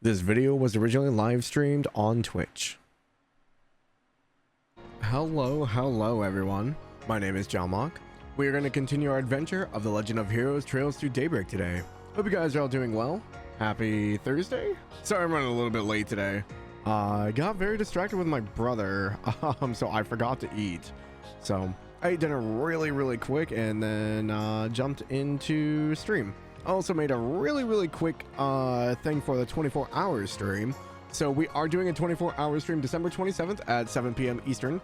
This video was originally live streamed on Twitch. Hello everyone. My name is Jalmoc. We are going to continue our adventure of the Legend of Heroes Trails through Daybreak today. Hope you guys are all doing well. Happy Thursday. Sorry I'm running a little bit late today. I got very distracted with my brother, so I forgot to eat. So I ate dinner really quick and then jumped into stream. I also made a really quick thing for the 24-hour stream. So we are doing a 24-hour stream December 27th at 7 p.m. Eastern.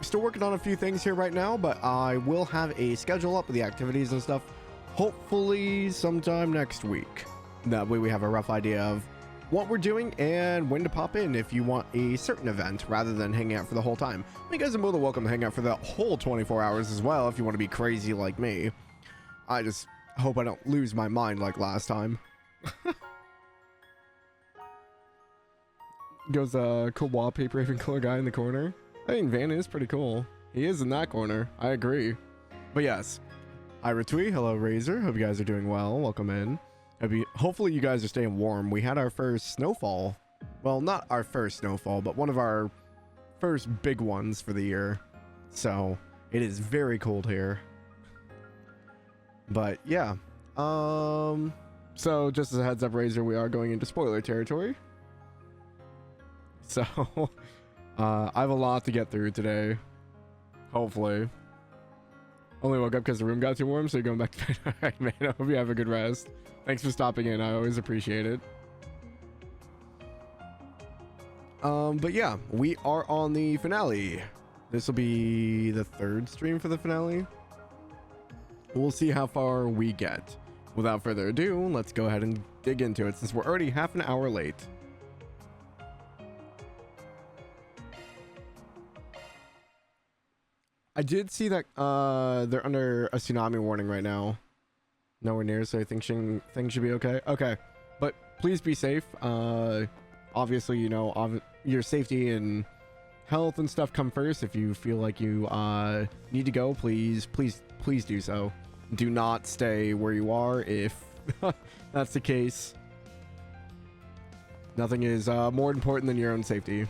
Still working on a few things here right now, but I will have a schedule up with the activities and stuff hopefully sometime next week. That way we have a rough idea of what we're doing and when to pop in if you want a certain event rather than hanging out for the whole time. You guys are more than welcome to hang out for the whole 24 hours as well if you want to be crazy like me. I just hope I don't lose my mind like last time. Goes a cool wallpaper Ravenclaw guy in the corner. I think Van is pretty cool. He is in that corner. I agree. But yes, Ira Twee, hello Razor. Hope you guys are doing well. Welcome in. Hopefully you guys are staying warm. We had our first snowfall. Well, not our first snowfall, but one of our first big ones for the year. So it is very cold here. But yeah, so just as a heads up, Razor, we are going into spoiler territory. So I have a lot to get through today. Hopefully. Only woke up because the room got too warm, so you're going back to bed. All right, man. I hope you have a good rest. Thanks for stopping in. I always appreciate it. But yeah, we are on the finale. This will be the third stream for the finale. We'll see how far we get. Without further ado, let's go ahead and dig into it since we're already half an hour late. I did see that they're under a tsunami warning right now. Nowhere near, so I think things should be okay. Okay, but please be safe. Obviously, you know, your safety and health and stuff come first. If you feel like you need to go, please do so. Do not stay where you are if that's the case. Nothing is more important than your own safety.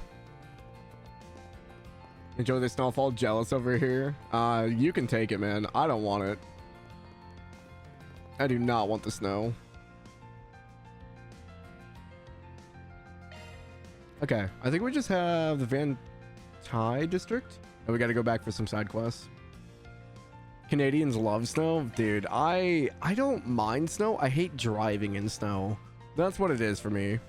Enjoy the snowfall. Jealous over here. You can take it, man. I don't want it. I do not want the snow. Okay, I think we just have the Van Ty district, and we got to go back for some side quests. Canadians love snow. Dude, I don't mind snow. I hate driving in snow. That's what it is for me.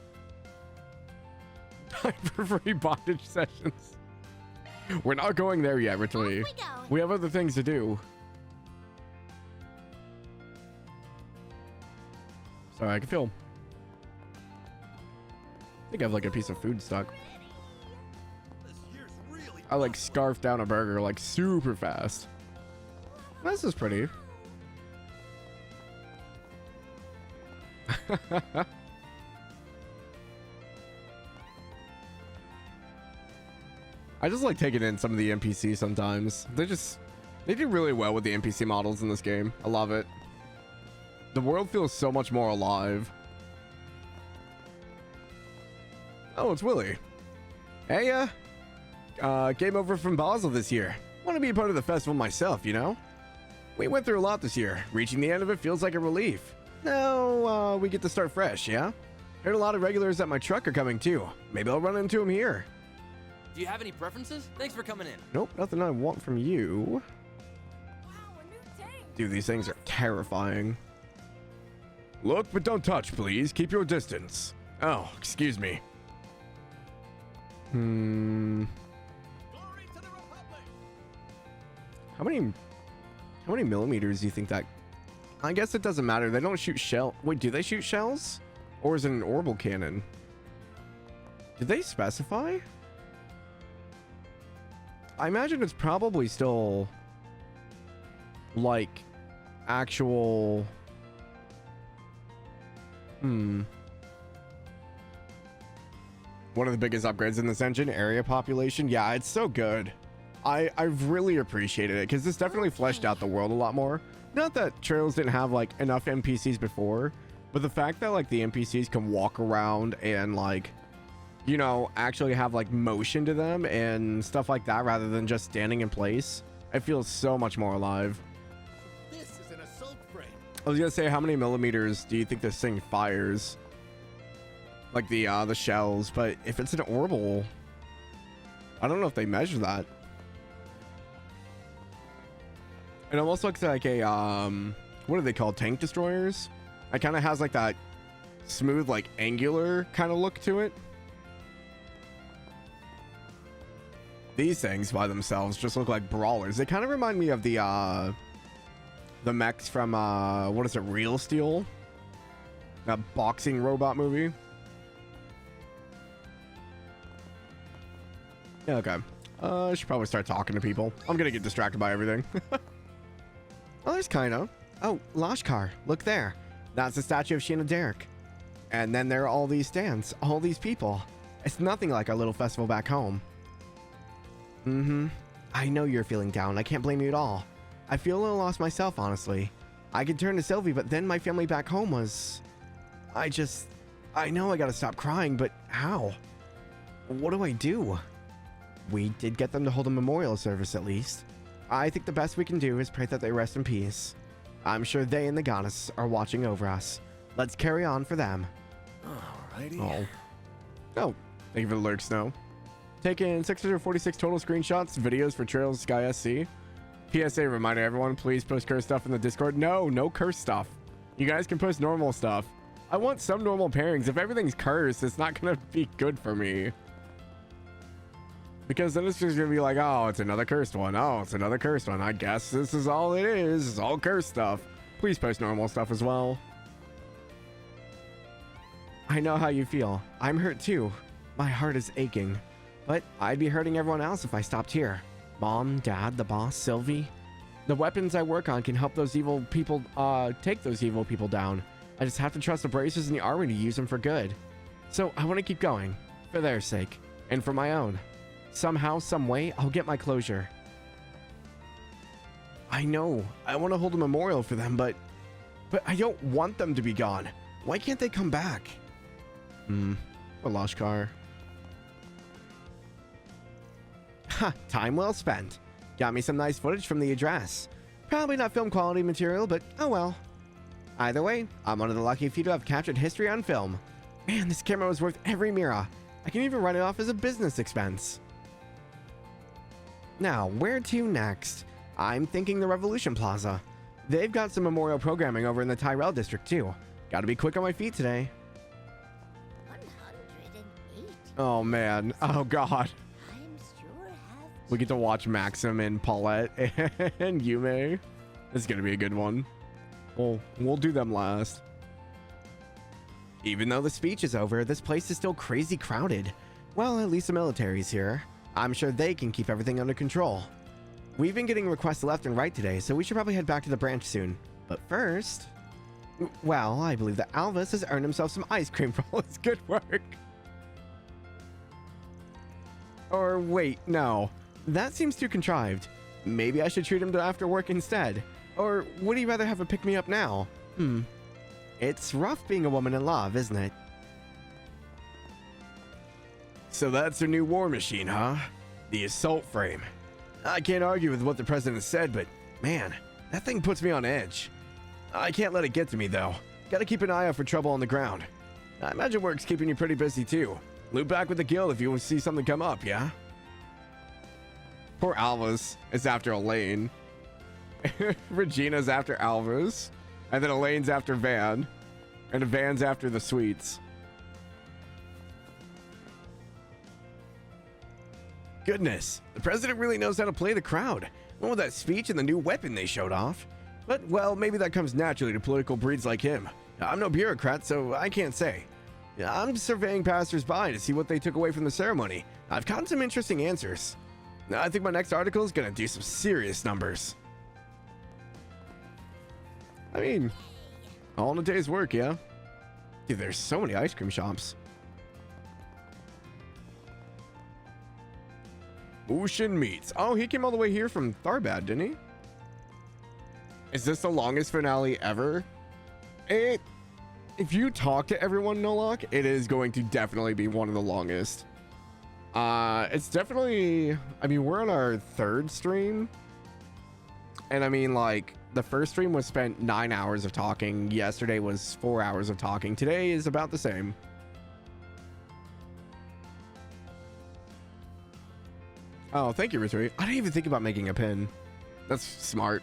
Time for free bondage sessions. We're not going there yet, Ritoli. We have other things to do. Sorry, I can feel. I think I have like a piece of food stuck. I like scarfed down a burger like super fast. This is pretty. I just like taking in some of the NPCs sometimes. They do really well with the NPC models in this game. I love it. The world feels so much more alive. Oh, it's Willie. Hey, came over from Basel this year. Want to be a part of the festival myself, you know? We went through a lot this year. Reaching the end of it feels like a relief. Now, we get to start fresh, yeah? Heard a lot of regulars at my truck are coming too. Maybe I'll run into them here. Do you have any preferences? Thanks for coming in. Nope, nothing I want from you. Wow, a new tank. Dude, these things are terrifying. Look, but don't touch, please. Keep your distance. Oh, excuse me. How many millimeters do you think that? I guess it doesn't matter. They don't shoot shell. Wait, do they shoot shells? Or is it an orbital cannon? Did they specify? I imagine it's probably still like actual. One of the biggest upgrades in this engine, area population. Yeah, it's so good. I've really appreciated it because this definitely fleshed out the world a lot more. Not that Trails didn't have like enough NPCs before, But the fact that like the NPCs can walk around and like, you know, actually have like motion to them and stuff like that rather than just standing in place, it feels so much more alive. This is an assault frame. I was gonna say, how many millimeters do you think this thing fires? Like the shells, but if it's an orbital, I don't know if they measure that. It almost looks like a what are they called? Tank destroyers? It kind of has like that smooth, like angular kind of look to it. These things by themselves just look like brawlers. They kind of remind me of the mechs from what is it, Real Steel? That boxing robot movie. Yeah, okay. I should probably start talking to people. I'm gonna get distracted by everything. Oh, there's Kaino. Oh, Lashkar, look there. That's the statue of Sheena Derek. And then there are all these stands, all these people. It's nothing like our little festival back home. I know you're feeling down. I can't blame you at all. I feel a little lost myself, honestly. I could turn to Sylvie, but then my family back home was... I know I gotta stop crying, but how? What do I do? We did get them to hold a memorial service at least. I think the best we can do is pray that they rest in peace. I'm sure they and the goddess are watching over us. Let's carry on for them. Alrighty. Oh, thank you for the lurk, Snow. Taken 646 total screenshots, videos for Trails Sky SC. PSA reminder, everyone, please post curse stuff in the Discord. No curse stuff. You guys can post normal stuff. I want some normal pairings. If everything's cursed, it's not gonna be good for me. Because then it's just gonna be like, oh, it's another cursed one. Oh, it's another cursed one. I guess this is all it is. It's all cursed stuff. Please post normal stuff as well. I know how you feel. I'm hurt too. My heart is aching. But I'd be hurting everyone else if I stopped here. Mom, Dad, the boss, Sylvie. The weapons I work on can help those evil people, take those evil people down. I just have to trust the bracers and the army to use them for good. So I want to keep going. For their sake. And for my own. Somehow, some way, I'll get my closure. I know. I want to hold a memorial for them, but I don't want them to be gone. Why can't they come back? Or Lashkar. Ha, time well spent. Got me some nice footage from the address. Probably not film quality material, but oh well. Either way, I'm one of the lucky few to have captured history on film. Man, this camera was worth every mira. I can even write it off as a business expense. Now, where to next? I'm thinking the Revolution Plaza. They've got some memorial programming over in the Tyrell district too. Gotta be quick on my feet today. 108. Oh man, oh god. I'm sure have We get to watch Maxim and Paulette and Yume. This is gonna be a good one. We'll do them last. Even though the speech is over, this place is still crazy crowded. Well, at least the military's here. I'm sure they can keep everything under control. We've been getting requests left and right today, so we should probably head back to the branch soon. But first... Well, I believe that Alvis has earned himself some ice cream for all his good work. Or wait, no. That seems too contrived. Maybe I should treat him to after work instead. Or would he rather have a pick-me-up now? It's rough being a woman in love, isn't it? So that's their new war machine, huh? The assault frame. I can't argue with what the president said, but man, that thing puts me on edge. I can't let it get to me, though. Gotta keep an eye out for trouble on the ground. I imagine work's keeping you pretty busy, too. Loop back with the guild if you want to see something come up, yeah? Poor Alvis is after Elaine. Regina's after Alvis. And then Elaine's after Van. And Van's after the sweets. Goodness, the president really knows how to play the crowd. Well, with that speech and the new weapon they showed off. But, well, maybe that comes naturally to political breeds like him. I'm no bureaucrat, so I can't say. I'm surveying passers-by to see what they took away from the ceremony. I've gotten some interesting answers. I think my next article is going to do some serious numbers. I mean, all in a day's work, yeah? Dude, there's so many ice cream shops. Ocean Meats. Oh, he came all the way here from Tharbad, didn't he? Is this the longest finale ever? if you talk to everyone, Nolok, it is going to definitely be one of the longest. It's definitely, I mean, we're on our third stream. And I mean, like, the first stream was spent 9 hours of talking. Yesterday was 4 hours of talking. Today is about the same. Oh, thank you, Retweet. I didn't even think about making a pin. That's smart.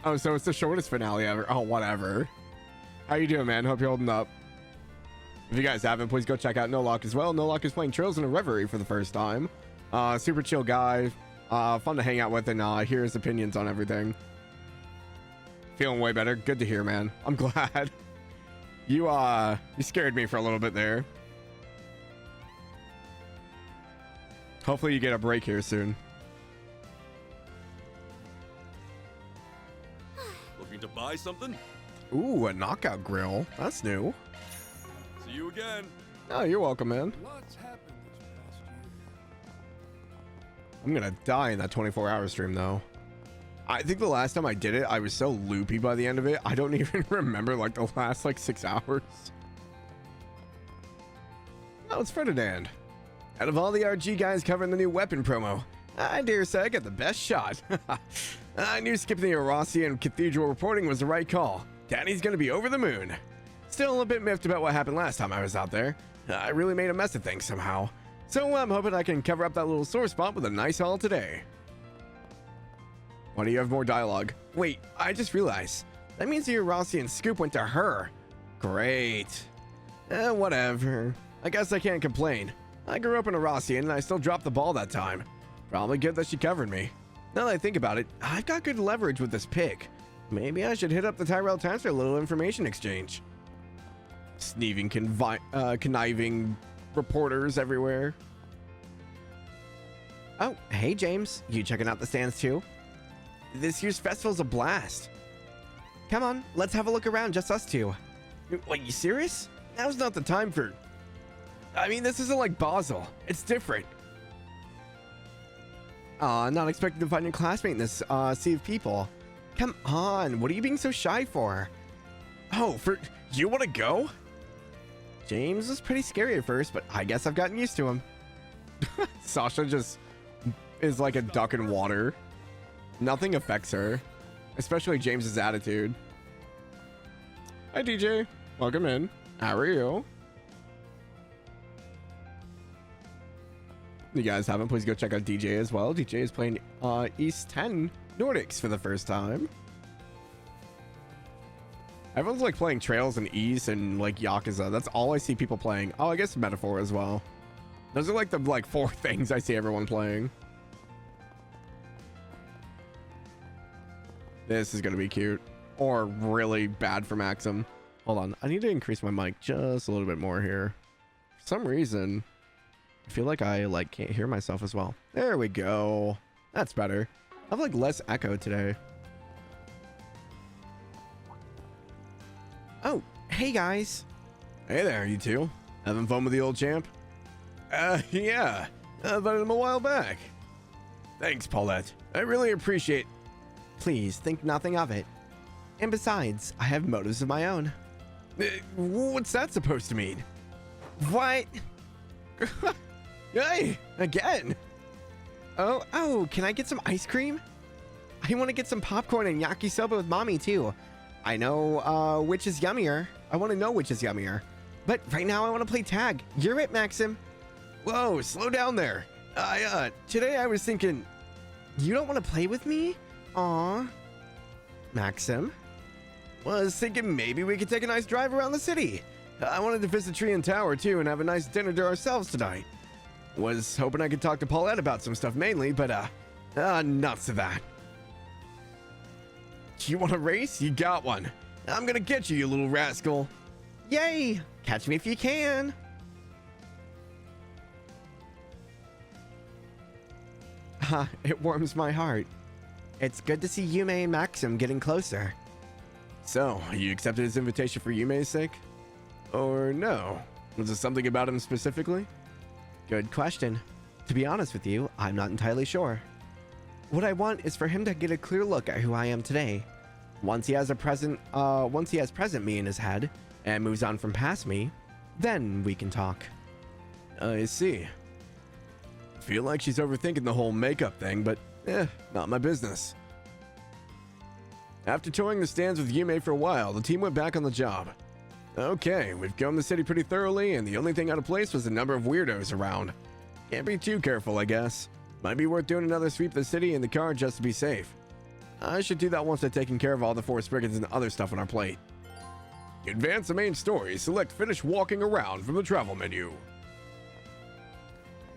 Oh, so it's the shortest finale ever. Oh, whatever. How you doing, man? Hope you're holding up. If you guys haven't, please go check out Nolok as well. Nolok is playing Trails in a Reverie for the first time. Super chill guy. Fun to hang out with and hear his opinions on everything. Feeling way better. Good to hear, man. I'm glad. You scared me for a little bit there. Hopefully you get a break here soon. Looking to buy something? Ooh, a knockout grill. That's new. See you again. Oh, you're welcome, man. Lots happened this past year. I'm gonna die in that 24-hour stream, though. I think the last time I did it, I was so loopy by the end of it, I don't even remember, like, the last, 6 hours. Oh, it's Ferdinand. Out of all the RG guys covering the new weapon promo, I dare say I got the best shot. I knew skipping the Erosian Cathedral reporting was the right call. Daddy's gonna be over the moon. Still a bit miffed about what happened last time I was out there. I really made a mess of things somehow. So I'm hoping I can cover up that little sore spot with a nice haul today. Why do you have more dialogue? Wait, I just realized. That means the Erosian scoop went to her. Great. Whatever. I guess I can't complain. I grew up in Erosian and I still dropped the ball that time. Probably good that she covered me. Now that I think about it, I've got good leverage with this pick. Maybe I should hit up the Tyrell Town for a little information exchange. Sneeving, conniving reporters everywhere. Oh, hey James. You checking out the stands too? This year's festival's a blast. Come on, let's have a look around, just us two. Wait, you serious? Now's not the time for... I mean, this isn't like Basel. It's different. Not expecting to find your classmate in this sea of people. Come on, what are you being so shy for? Oh, you want to go? James was pretty scary at first, but I guess I've gotten used to him. Sasha just is like a duck in water. Nothing affects her, especially James's attitude. Hi DJ, welcome in. How are you? You guys haven't, please go check out DJ as well. DJ is playing East 10 Nordics for the first time. Everyone's like playing Trails and East and like Yakuza. That's all I see people playing. Oh, I guess Metaphor as well. Those are like the 4 things I see everyone playing. This is gonna be cute or really bad for Maxim. Hold on, I need to increase my mic just a little bit more here. For some reason, I feel like I can't hear myself as well. There we go. That's better. I have less echo today. Oh, hey guys. Hey there, you two. Having fun with the old champ? Yeah. I met him a while back. Thanks, Paulette. I really appreciate... Please, think nothing of it. And besides, I have motives of my own. What's that supposed to mean? What? Hey, again. Oh, can I get some ice cream? I want to get some popcorn and yakisoba with mommy too. I know which is yummier. I want to know which is yummier. But right now I want to play tag. You're it, Maxim. Whoa, slow down there. Today I was thinking, you don't want to play with me? Aw. Maxim? Was thinking maybe we could take a nice drive around the city. I wanted to visit Tree and Tower too and have a nice dinner to ourselves tonight. Was hoping I could talk to Paulette about some stuff mainly, but nuts of that. You want a race? You got one. I'm gonna get you, you little rascal. Yay! Catch me if you can. It warms my heart. It's good to see Yume and Maxim getting closer. So, you accepted his invitation for Yume's sake? Or no? Was there something about him specifically? Good question. To be honest with you, I'm not entirely sure. What I want is for him to get a clear look at who I am today. Once he has present me in his head, and moves on from past me, then we can talk. I see. Feel like she's overthinking the whole makeup thing, but not my business. After touring the stands with Yume for a while, the team went back on the job. Okay, we've combed the city pretty thoroughly, and the only thing out of place was the number of weirdos around. Can't be too careful, I guess. Might be worth doing another sweep of the city in the car just to be safe. I should do that once I've taken care of all the forest brigands and other stuff on our plate. To advance the main story, select Finish Walking Around from the travel menu.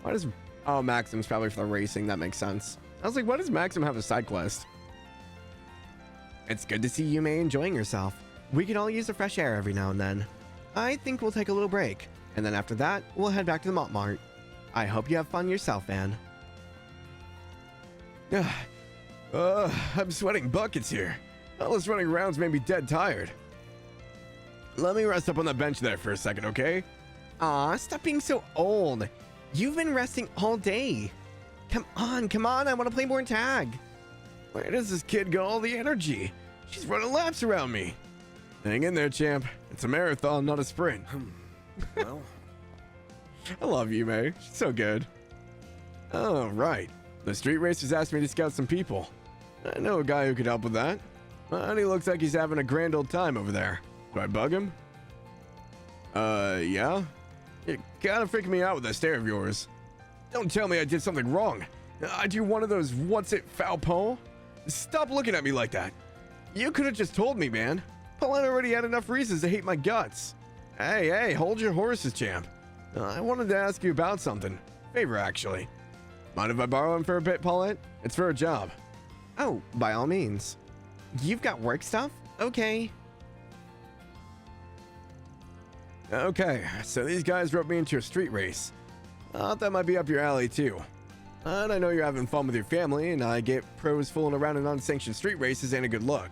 Why does... Oh, Maxim's probably for the racing. That makes sense. I was like, why does Maxim have a side quest? It's good to see Yume enjoying herself. We could all use the fresh air every now and then. I think we'll take a little break, and then after that, we'll head back to the Malt Mart. I hope you have fun yourself, Anne. I'm sweating buckets here. All this running around's made me dead tired. Let me rest up on the bench there for a second, okay? Aw, stop being so old. You've been resting all day. Come on, I want to play more tag. Where does this kid get all the energy? She's running laps around me. Hang in there, champ. It's a marathon, not a sprint. Well, I love you, May. She's so good. Oh, right. The street racers asked me to scout some people. I know a guy who could help with that. And he looks like he's having a grand old time over there. Do I bug him? Yeah? You're kinda freaking me out with that stare of yours. Don't tell me I did something wrong. I do one of those what's it foul Paul? Stop looking at me like that. You could have just told me, man. Paulette already had enough reasons to hate my guts. Hey, hold your horses, champ. I wanted to ask you about something. Favor, actually. Mind if I borrow him for a bit, Paulette? It's for a job. Oh, by all means. You've got work stuff? Okay. Okay, so these guys roped me into a street race. Thought that might be up your alley, too. And I know you're having fun with your family, and I get pros fooling around in unsanctioned street races ain't a good look.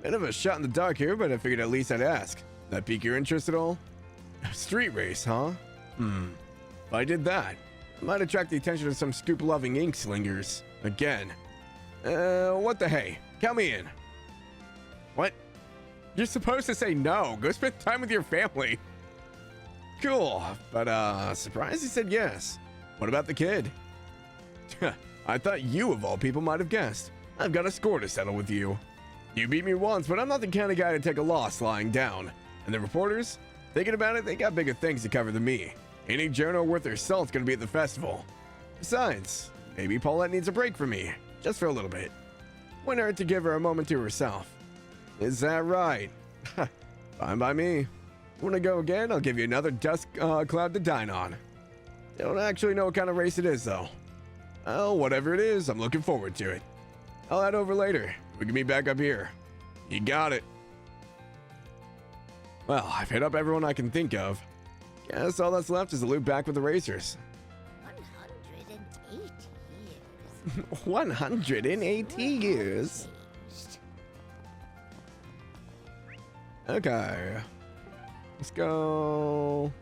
Bit of a shot in the dark here, but I figured at least I'd ask. That pique your interest at all? Street race, huh? If I did that, I might attract the attention of some scoop-loving ink slingers. Again. What the hey? Count me in. What? You're supposed to say no. Go spend time with your family. Cool, but surprised he said yes. What about the kid? I thought you, of all people, might have guessed. I've got a score to settle with you. You beat me once, but I'm not the kind of guy to take a loss lying down. And the reporters? Thinking about it, they got bigger things to cover than me. Any journal worth their salt's gonna be at the festival. Besides, maybe Paulette needs a break from me, just for a little bit. Wouldn't hurt to give her a moment to herself. Is that right? Fine by me. Wanna go again? I'll give you another dust cloud to dine on. Don't actually know what kind of race it is, though. Oh, whatever it is, I'm looking forward to it. I'll head over later. We can meet back up here. You got it. Well, I've hit up everyone I can think of. Guess all that's left is to loop back with the racers. 180 years. 180 years. Changed. Okay. Let's go.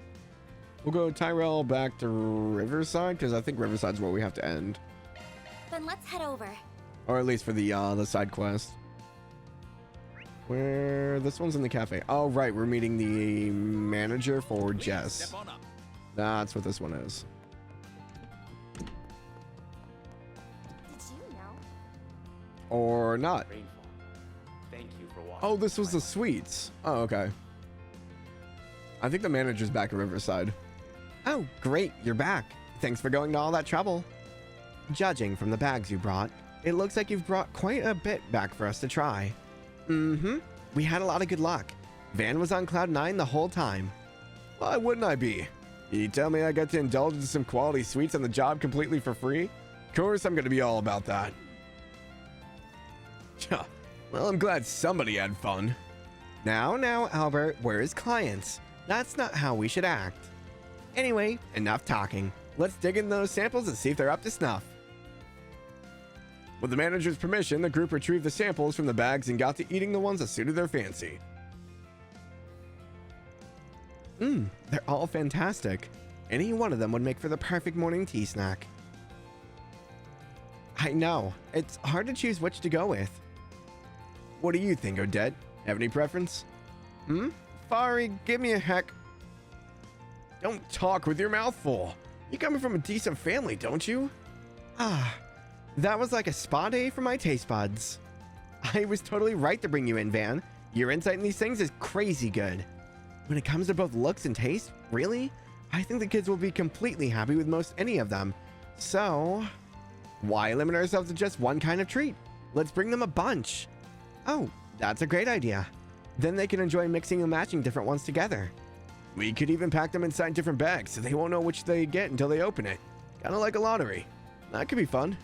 We'll go Tyrell back to Riverside, because I think Riverside's where we have to end. Then let's head over. Or at least for the side quest. Where this one's in the cafe. Oh right, we're meeting the manager for Jess. step on up. That's what this one is. Did you know? Or not. Rainfall. Thank you for watching. Oh, this was the sweets. Oh, okay. I think the manager's back at Riverside. Oh, great, you're back. Thanks for going to all that trouble. Judging from the bags you brought, it looks like you've brought quite a bit back for us to try. We had a lot of good luck. Van was on cloud 9 the whole time. Why wouldn't I be? You tell me I get to indulge in some quality sweets on the job completely for free? Of course I'm going to be all about that. Well, I'm glad somebody had fun. Now, Albert, we're his clients. That's not how we should act. Anyway, enough talking. Let's dig in those samples and see if they're up to snuff. With the manager's permission, the group retrieved the samples from the bags and got to eating the ones that suited their fancy. They're all fantastic. Any one of them would make for the perfect morning tea snack. I know, it's hard to choose which to go with. What do you think, Odette? Have any preference? Fari, give me a heck. Don't talk with your mouth full. You coming from a decent family, don't you? Ah, that was like a spa day for my taste buds. I was totally right to bring you in, Van. Your insight in these things is crazy good. When it comes to both looks and taste, really, I think the kids will be completely happy with most any of them. So, why limit ourselves to just one kind of treat? Let's bring them a bunch. Oh, that's a great idea. Then they can enjoy mixing and matching different ones together. We could even pack them inside different bags so they won't know which they get until they open it. Kind of like a lottery. That could be fun.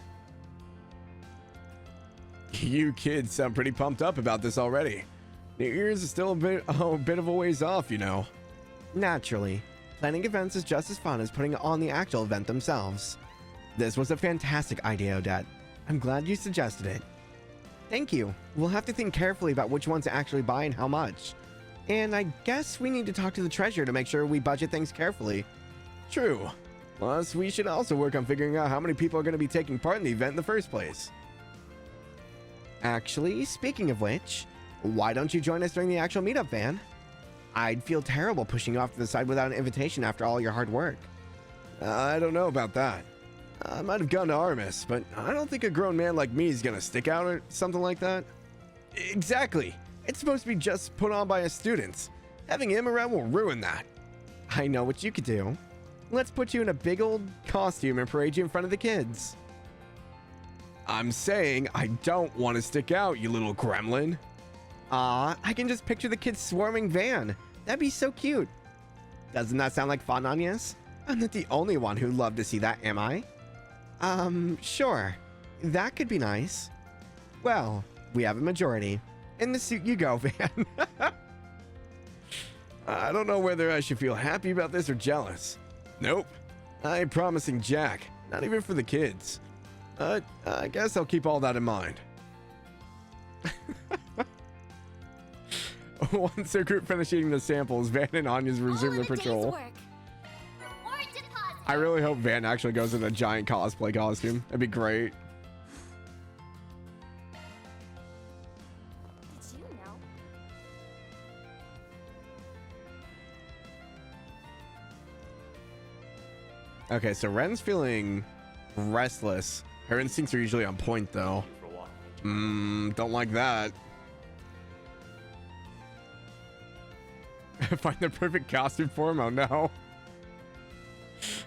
You kids sound pretty pumped up about this already. New Year's is still a bit of a ways off, you know. Naturally, planning events is just as fun as putting on the actual event themselves. This was a fantastic idea, Odette. I'm glad you suggested it. Thank you. We'll have to think carefully about which ones to actually buy and how much. And I guess we need to talk to the treasurer to make sure we budget things carefully. True. Plus, we should also work on figuring out how many people are going to be taking part in the event in the first place. Actually, speaking of which, why don't you join us during the actual meetup, Van? I'd feel terrible pushing you off to the side without an invitation after all your hard work. I don't know about that. I might have gone to Artemis, but I don't think a grown man like me is going to stick out or something like that. Exactly. It's supposed to be just put on by us students. Having him around will ruin that. I know what you could do. Let's put you in a big old costume and parade you in front of the kids. I'm saying I don't want to stick out, you little gremlin. I can just picture the kids swarming Van. That'd be so cute. Doesn't that sound like fun, Agnes? I'm not the only one who'd love to see that, am I? Sure. That could be nice. Well, we have a majority. In the suit you go, Van. I don't know whether I should feel happy about this or jealous. Nope. I ain't promising Jack. Not even for the kids. I guess I'll keep all that in mind. Once their group finished eating the samples, Van and Anya's resume their patrol. I really hope Van actually goes in a giant cosplay costume. That'd be great. Did you know? Okay, so Ren's feeling restless. Her instincts are usually on point, though. Thank you for watching. Don't like that. Find the perfect costume for him? Oh no.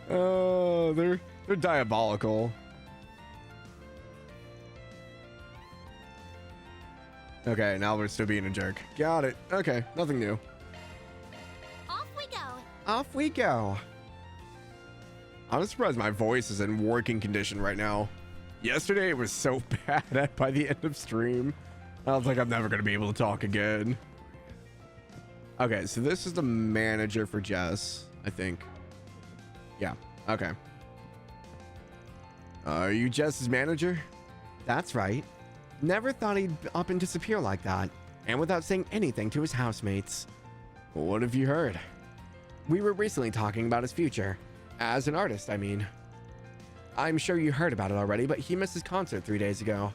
Oh, they're diabolical. Okay, now we're still being a jerk. Got it. Okay, nothing new. Off we go. Off we go. I'm surprised my voice is in working condition right now. Yesterday it was so bad by the end of stream. I was like, I'm never going to be able to talk again. Okay, so this is the manager for Jess, I think. Yeah, okay. Are you Jess's manager? That's right. Never thought he'd up and disappear like that, and without saying anything to his housemates. What have you heard? We were recently talking about his future. As an artist, I mean. I'm sure you heard about it already, but he missed his concert 3 days ago.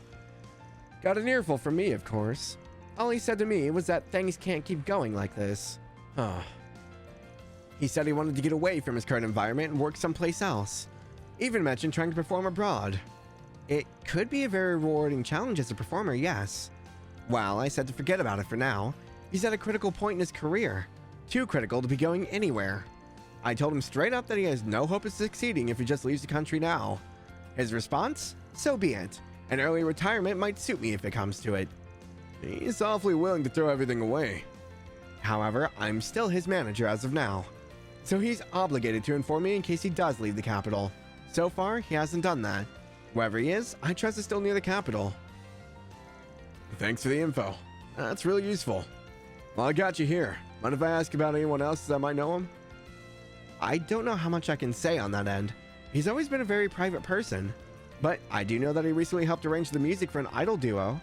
Got an earful from me, of course. All he said to me was that things can't keep going like this. He said he wanted to get away from his current environment and work someplace else. Even mentioned trying to perform abroad. It could be a very rewarding challenge as a performer, yes. Well, I said to forget about it for now. He's at a critical point in his career. Too critical to be going anywhere. I told him straight up that he has no hope of succeeding if he just leaves the country now. His response? So be it. An early retirement might suit me if it comes to it. He's awfully willing to throw everything away. However, I'm still his manager as of now. So he's obligated to inform me in case he does leave the capital. So far, he hasn't done that. Wherever he is, I trust is still near the capital. Thanks for the info. That's really useful. Well, I got you here. Mind if I ask about anyone else that might know him? I don't know how much I can say on that end. He's always been a very private person. But I do know that he recently helped arrange the music for an idol duo.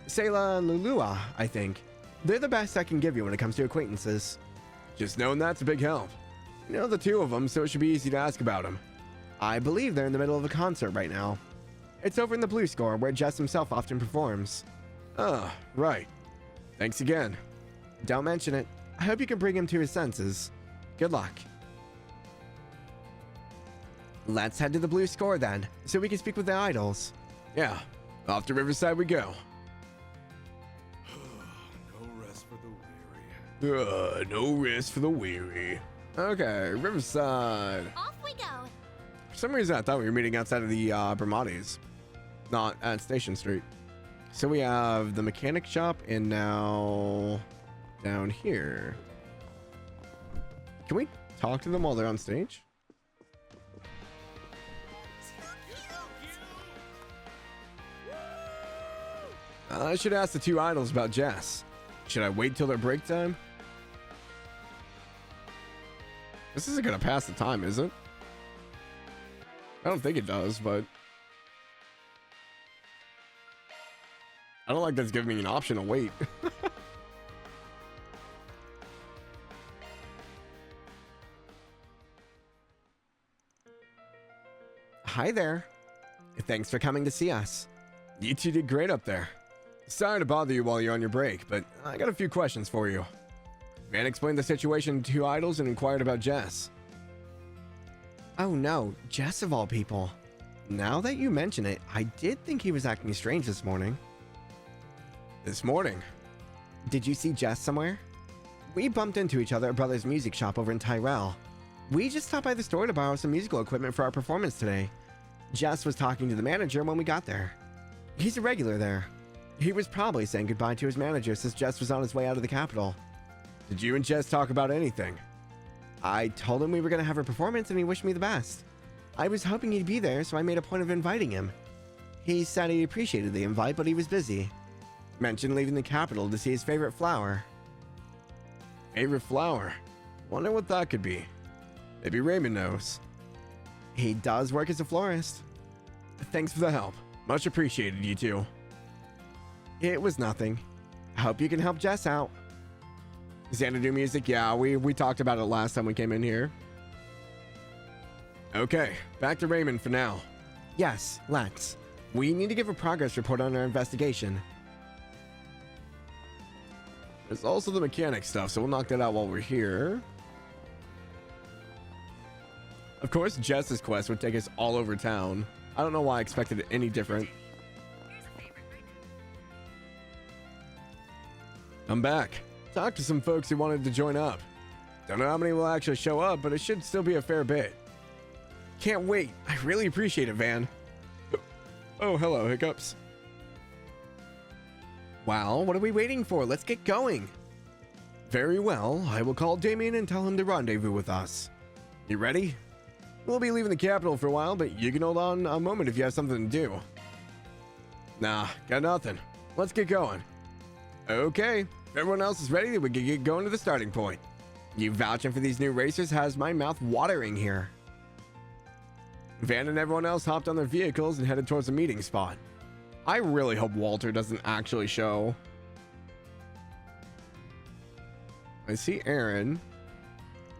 Sayla and Lulua, I think. They're the best I can give you when it comes to acquaintances. Just knowing that's a big help. You know the two of them, so it should be easy to ask about them. I believe they're in the middle of a concert right now. It's over in the Blue Score, where Jess himself often performs. Ah, right. Thanks again. Don't mention it. I hope you can bring him to his senses. Good luck. Let's head to the blue score then, so we can speak with the idols. Yeah, off to Riverside we go. No rest for the weary. No rest for the weary. Okay, Riverside. Off we go. For some reason, I thought we were meeting outside of the Bermati's, not at Station Street. So we have the mechanic shop and now down here. Can we talk to them while they're on stage? I should ask the two idols about Jess. Should I wait till their break time? This isn't gonna pass the time, is it? I don't think it does, but I don't like that's giving me an option to wait. Hi there. Thanks for coming to see us. You two did great up there. Sorry to bother you while you're on your break, but I got a few questions for you. Van explained the situation to idols and inquired about Jess. Oh no, Jess of all people. Now that you mention it, I did think he was acting strange this morning. This morning? Did you see Jess somewhere? We bumped into each other at Brother's Music Shop over in Tyrell. We just stopped by the store to borrow some musical equipment for our performance today. Jess was talking to the manager when we got there. He's a regular there. He was probably saying goodbye to his manager since Jess was on his way out of the capital. Did you and Jess talk about anything? I told him we were going to have a performance and he wished me the best. I was hoping he'd be there, so I made a point of inviting him. He said he appreciated the invite, but he was busy. Mentioned leaving the capital to see his favorite flower. Favorite flower? Wonder what that could be. Maybe Raymond knows. He does work as a florist. Thanks for the help. Much appreciated, you two. It was nothing. I hope you can help Jess out. Xanadu music? Yeah, we talked about it last time we came in here. Okay, back to Raymond for now. Yes, let's. We need to give a progress report on our investigation. There's also the mechanic stuff, so we'll knock that out while we're here. Of course, Jess's quest would take us all over town. I don't know why I expected it any different. I'm back. Talked to some folks who wanted to join up. Don't know how many will actually show up, but it should still be a fair bit. Can't wait. I really appreciate it, Van. Oh, hello, Hiccups. Well, what are we waiting for? Let's get going. Very well. I will call Damien and tell him to rendezvous with us. You ready? We'll be leaving the capital for a while, but you can hold on a moment if you have something to do. Nah, got nothing. Let's get going. Okay, if everyone else is ready, we can get going to the starting point. You vouching for these new racers has my mouth watering here. Van and everyone else hopped on their vehicles and headed towards the meeting spot. I really hope Walter doesn't actually show. I see Aaron.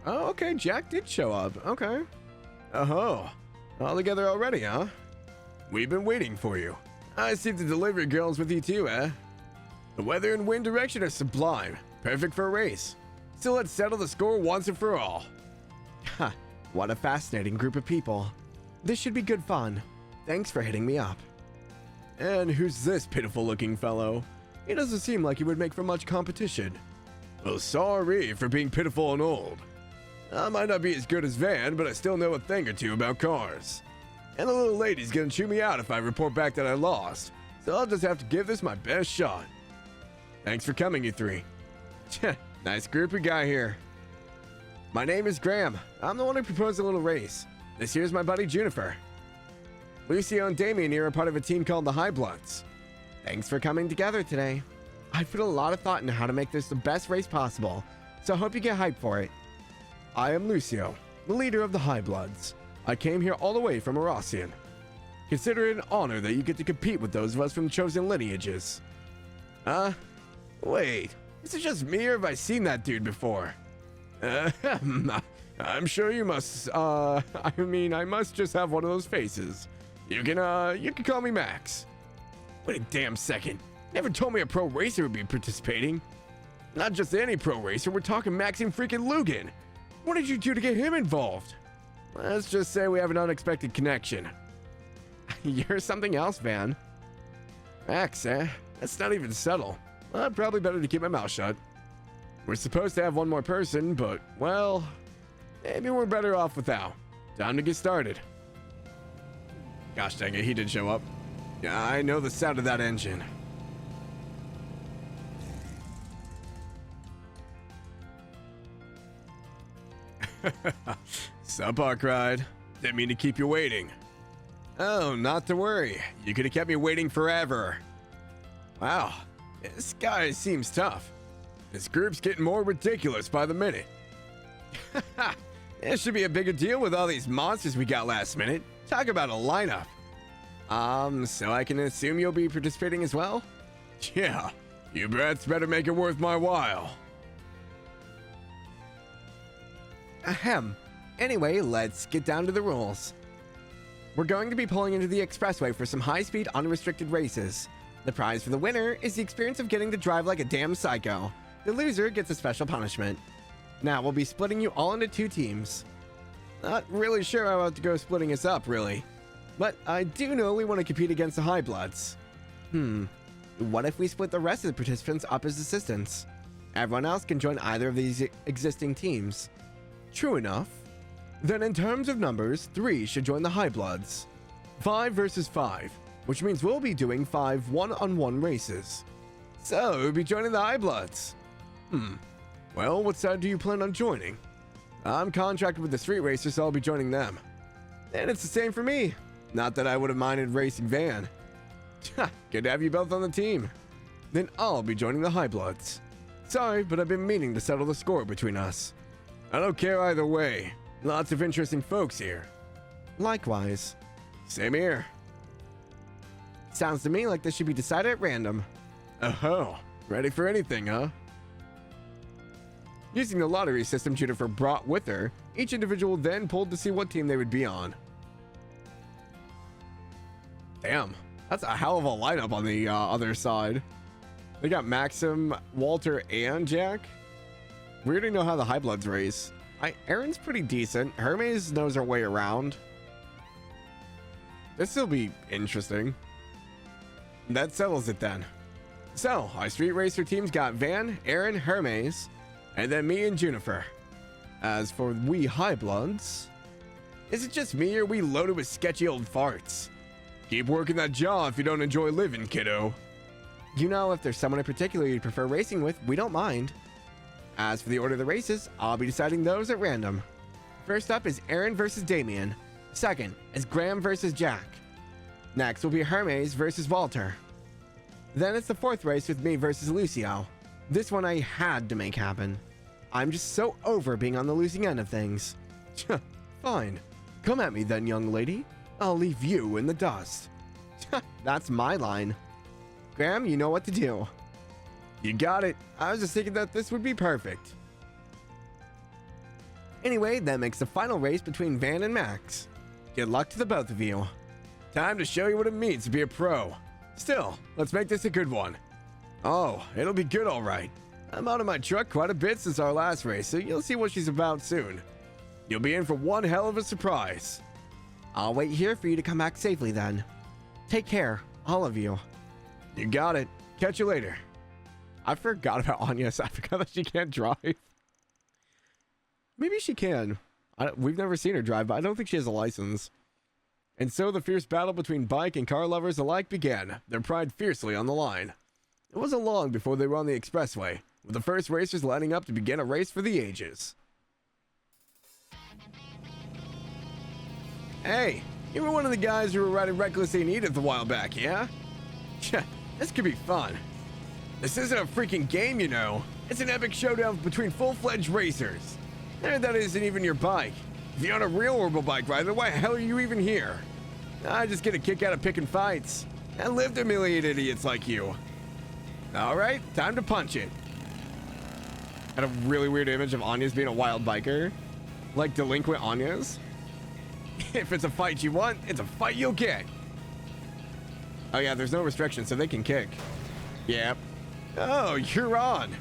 Oh, okay, Jack did show up. Okay. Oh, all together already, huh? We've been waiting for you. I see the delivery girl's with you too, eh? The weather and wind direction are sublime. Perfect for a race. So let's settle the score once and for all. Ha, what a fascinating group of people. This should be good fun. Thanks for hitting me up. And who's this pitiful looking fellow? He doesn't seem like he would make for much competition. Well, sorry for being pitiful and old. I might not be as good as Van, but I still know a thing or two about cars. And the little lady's gonna chew me out if I report back that I lost. So I'll just have to give this my best shot. Thanks for coming, you three. Nice group we got here. My name is Graham. I'm the one who proposed a little race. This here's my buddy Juniper. Lucio and Damien here are part of a team called the High Bloods. Thanks for coming together today. I put a lot of thought into how to make this the best race possible, so I hope you get hyped for it. I am Lucio, the leader of the High Bloods. I came here all the way from Erosian. Consider it an honor that you get to compete with those of us from chosen lineages. Wait, is it just me or have I seen that dude before? I'm sure you must, I must just have one of those faces. You can call me Max. Wait a damn second. Never told me a pro racer would be participating. Not just any pro racer, we're talking Maxim freaking Lugan. What did you do to get him involved? Let's just say we have an unexpected connection. You're something else, Van. Max, eh? That's not even subtle. Probably better to keep my mouth shut. We're supposed to have one more person, but, well, maybe we're better off without. Time to get started. Gosh dang it, he did show up. Yeah, I know the sound of that engine. Sup, Arkride? Didn't mean to keep you waiting. Oh, not to worry. You could have kept me waiting forever. Wow, this guy seems tough. This group's getting more ridiculous by the minute. This should be a bigger deal with all these monsters we got last minute. Talk about a lineup. So I can assume you'll be participating as well? Yeah, you brats better make it worth my while. Ahem. Anyway, let's get down to the rules. We're going to be pulling into the expressway for some high-speed, unrestricted races. The prize for the winner is the experience of getting to drive like a damn psycho. The loser gets a special punishment. Now, we'll be splitting you all into 2 teams. Not really sure how to go splitting us up, really. But I do know we want to compete against the High Bloods. What if we split the rest of the participants up as assistants? Everyone else can join either of these existing teams. True enough. Then in terms of numbers, 3 should join the High Bloods. 5 versus 5, which means we'll be doing 5 one-on-one races. So, we'll be joining the High Bloods. Well, what side do you plan on joining? I'm contracted with the Street Racers, so I'll be joining them. And it's the same for me. Not that I would have minded racing Van. Good to have you both on the team. Then I'll be joining the High Bloods. Sorry, but I've been meaning to settle the score between us. I don't care either way. Lots of interesting folks here. Likewise. Same here. Sounds to me like this should be decided at random. Oh, ready for anything, huh? Using the lottery system Jennifer brought with her, each individual then pulled to see what team they would be on. Damn, that's a hell of a lineup on the other side. They got Maxim, Walter, and Jack. We already know how the High Bloods race. Aaron's pretty decent. Hermes knows her way around. This will be interesting. That settles it then. So, our Street Racer teams got Van, Aaron, Hermes, and then me and Juniper. As for we High Bloods, is it just me or are we loaded with sketchy old farts? Keep working that jaw if you don't enjoy living, kiddo. You know, if there's someone in particular you'd prefer racing with, we don't mind. As for the order of the races, I'll be deciding those at random. First up is Aaron versus Damien. Second is Graham versus Jack. Next will be Hermes versus Walter. Then it's the 4th race with me versus Lucio. This one I had to make happen. I'm just so over being on the losing end of things. Fine. Come at me then, young lady. I'll leave you in the dust. That's my line. Graham, you know what to do. You got it. I was just thinking that this would be perfect. Anyway, that makes the final race between Van and Max. Good luck to the both of you. Time to show you what it means to be a pro. Still, let's make this a good one. Oh, it'll be good all right. I'm out of my truck quite a bit since our last race, so you'll see what she's about soon. You'll be in for one hell of a surprise. I'll wait here for you to come back safely then. Take care, all of you. You got it. Catch you later. I forgot about Anya. I forgot that she can't drive. Maybe she can. We've never seen her drive, but I don't think she has a license. And so the fierce battle between bike and car lovers alike began, their pride fiercely on the line. It wasn't long before they were on the expressway, with the first racers lining up to begin a race for the ages. Hey, you were one of the guys who were riding recklessly in Edith a while back, yeah? This could be fun. This isn't a freaking game, you know. It's an epic showdown between full-fledged racers. And that isn't even your bike. If you're on a real orbital bike rider, why the hell are you even here? I just get a kick out of picking fights. And live to humiliate idiots like you. Alright, time to punch it. Got a really weird image of Anya's being a wild biker. Like delinquent Anya's. If it's a fight you want, it's a fight you'll get. Oh yeah, there's no restrictions, so they can kick. Yep. Oh, you're on.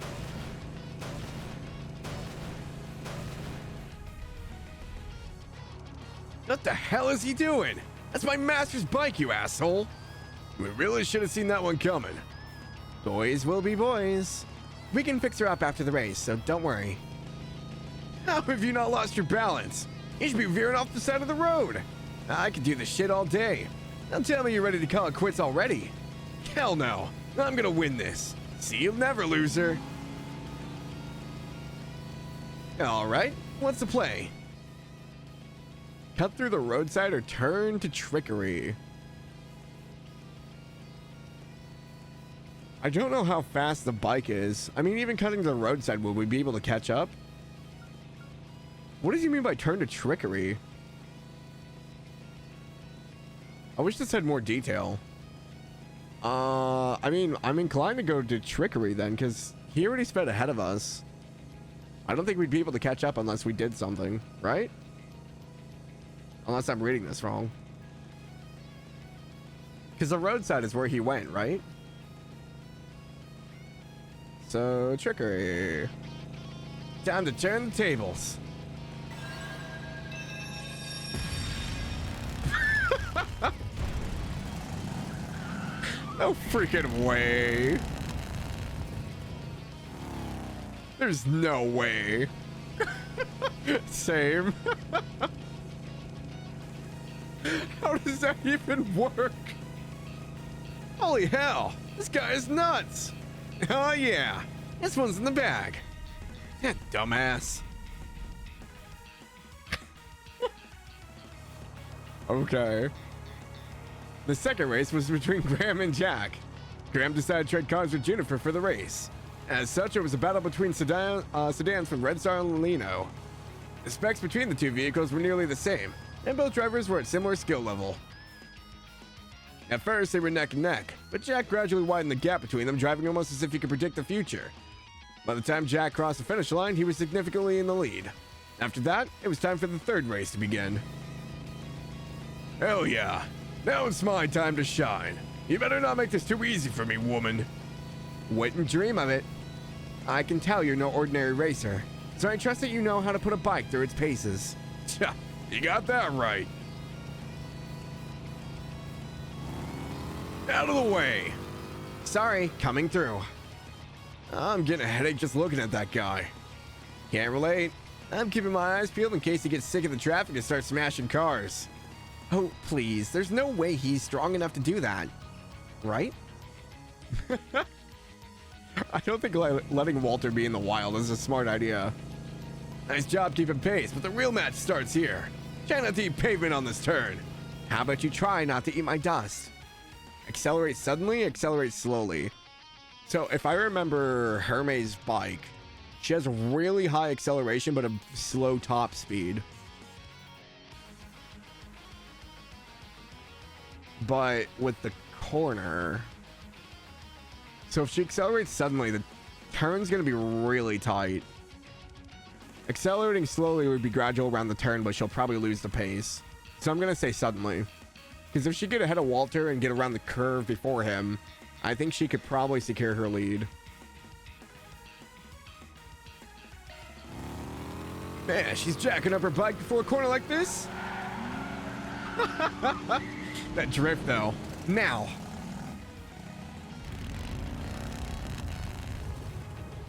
What the hell is he doing? That's my master's bike, you asshole. We really should have seen that one coming. Boys will be boys. We can fix her up after the race, so don't worry. How have you not lost your balance? You should be veering off the side of the road. I could do this shit all day. Now tell me you're ready to call it quits already. Hell no. I'm gonna win this. See you never, loser. Alright, what's the play? Cut through the roadside or turn to trickery. I don't know how fast the bike is. I mean, even cutting to the roadside, will we be able to catch up? What does he mean by turn to trickery? I wish this had more detail. I mean, I'm inclined to go to trickery then, because he already sped ahead of us. I don't think we'd be able to catch up unless we did something, right? Unless I'm reading this wrong. Because the roadside is where he went, right? So, trickery. Time to turn the tables. No freaking way. There's no way. Same. How does that even work? Holy hell, this guy is nuts. Oh yeah, this one's in the bag. That dumbass. Okay. The second race was between Graham and Jack. Graham decided to trade cars with Juniper for the race. As such, it was a battle between sedans from Red Star and Lino. The specs between the two vehicles were nearly the same, and both drivers were at similar skill level. At first, they were neck and neck, but Jack gradually widened the gap between them, driving almost as if he could predict the future. By the time Jack crossed the finish line, he was significantly in the lead. After that, it was time for the third race to begin. Hell yeah! Now it's my time to shine. You better not make this too easy for me, woman. Wouldn't dream of it. I can tell you're no ordinary racer, so I trust that you know how to put a bike through its paces. Tja, you got that right. Out of the way. Sorry, coming through. I'm getting a headache just looking at that guy. Can't relate. I'm keeping my eyes peeled in case he gets sick of the traffic and starts smashing cars. Oh, please, there's no way he's strong enough to do that. Right? I don't think letting Walter be in the wild is a smart idea. Nice job keeping pace, but the real match starts here. Try not to eat pavement on this turn. How about you try not to eat my dust? Accelerate suddenly, accelerate slowly. So if I remember Hermes' bike, she has really high acceleration but a slow top speed. But with the corner, so if she accelerates suddenly, the turn's gonna be really tight. Accelerating slowly would be gradual around the turn, but she'll probably lose the pace. So I'm gonna say suddenly, because if she get ahead of Walter and get around the curve before him, I think she could probably secure her lead. Man, she's jacking up her bike before a corner like this. That drift though. Now.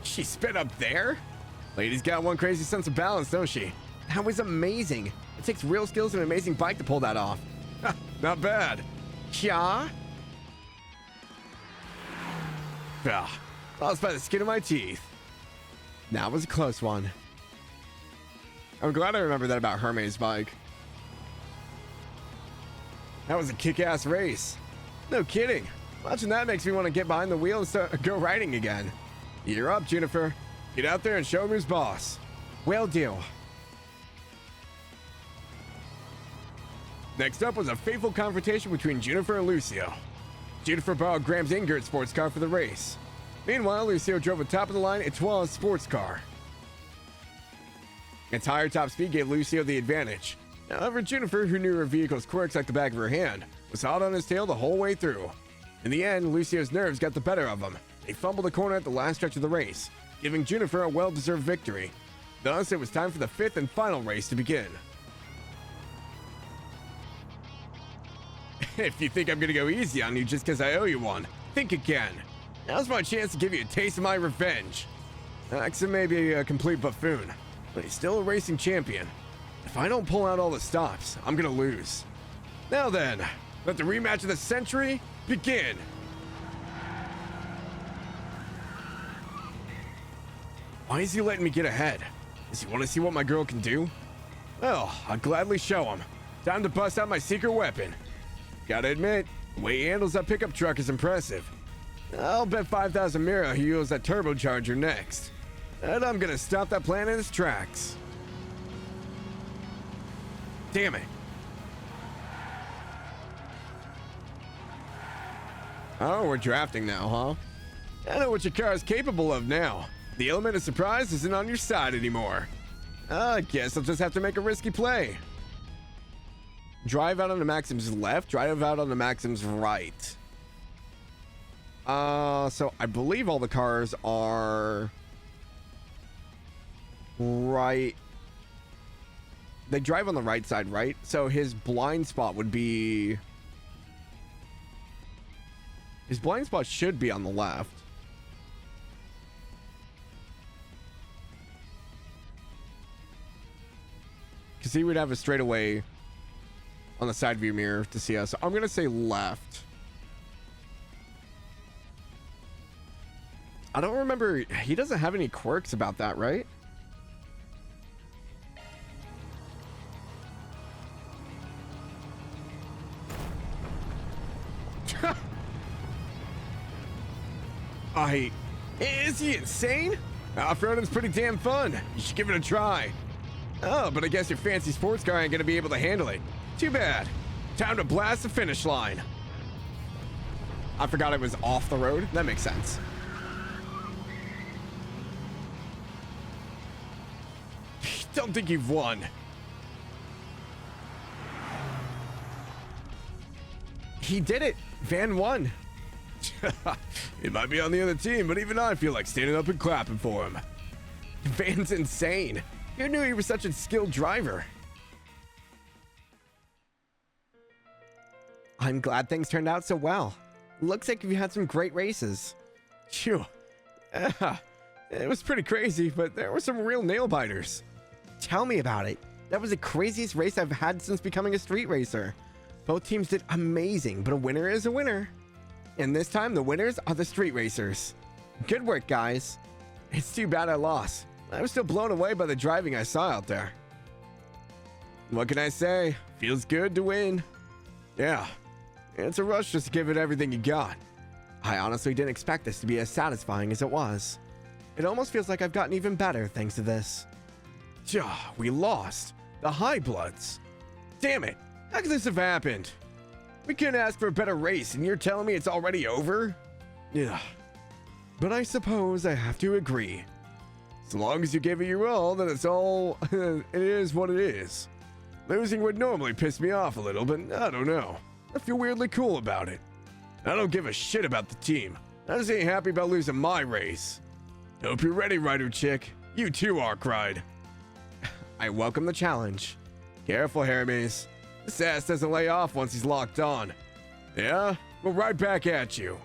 She sped up there? Lady's got one crazy sense of balance, don't she? That was amazing. It takes real skills and an amazing bike to pull that off. Not bad. Yeah? Lost by the skin of my teeth. That was a close one. I'm glad I remember that about Hermes' bike. That was a kick-ass race. No kidding. Watching that makes me want to get behind the wheel and go riding again. You're up, Juniper. Get out there and show him who's boss. Will do. Next up was a fateful confrontation between Juniper and Lucio. Juniper borrowed Graham's Ingert sports car for the race. Meanwhile, Lucio drove a top-of-the-line Etoile sports car. Its higher top speed gave Lucio the advantage. However, Juniper, who knew her vehicle's quirks like the back of her hand, was hot on his tail the whole way through. In the end, Lucio's nerves got the better of him. They fumbled the corner at the last stretch of the race, giving Juniper a well-deserved victory. Thus, it was time for the fifth and final race to begin. If you think I'm gonna go easy on you just because I owe you one, think again. Now's my chance to give you a taste of my revenge. Axum may be a complete buffoon, but he's still a racing champion. If I don't pull out all the stops, I'm gonna lose. Now then, let the rematch of the century begin. Why is he letting me get ahead? Does he want to see what my girl can do? Well, I'll gladly show him. Time to bust out my secret weapon. Gotta admit, the way he handles that pickup truck is impressive. I'll bet 5,000 Mira he uses that turbocharger next. And I'm gonna stop that plan in its tracks. Damn it. Oh, we're drafting now, huh? I know what your car is capable of now. The element of surprise isn't on your side anymore. I guess I'll just have to make a risky play. Drive out on the Maxim's left, drive out on the Maxim's right. So I believe all the cars are right. They drive on the right side, right? So his blind spot would be... His blind spot should be on the left. Because he would have a straightaway on the side view mirror to see us. I'm going to say left. I don't remember. He doesn't have any quirks about that, right? Is he insane? Off-roading's pretty damn fun. You should give it a try. Oh, but I guess your fancy sports car ain't gonna be able to handle it. Too bad. Time to blast the finish line. I forgot it was off the road. That makes sense. Don't think you've won. He did it. Van won. It might be on the other team, but even I feel like standing up and clapping for him. Van's insane. Who knew he was such a skilled driver? I'm glad things turned out so well. Looks like you had some great races. Phew. It was pretty crazy, but there were some real nail biters. Tell me about it. That was the craziest race I've had since becoming a street racer. Both teams did amazing, but a winner is a winner. And this time, the winners are the street racers. Good work, guys. It's too bad I lost. I was still blown away by the driving I saw out there. What can I say? Feels good to win. Yeah, it's a rush just to give it everything you got. I honestly didn't expect this to be as satisfying as it was. It almost feels like I've gotten even better thanks to this. We lost. The High Bloods. Damn it. How could this have happened? We couldn't ask for a better race, and you're telling me it's already over? Yeah. But I suppose I have to agree. As long as you give it your all, then it's all... it is what it is. Losing would normally piss me off a little, but I don't know. I feel weirdly cool about it. I don't give a shit about the team. I just ain't happy about losing my race. Hope you're ready, Rider Chick. You too are, Cried. I welcome the challenge. Careful, Hermes. This ass doesn't lay off once he's locked on. Yeah? Well, right back at you.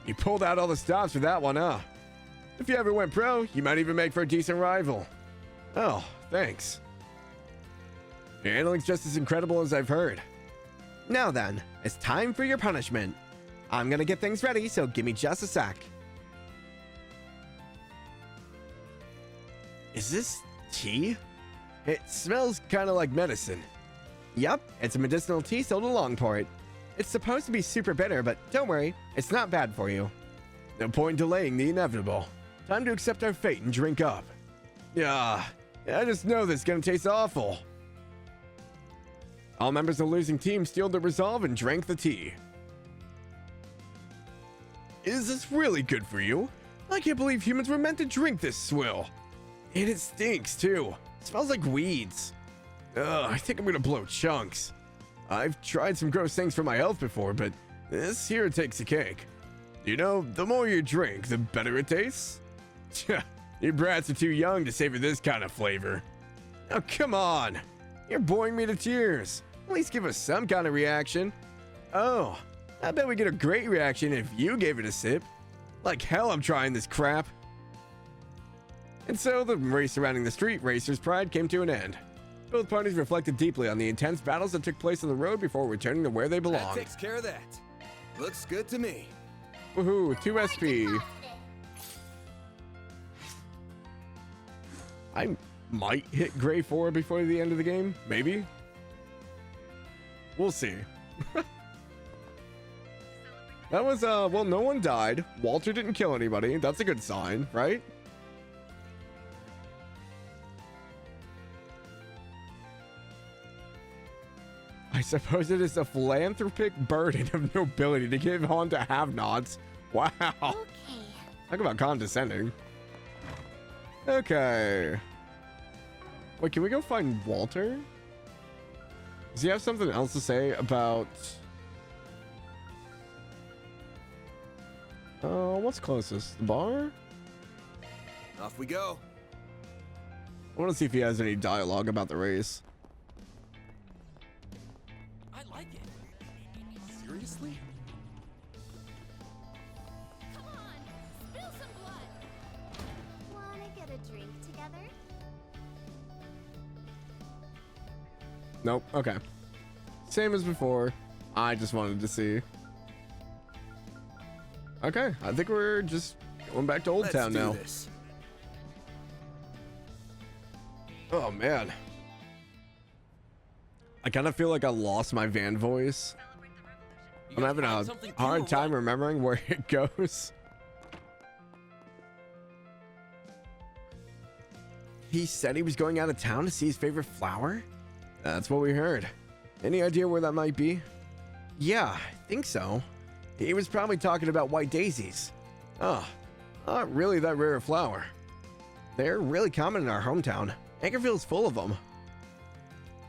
You pulled out all the stops for that one, huh? If you ever went pro, you might even make for a decent rival. Oh, thanks. Your handling's just as incredible as I've heard. Now then, it's time for your punishment. I'm gonna get things ready, so give me just a sec. Is this tea? It smells kind of like medicine. Yup, it's a medicinal tea sold along port. It's supposed to be super bitter, but don't worry, it's not bad for you. No point delaying the inevitable. Time to accept our fate and drink up. I just know this is gonna taste awful. All members of the losing team steeled their resolve and drank the tea. Is this really good for you? I can't believe humans were meant to drink this swill. And it stinks too. It smells like weeds. I think I'm gonna blow chunks. I've tried some gross things for my health before, but this here takes a cake. You know, the more you drink, the better it tastes. You brats are too young to savor this kind of flavor. Oh, come on. You're boring me to tears. At least give us some kind of reaction. Oh, I bet we get a great reaction if you gave it a sip. Like hell, I'm trying this crap. And so the race surrounding the street racer's pride came to an end. Both parties reflected deeply on the intense battles that took place on the road before returning to where they That belonged. takes care of that. Looks good to me. Woohoo, 2 SP. I might hit Gray 4 before the end of the game. Maybe. We'll see. That was, well, no one died. Walter didn't kill anybody. That's a good sign, right? I suppose it is a philanthropic burden of nobility to give on to have-nots. Wow. Okay. Talk about condescending. Okay. Wait, can we go find Walter? Does he have something else to say about... what's closest? The bar? Off we go. I want to see if he has any dialogue about the race. I like it. Seriously? Come on, spill some blood. Wanna get a drink together? Nope. Okay. Same as before. I just wanted to see. Okay. I think we're just going back to Old Let's Town do now. this. Oh, man. I kind of feel like I lost my van voice. You I'm guys having find a something cool hard or time what? remembering where it goes. He said he was going out of town to see his favorite flower? That's what we heard. Any idea where that might be? Yeah, I think so. He was probably talking about white daisies. Oh, not really that rare a flower. They're really common in our hometown. Anchorville's full of them.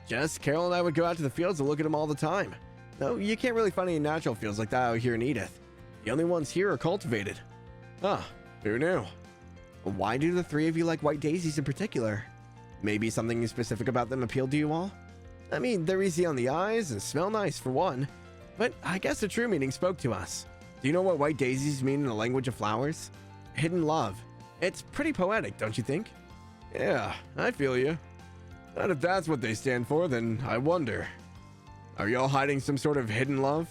Jess, Carol, and I would go out to the fields and look at them all the time. No, you can't really find any natural fields like that out here in Edith. The only ones here are cultivated. Huh, who knew? Why do the three of you like white daisies in particular? Maybe something specific about them appealed to you all? I mean, they're easy on the eyes and smell nice for one, but I guess the true meaning spoke to us. Do you know what white daisies mean in the language of flowers? Hidden love. It's pretty poetic, don't you think? Yeah, I feel you. And if that's what they stand for, then I wonder. Are y'all hiding some sort of hidden love?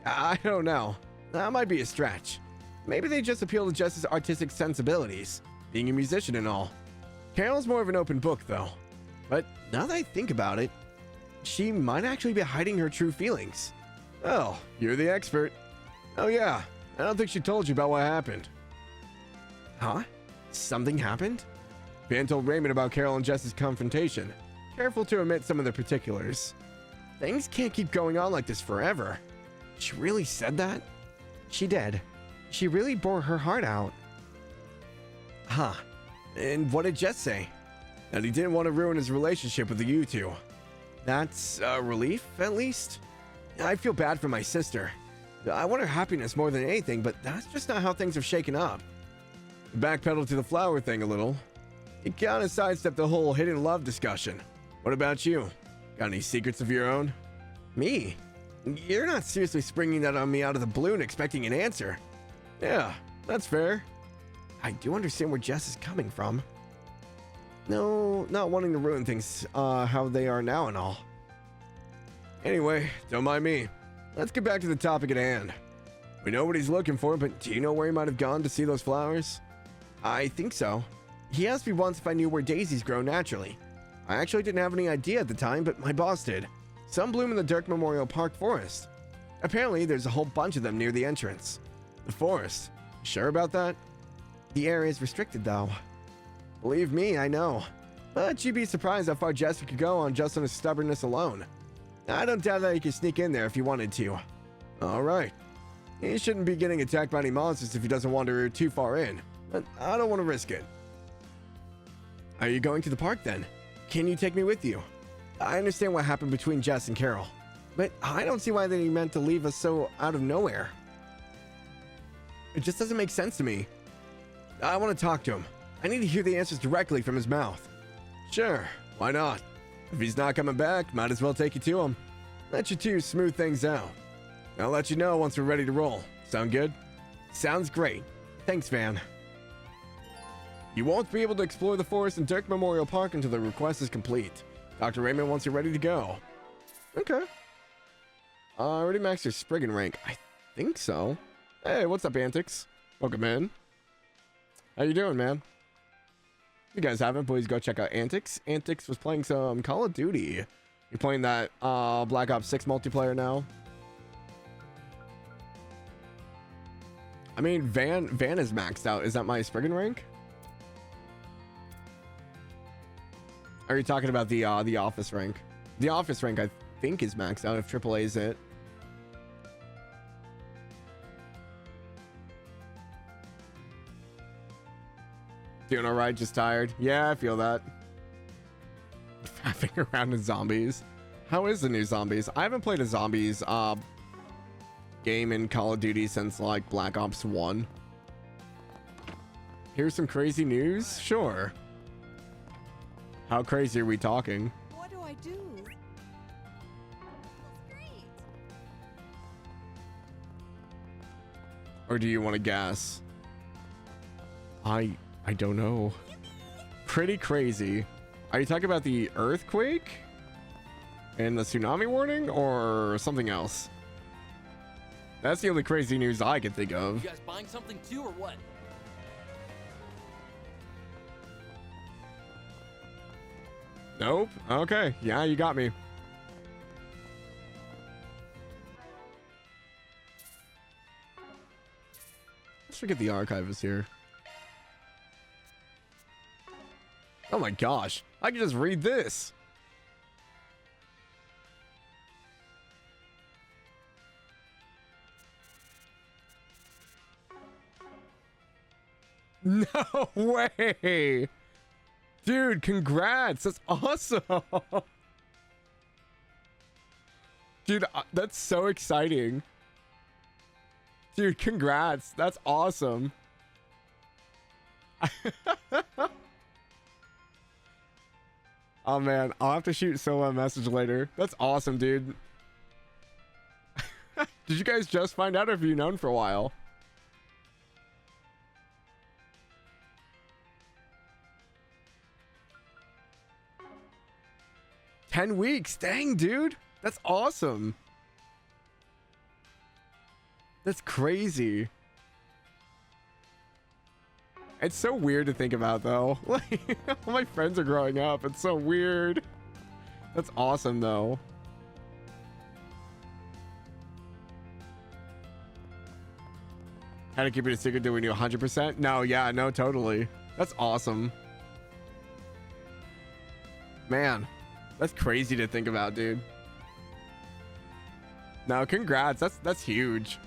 I don't know. That might be a stretch. Maybe they just appeal to Jess's artistic sensibilities, being a musician and all. Carol's more of an open book, though. But now that I think about it, she might actually be hiding her true feelings. Oh, you're the expert. Oh yeah, I don't think she told you about what happened. Huh? Something happened? Van told Raymond about Carol and Jess's confrontation. Careful to omit some of the particulars. Things can't keep going on like this forever. She really said that? She did. She really bore her heart out. Huh. And what did Jess say? That he didn't want to ruin his relationship with you two. That's a relief, at least? I feel bad for my sister. I want her happiness more than anything, but that's just not how things have shaken up. Backpedal to the flower thing a little. You kind of sidestepped the whole hidden love discussion. What about you? Got any secrets of your own? Me? You're not seriously springing that on me out of the blue and expecting an answer. Yeah, that's fair. I do understand where Jess is coming from. No, not wanting to ruin things how they are now and all. Anyway, don't mind me. Let's get back to the topic at hand. We know what he's looking for, but do you know where he might have gone to see those flowers? I think so. He asked me once if I knew where daisies grow naturally. I actually didn't have any idea at the time, but my boss did. Some bloom in the Dirk Memorial Park forest. Apparently, there's a whole bunch of them near the entrance. The forest? You sure about that? The area is restricted, though. Believe me, I know. But you'd be surprised how far Jessica could go on just on his stubbornness alone. I don't doubt that he could sneak in there if he wanted to. Alright. He shouldn't be getting attacked by any monsters if he doesn't wander too far in. But I don't want to risk it. Are you going to the park then? Can you take me with you? I understand what happened between Jess and Carol, but I don't see why they meant to leave us so out of nowhere. It just doesn't make sense to me. I want to talk to him. I need to hear the answers directly from his mouth. Sure, why not? If he's not coming back, might as well take you to him. Let you two smooth things out. I'll let you know once we're ready to roll. Sound good? Sounds great. Thanks, Van. You won't be able to explore the forest in Dirk Memorial Park until the request is complete. Dr. Raymond wants you ready to go. Okay. Already maxed your Spriggan rank. I think so. Hey, what's up, Antics? Welcome in. How you doing, man? If you guys haven't, please go check out Antics. Antics was playing some Call of Duty. You're playing that Black Ops 6 multiplayer now. I mean, Van is maxed out. Is that my Spriggan rank? Are you talking about the office rank? The office rank, I think, is maxed out if AAA is it. Doing all right, just tired. Yeah, I feel that. Faffing around in zombies. How is the new zombies? I haven't played a zombies game in Call of Duty since like Black Ops 1. Here's some crazy news? Sure. How crazy are we talking? What do I do? Great. Or do you want to guess? I don't know. Pretty crazy. Are you talking about the earthquake and the tsunami warning or something else? That's the only crazy news I can think of. You guys buying something too, or what? Nope. Okay. Yeah, you got me. Let's forget the archivist here. Oh my gosh. I can just read this. No way. Dude, congrats. That's awesome. Dude, that's so exciting. Dude, congrats. That's awesome. Oh man, I'll have to shoot Scylla a message later. That's awesome, dude. Did you guys just find out, or have you known for a while? "10 weeks. Dang, dude. That's awesome. That's crazy. It's so weird to think about, though. Like, all my friends are growing up. It's so weird. That's awesome, though. How to keep it a secret? Do we knew 100%? No, yeah, no, totally. That's awesome. Man, that's crazy to think about, dude. No, congrats. That's huge.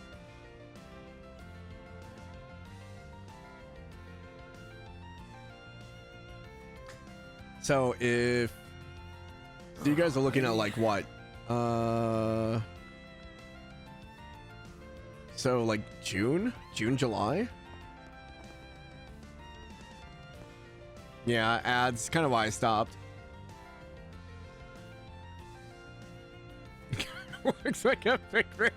So you guys are looking at like what? So like June, July? Yeah, ads, kind of why I stopped. Works like a Pikmin.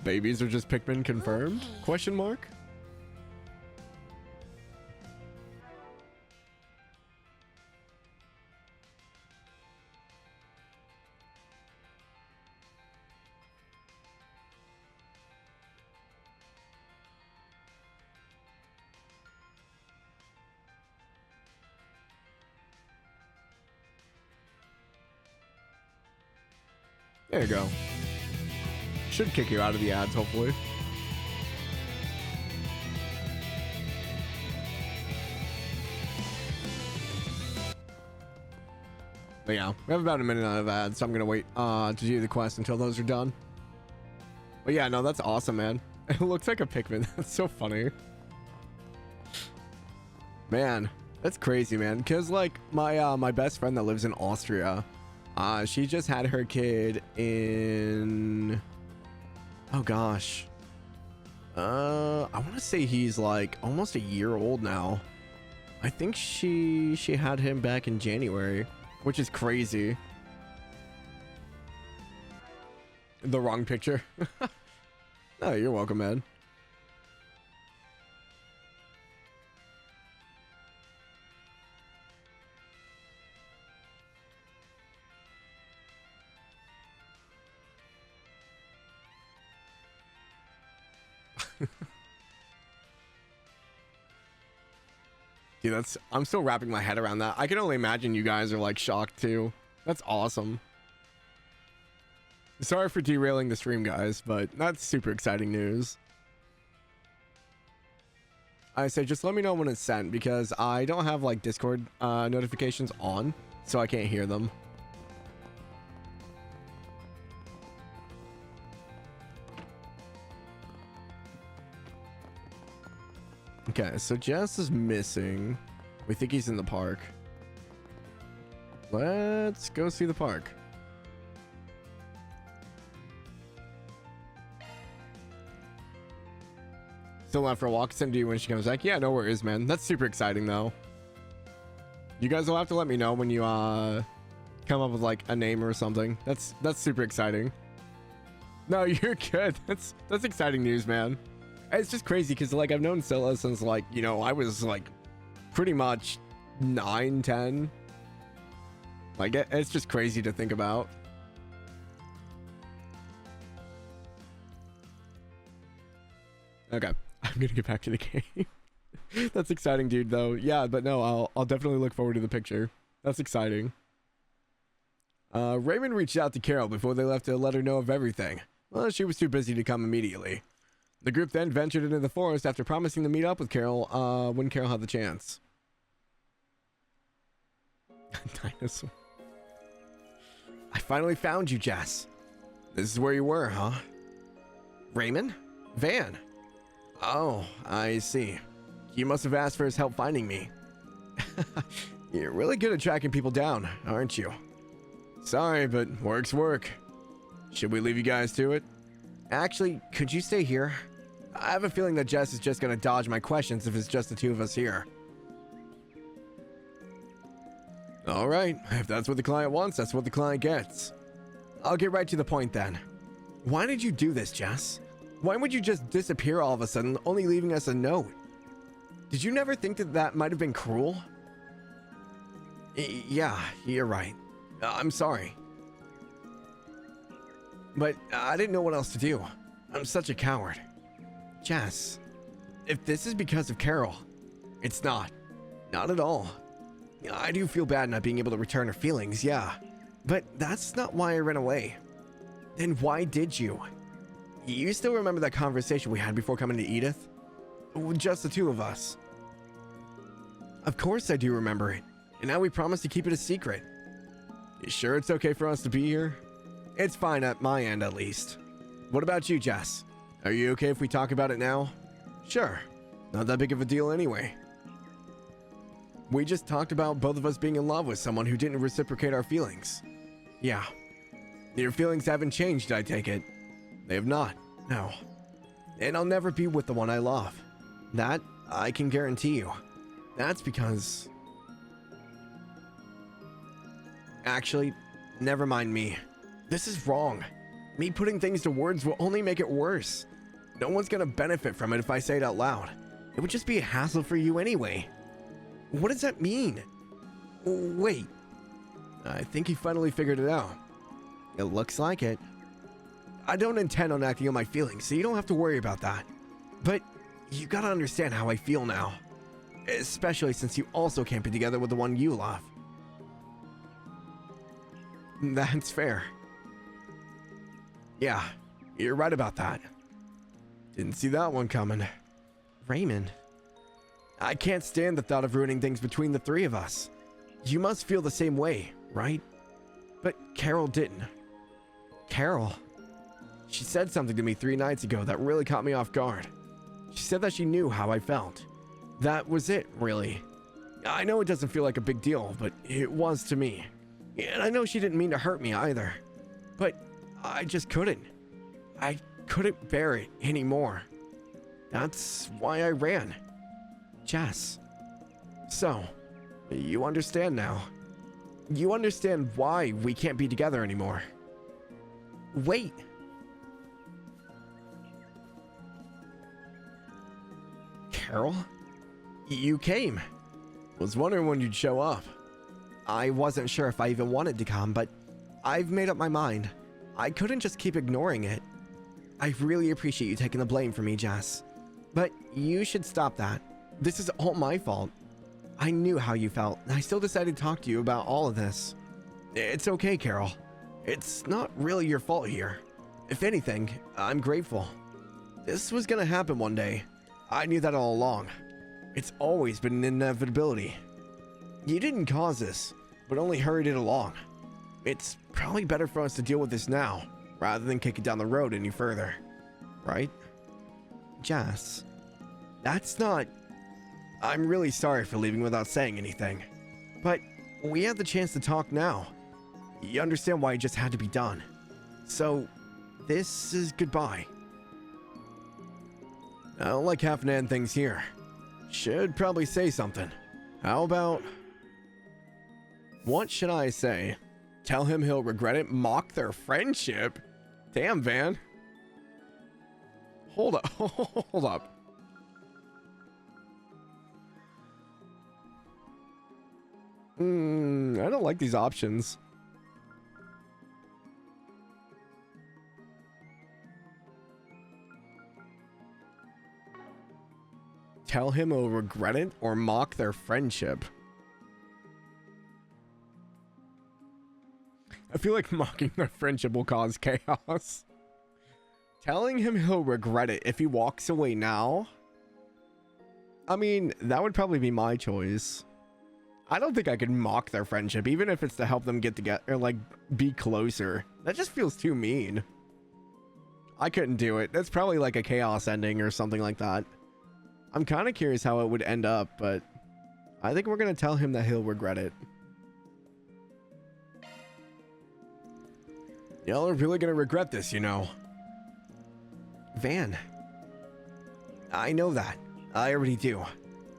Babies are just Pikmin confirmed? Question mark? There you go. Should kick you out of the ads, hopefully. But yeah, we have about a minute out of ads, so I'm gonna wait to do the quest until those are done. But yeah, no, that's awesome, man. It looks like a Pikmin. That's so funny. Man, that's crazy, man. Cause like my best friend that lives in Austria, she just had her kid in, oh gosh, I want to say he's like almost a year old now. I think she had him back in January, which is crazy. the wrong picture. Oh, you're welcome, man. Dude, I'm still wrapping my head around that. I can only imagine you guys are like shocked too. That's awesome. Sorry for derailing the stream, guys, but that's super exciting news. I say just let me know when it's sent because I don't have like Discord notifications on, so I can't hear them. Okay, so Jess is missing. We think he's in the park. Let's go see the park. Still out for a walk. Send to you when she comes back. Yeah, no worries, man. That's super exciting, though. You guys will have to let me know when you come up with like a name or something. That's super exciting. No, you're good. That's exciting news, man. It's just crazy because like I've known Scylla since like, you know, I was like pretty much 9, 10. Like it's just crazy to think about. Okay, I'm gonna get back to the game. That's exciting, dude, though. Yeah, but no, I'll definitely look forward to the picture. That's exciting. Raymond reached out to Carol before they left to let her know of everything. Well, she was too busy to come immediately. The group then ventured into the forest after promising to meet up with Carol when Carol had the chance. Dinosaur. I finally found you, Jess. This is where you were, huh? Raymond? Van. Oh, I see. You must have asked for his help finding me. You're really good at tracking people down, aren't you? Sorry, but work's work. Should we leave you guys to it? Actually, could you stay here? I have a feeling that Jess is just gonna dodge my questions if it's just the two of us here. Alright, if that's what the client wants, that's what the client gets. I'll get right to the point then. Why did you do this, Jess? Why would you just disappear all of a sudden, only leaving us a note? Did you never think that might have been cruel? Yeah, you're right. I'm sorry. But I didn't know what else to do. I'm such a coward. Jess, if this is because of Carol, it's not. Not at all. I do feel bad not being able to return her feelings, yeah. But that's not why I ran away. Then why did you? You still remember that conversation we had before coming to Edith? Just the two of us. Of course I do remember it. And now we promised to keep it a secret. You sure it's okay for us to be here? It's fine at my end, at least. What about you, Jess? Are you okay if we talk about it now? Sure. Not that big of a deal anyway. We just talked about both of us being in love with someone who didn't reciprocate our feelings. Yeah. Your feelings haven't changed, I take it. They have not, no. And I'll never be with the one I love. That, I can guarantee you. That's because... Actually, never mind me. This is wrong. Me putting things to words will only make it worse. No one's gonna benefit from it if I say it out loud. It would just be a hassle for you anyway. What does that mean? Wait. I think he finally figured it out. It looks like it. I don't intend on acting on my feelings, so you don't have to worry about that. But you gotta understand how I feel now. Especially since you also can't be together with the one you love. That's fair. Yeah, you're right about that. Didn't see that one coming. Raymond. I can't stand the thought of ruining things between the three of us. You must feel the same way, right? But Carol didn't. Carol? She said something to me 3 nights ago that really caught me off guard. She said that she knew how I felt. That was it, really. I know it doesn't feel like a big deal, but it was to me. And I know she didn't mean to hurt me either. But I just couldn't. I couldn't bear it anymore. That's why I ran. Jess. So, you understand now. You understand why we can't be together anymore. Wait. Carol? You came. Was wondering when you'd show up. I wasn't sure if I even wanted to come, but I've made up my mind. I couldn't just keep ignoring it. I really appreciate you taking the blame for me, Jess. But you should stop that. This is all my fault. I knew how you felt, and I still decided to talk to you about all of this. It's okay, Carol. It's not really your fault here. If anything, I'm grateful. This was gonna happen one day. I knew that all along. It's always been an inevitability. You didn't cause this, but only hurried it along. It's probably better for us to deal with this now, rather than kick it down the road any further. Right? Jess, that's not... I'm really sorry for leaving without saying anything. But we had the chance to talk now. You understand why it just had to be done. So, this is goodbye. I don't like half-and-hand things here. Should probably say something. How about... What should I say? Tell him he'll regret it? Mock their friendship? Damn, Van. Hold up. Hold up. I don't like these options. Tell him he'll regret it or mock their friendship. I feel like mocking their friendship will cause chaos. Telling him he'll regret it if he walks away now? I mean, that would probably be my choice. I don't think I could mock their friendship, even if it's to help them get together, or like, be closer. That just feels too mean. I couldn't do it. That's probably like a chaos ending or something like that. I'm kind of curious how it would end up, but I think we're going to tell him that he'll regret it. Y'all are really going to regret this, you know. Van. I know that. I already do.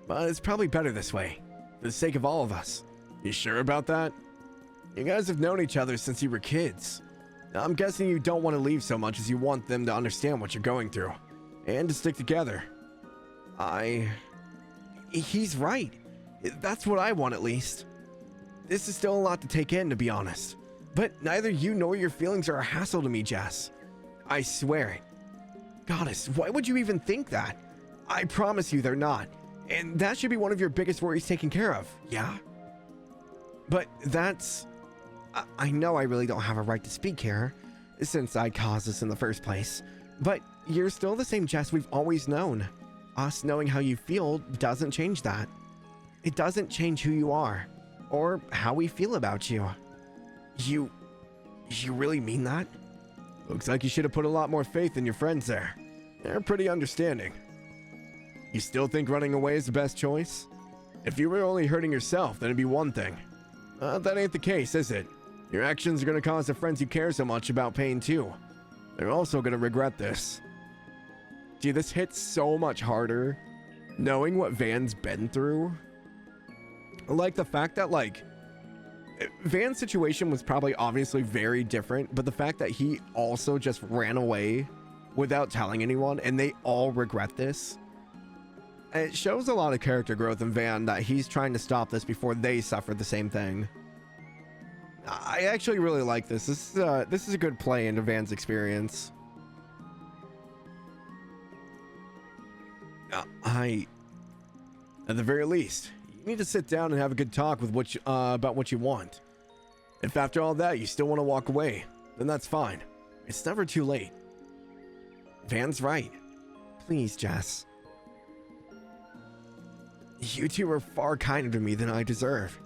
But it's probably better this way. For the sake of all of us. You sure about that? You guys have known each other since you were kids. I'm guessing you don't want to leave so much as you want them to understand what you're going through. And to stick together. He's right. That's what I want, at least. This is still a lot to take in, to be honest. But neither you nor your feelings are a hassle to me, Jess. I swear it. Goddess, why would you even think that? I promise you they're not. And that should be one of your biggest worries taken care of, yeah? But that's... I know I really don't have a right to speak here, since I caused this in the first place. But you're still the same Jess we've always known. Us knowing how you feel doesn't change that. It doesn't change who you are, or how we feel about you. You really mean that? Looks like you should have put a lot more faith in your friends there. They're pretty understanding. You still think running away is the best choice? If you were only hurting yourself, then it'd be one thing. That ain't the case, is it? Your actions are gonna cause the friends you care so much about pain too. They're also gonna regret this. Gee, this hits so much harder. Knowing what Van's been through. Like the fact that, like, Van's situation was probably obviously very different, but the fact that he also just ran away without telling anyone and they all regret this. It shows a lot of character growth in Van that he's trying to stop this before they suffer the same thing. I actually really like this. This is a good play into Van's experience. At the very least, you need to sit down and have a good talk with what you, about what you want. If after all that you still want to walk away, then that's fine. It's never too late. Van's right. Please, Jess. You two are far kinder to me than I deserve.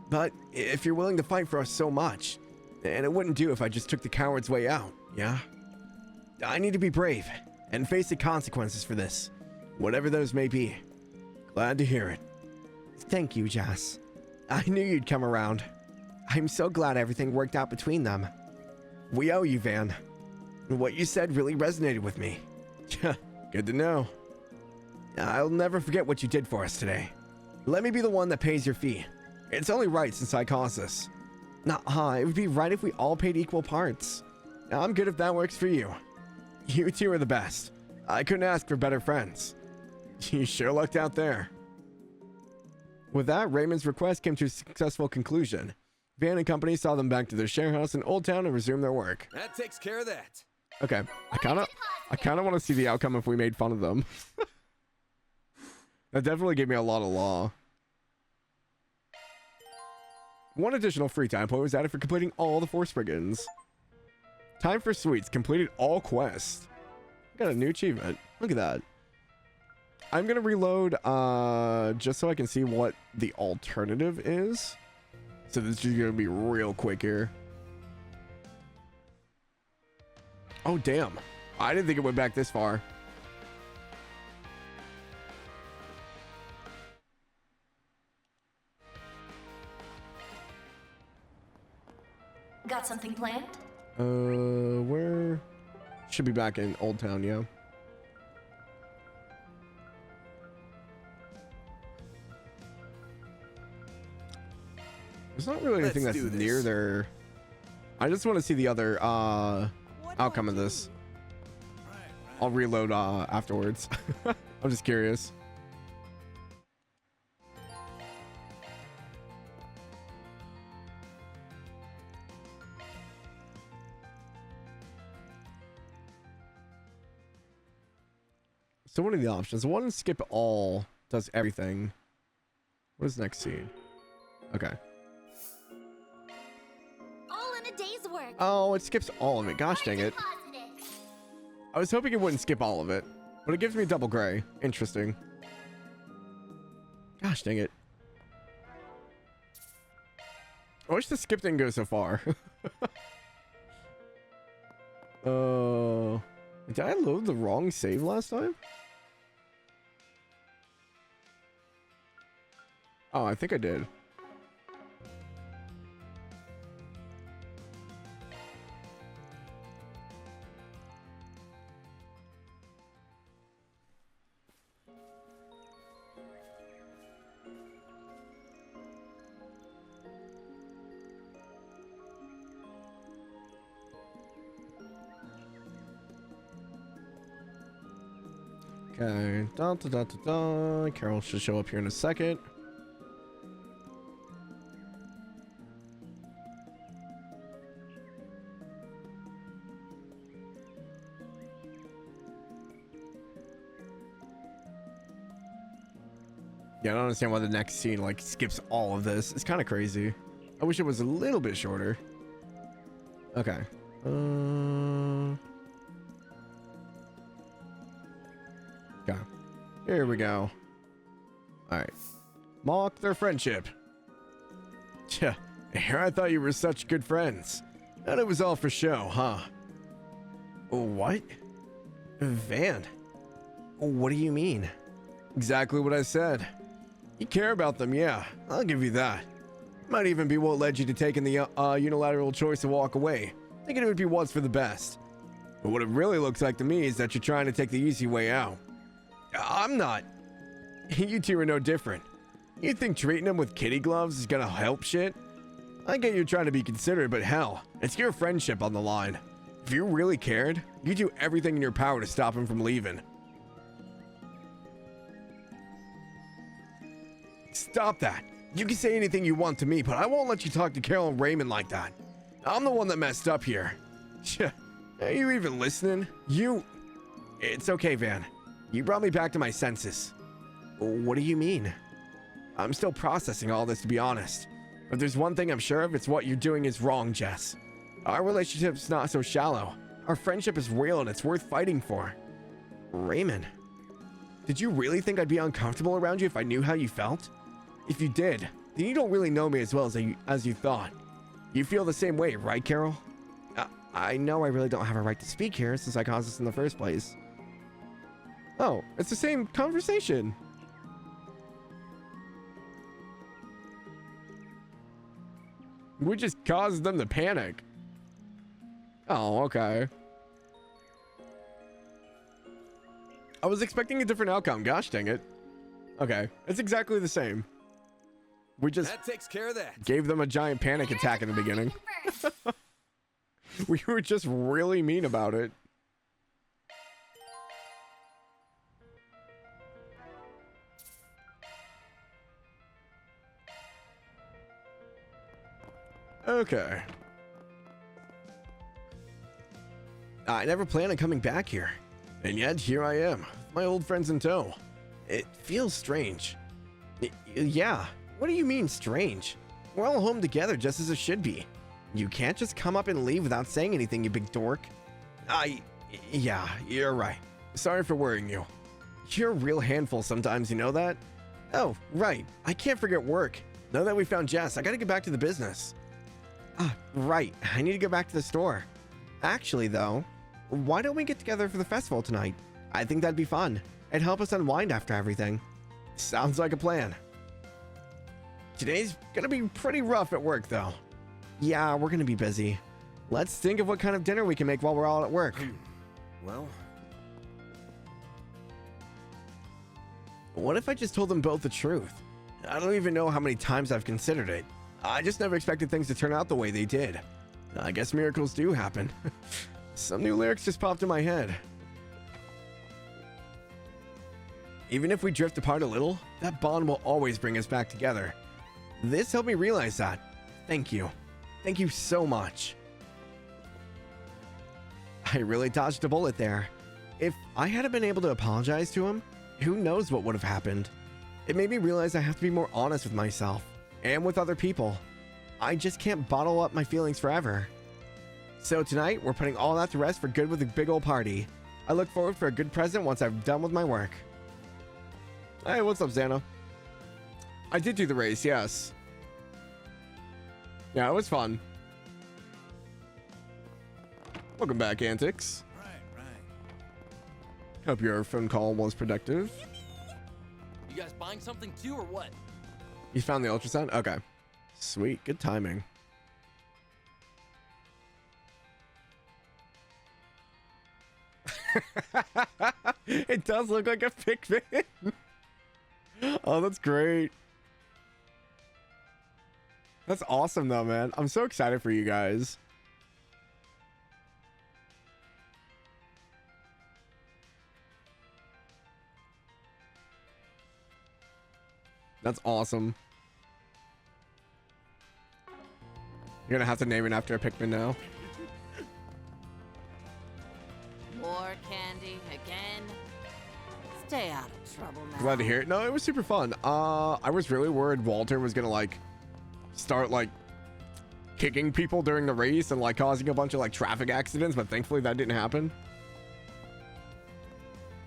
But if you're willing to fight for us so much, then it wouldn't do if I just took the coward's way out, yeah? I need to be brave and face the consequences for this, whatever those may be. Glad to hear it. Thank you, Jess. I knew you'd come around. I'm so glad everything worked out between them. We owe you, Van. What you said really resonated with me. Good to know. I'll never forget what you did for us today. Let me be the one that pays your fee. It's only right since I caused this. It would be right if we all paid equal parts. I'm good if that works for you. You two are the best. I couldn't ask for better friends. You sure lucked out there. With that, Raymond's request came to a successful conclusion. Van and company saw them back to their share house in Old Town and resumed their work. That takes care of that. Okay, I kind of want to see the outcome if we made fun of them. That definitely gave me a lot of law. One additional free time point was added for completing all the 4 Spriggans. Time for sweets. Completed all quests. Got a new achievement. Look at that. I'm gonna reload just so I can see what the alternative is. So this is gonna be real quick here. Oh damn. I didn't think it went back this far. Got something planned? Where? Should be back in Old Town, yeah. There's not really anything that's near there. I just want to see the other outcome of this. I'll reload afterwards. I'm just curious. So what are the options? One, skip all, does everything. What is next scene? Okay. All in a day's work. Oh, it skips all of it. Gosh dang it. I was hoping it wouldn't skip all of it, but it gives me double gray. Interesting. Gosh dang it. I wish the skip didn't go so far. Did I load the wrong save last time? Oh, I think I did. Okay. Carol should show up here in a second. Yeah, I don't understand why the next scene like skips all of this. It's kind of crazy. I wish it was a little bit shorter. Okay. Okay. Here we go. Alright. Mock their friendship. Tch, here I thought you were such good friends. And it was all for show, huh? What? Van? What do you mean? Exactly what I said. You care about them, yeah. I'll give you that. Might even be what led you to taking the unilateral choice to walk away, thinking it would be what's for the best. But what it really looks like to me is that you're trying to take the easy way out. I'm not. You two are no different. You think treating them with kitty gloves is gonna help shit? I get you're trying to be considerate, but hell, it's your friendship on the line. If you really cared, you'd do everything in your power to stop him from leaving. Stop that. You can say anything you want to me, but I won't let you talk to Carol and Raymond like that. I'm the one that messed up here. Are you even listening? It's okay, Van. You brought me back to my senses. What do you mean? I'm still processing all this, to be honest. But there's one thing I'm sure of, it's what you're doing is wrong, Jess. Our relationship's not so shallow. Our friendship is real and it's worth fighting for. Raymond, did you really think I'd be uncomfortable around you if I knew how you felt? If you did, then you don't really know me as well as you thought. You feel the same way, right, Carol? I know I really don't have a right to speak here since I caused this in the first place. Oh, it's the same conversation. We just caused them to panic. Oh, okay. I was expecting a different outcome. Gosh dang it. Okay, it's exactly the same. We just That takes care of that. gave them a giant panic attack in the beginning. We were just really mean about it. Okay. I never planned on coming back here, and yet here I am, my old friends in tow. It feels strange. Yeah, what do you mean strange? We're all home together just as it should be. You can't just come up and leave without saying anything, you big dork. Yeah, you're right. Sorry for worrying you. You're a real handful sometimes, you know that? Oh, right. I can't forget work. Now that we found Jess, I gotta get back to the business. Right. I need to go back to the store. Actually, though, why don't we get together for the festival tonight? I think that'd be fun. It'd help us unwind after everything. Sounds like a plan. Today's gonna be pretty rough at work, though. Yeah, we're gonna be busy. Let's think of what kind of dinner we can make while we're all at work. Well, What if I just told them both the truth? I don't even know how many times I've considered it. I just never expected things to turn out the way they did. I guess miracles do happen. Some new lyrics just popped in my head. Even if we drift apart a little, that bond will always bring us back together. This helped me realize that. Thank you. Thank you so much. I really dodged a bullet there. If I hadn't been able to apologize to him, who knows what would have happened. It made me realize I have to be more honest with myself and with other people. I just can't bottle up my feelings forever. So tonight, we're putting all that to rest for good with a big old party. I look forward for a good present once I'm done with my work. Hey, what's up, Xana? I did do the race, yes. Yeah, it was fun. Welcome back, Antics. Right. Hope your phone call was productive. You guys buying something too or what? You found the ultrasound? Okay. Sweet. Good timing. It does look like a Pikmin. Oh, that's great. That's awesome, though, man. I'm so excited for you guys. That's awesome. You're gonna have to name it after a Pikmin now. More candy again. Stay out of trouble now. Glad to hear it. No, it was super fun. I was really worried Walter was gonna like start like kicking people during the race and like causing a bunch of like traffic accidents, but thankfully that didn't happen.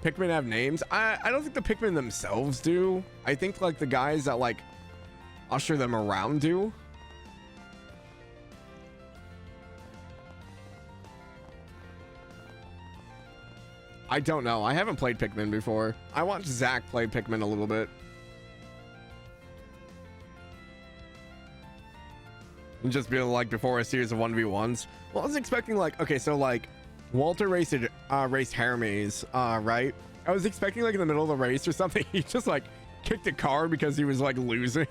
Pikmin have names. I don't think the Pikmin themselves do. I think like the guys that like usher them around do. I don't know. I haven't played Pikmin before. I watched Zach play Pikmin a little bit. And just being like before a series of 1v1s. Well, I was expecting like, okay, so like Walter raced Hermes, right? I was expecting like in the middle of the race or something, he just like kicked a car because he was like losing.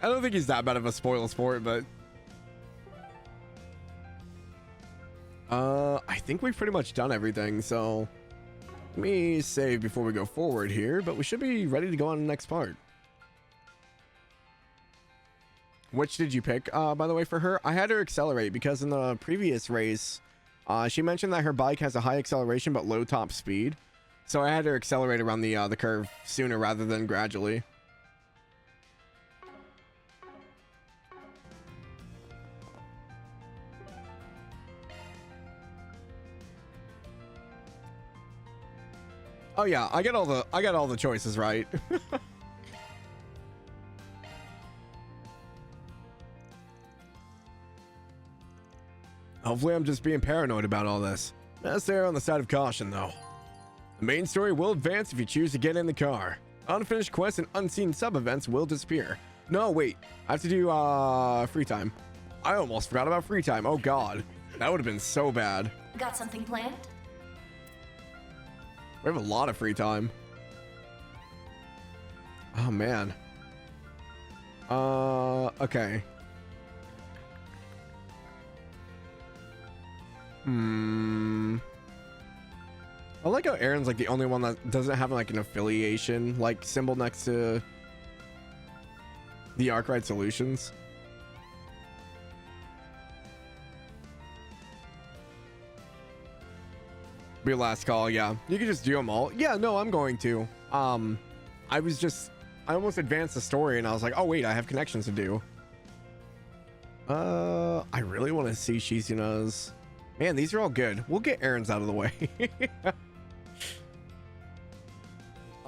I don't think he's that bad of a spoil sport, but I think we've pretty much done everything, so let me save before we go forward here, but we should be ready to go on the next part. Which did you pick, by the way, for her? I had her accelerate because in the previous race, she mentioned that her bike has a high acceleration but low top speed. So I had her accelerate around the curve sooner rather than gradually. Oh yeah, I got all the choices right. Hopefully I'm just being paranoid about all this. Best err on the side of caution, though. The main story will advance if you choose to get in the car. Unfinished quests and unseen sub-events will disappear. No, wait. I have to do, free time. I almost forgot about free time. Oh, God. That would have been so bad. Got something planned? We have a lot of free time. Oh, man. Okay. I like how Aaron's like the only one that doesn't have like an affiliation like symbol next to the Arkwright Solutions. Be your last call, yeah. You can just do them all. Yeah, no, I'm going to. I almost advanced the story and I was like, oh wait, I have connections to do. I really want to see Shizuna's. Man, these are all good. We'll get errands out of the way.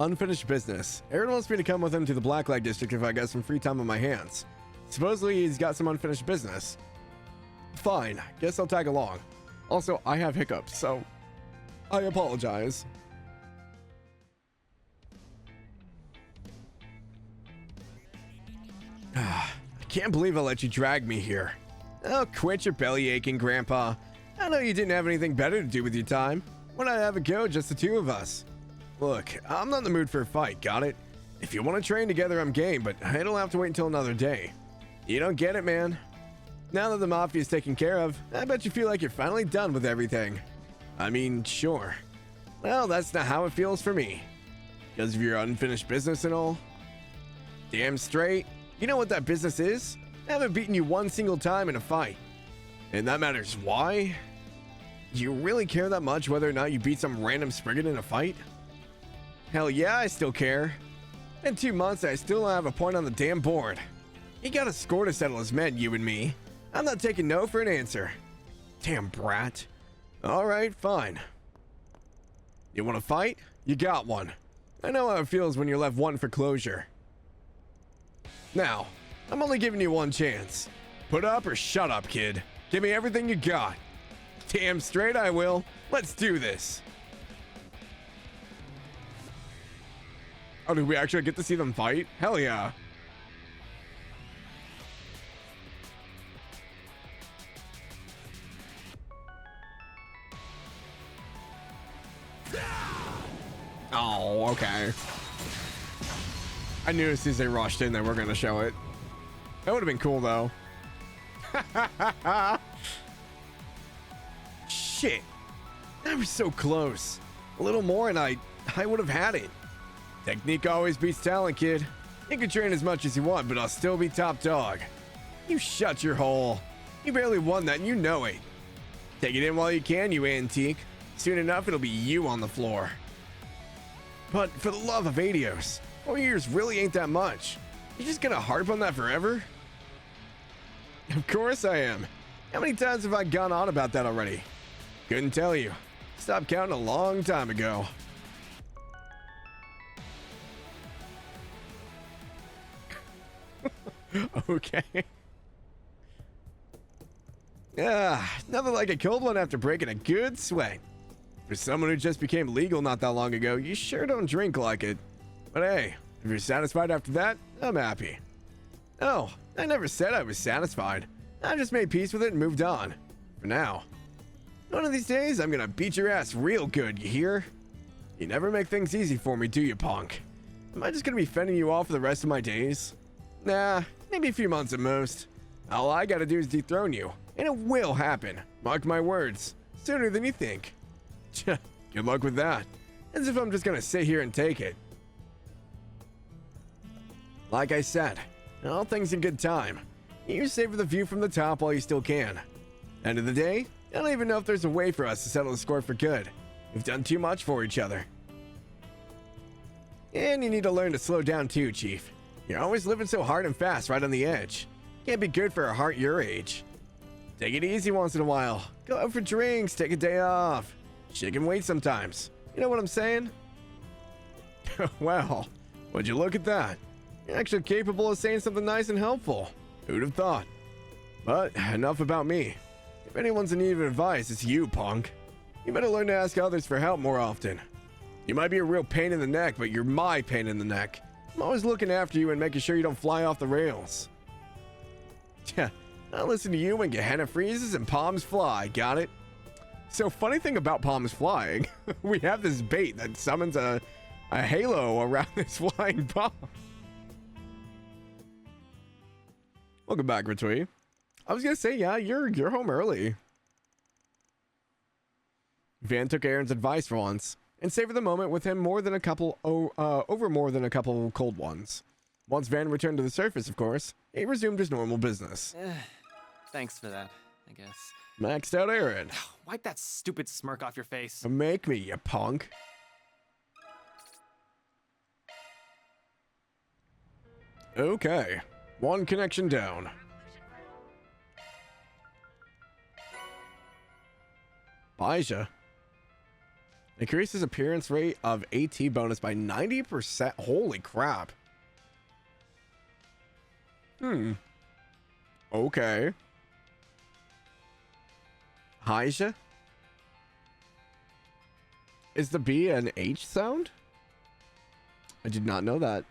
Unfinished business. Aaron wants me to come with him to the Blacklight District if I get some free time on my hands. Supposedly he's got some unfinished business. Fine, guess I'll tag along. Also, I have hiccups, so I apologize. I can't believe I let you drag me here. Oh, quit your belly aching, Grandpa. I know you didn't have anything better to do with your time. Why not have a go, just the two of us? Look, I'm not in the mood for a fight, got it? If you want to train together, I'm game, but it'll have to wait until another day. You don't get it, man. Now that the Mafia's taken care of, I bet you feel like you're finally done with everything. I mean, sure. Well, that's not how it feels for me. Because of your unfinished business and all. Damn straight. You know what that business is? I haven't beaten you one single time in a fight. And that matters why? Do you really care that much whether or not you beat some random Spriggan in a fight? Hell yeah, I still care. In 2 months, I still don't have a point on the damn board. You got a score to settle as men, you and me. I'm not taking no for an answer. Damn brat. Alright, fine. You want to fight? You got one. I know how it feels when you're left wanting for closure. Now, I'm only giving you one chance. Put up or shut up, kid. Give me everything you got. Damn straight I will. Let's do this. Oh, did we actually get to see them fight? Hell yeah. Oh, okay. I knew as soon as they rushed in, they were going to show it. That would have been cool, though. Shit. That was so close. A little more and I would have had it. Technique always beats talent, kid. You can train as much as you want, but I'll still be top dog. You shut your hole. You barely won that and you know it. Take it in while you can, you antique. Soon enough, it'll be you on the floor. But for the love of Adios, 4 years really ain't that much. You just gonna harp on that forever? Of course I am. How many times have I gone on about that already? Couldn't tell you. Stopped counting a long time ago. Okay. Nothing like a cold one after breaking a good sweat. For someone who just became legal not that long ago, you sure don't drink like it. But hey, if you're satisfied after that, I'm happy. Oh, I never said I was satisfied. I just made peace with it and moved on. For now. One of these days, I'm gonna beat your ass real good, you hear? You never make things easy for me, do you, punk? Am I just gonna be fending you off for the rest of my days? Nah, maybe a few months at most. All I gotta do is dethrone you, and it will happen. Mark my words. Sooner than you think. Good luck with that. As if I'm just gonna sit here and take it. Like I said, all things in good time. You savor the view from the top while you still can. End of the day, I don't even know if there's a way for us to settle the score for good. We've done too much for each other. And you need to learn to slow down too, Chief. You're always living so hard and fast right on the edge. Can't be good for a heart your age. Take it easy once in a while. Go out for drinks, take a day off. She can wait sometimes. You know what I'm saying? Well, would you look at that? You're actually capable of saying something nice and helpful. Who'd have thought? But enough about me. If anyone's in need of advice, it's you, punk. You better learn to ask others for help more often. You might be a real pain in the neck, but you're my pain in the neck. I'm always looking after you and making sure you don't fly off the rails. Yeah, I'll listen to you when Gehenna freezes and palms fly, got it? So funny thing about palms flying, we have this bait that summons a halo around this flying palm. Welcome back, Retweet. I was gonna say, yeah, you're home early. Van took Aaron's advice for once and savored the moment with him over more than a couple cold ones. Once Van returned to the surface, of course, he resumed his normal business. Thanks for that. I guess. Maxed out Aaron. Wipe that stupid smirk off your face. Make me, you punk. Okay. One connection down. Baija. Increases appearance rate of AT bonus by 90%. Holy crap. Okay. Haija? Is the B an H sound? I did not know that.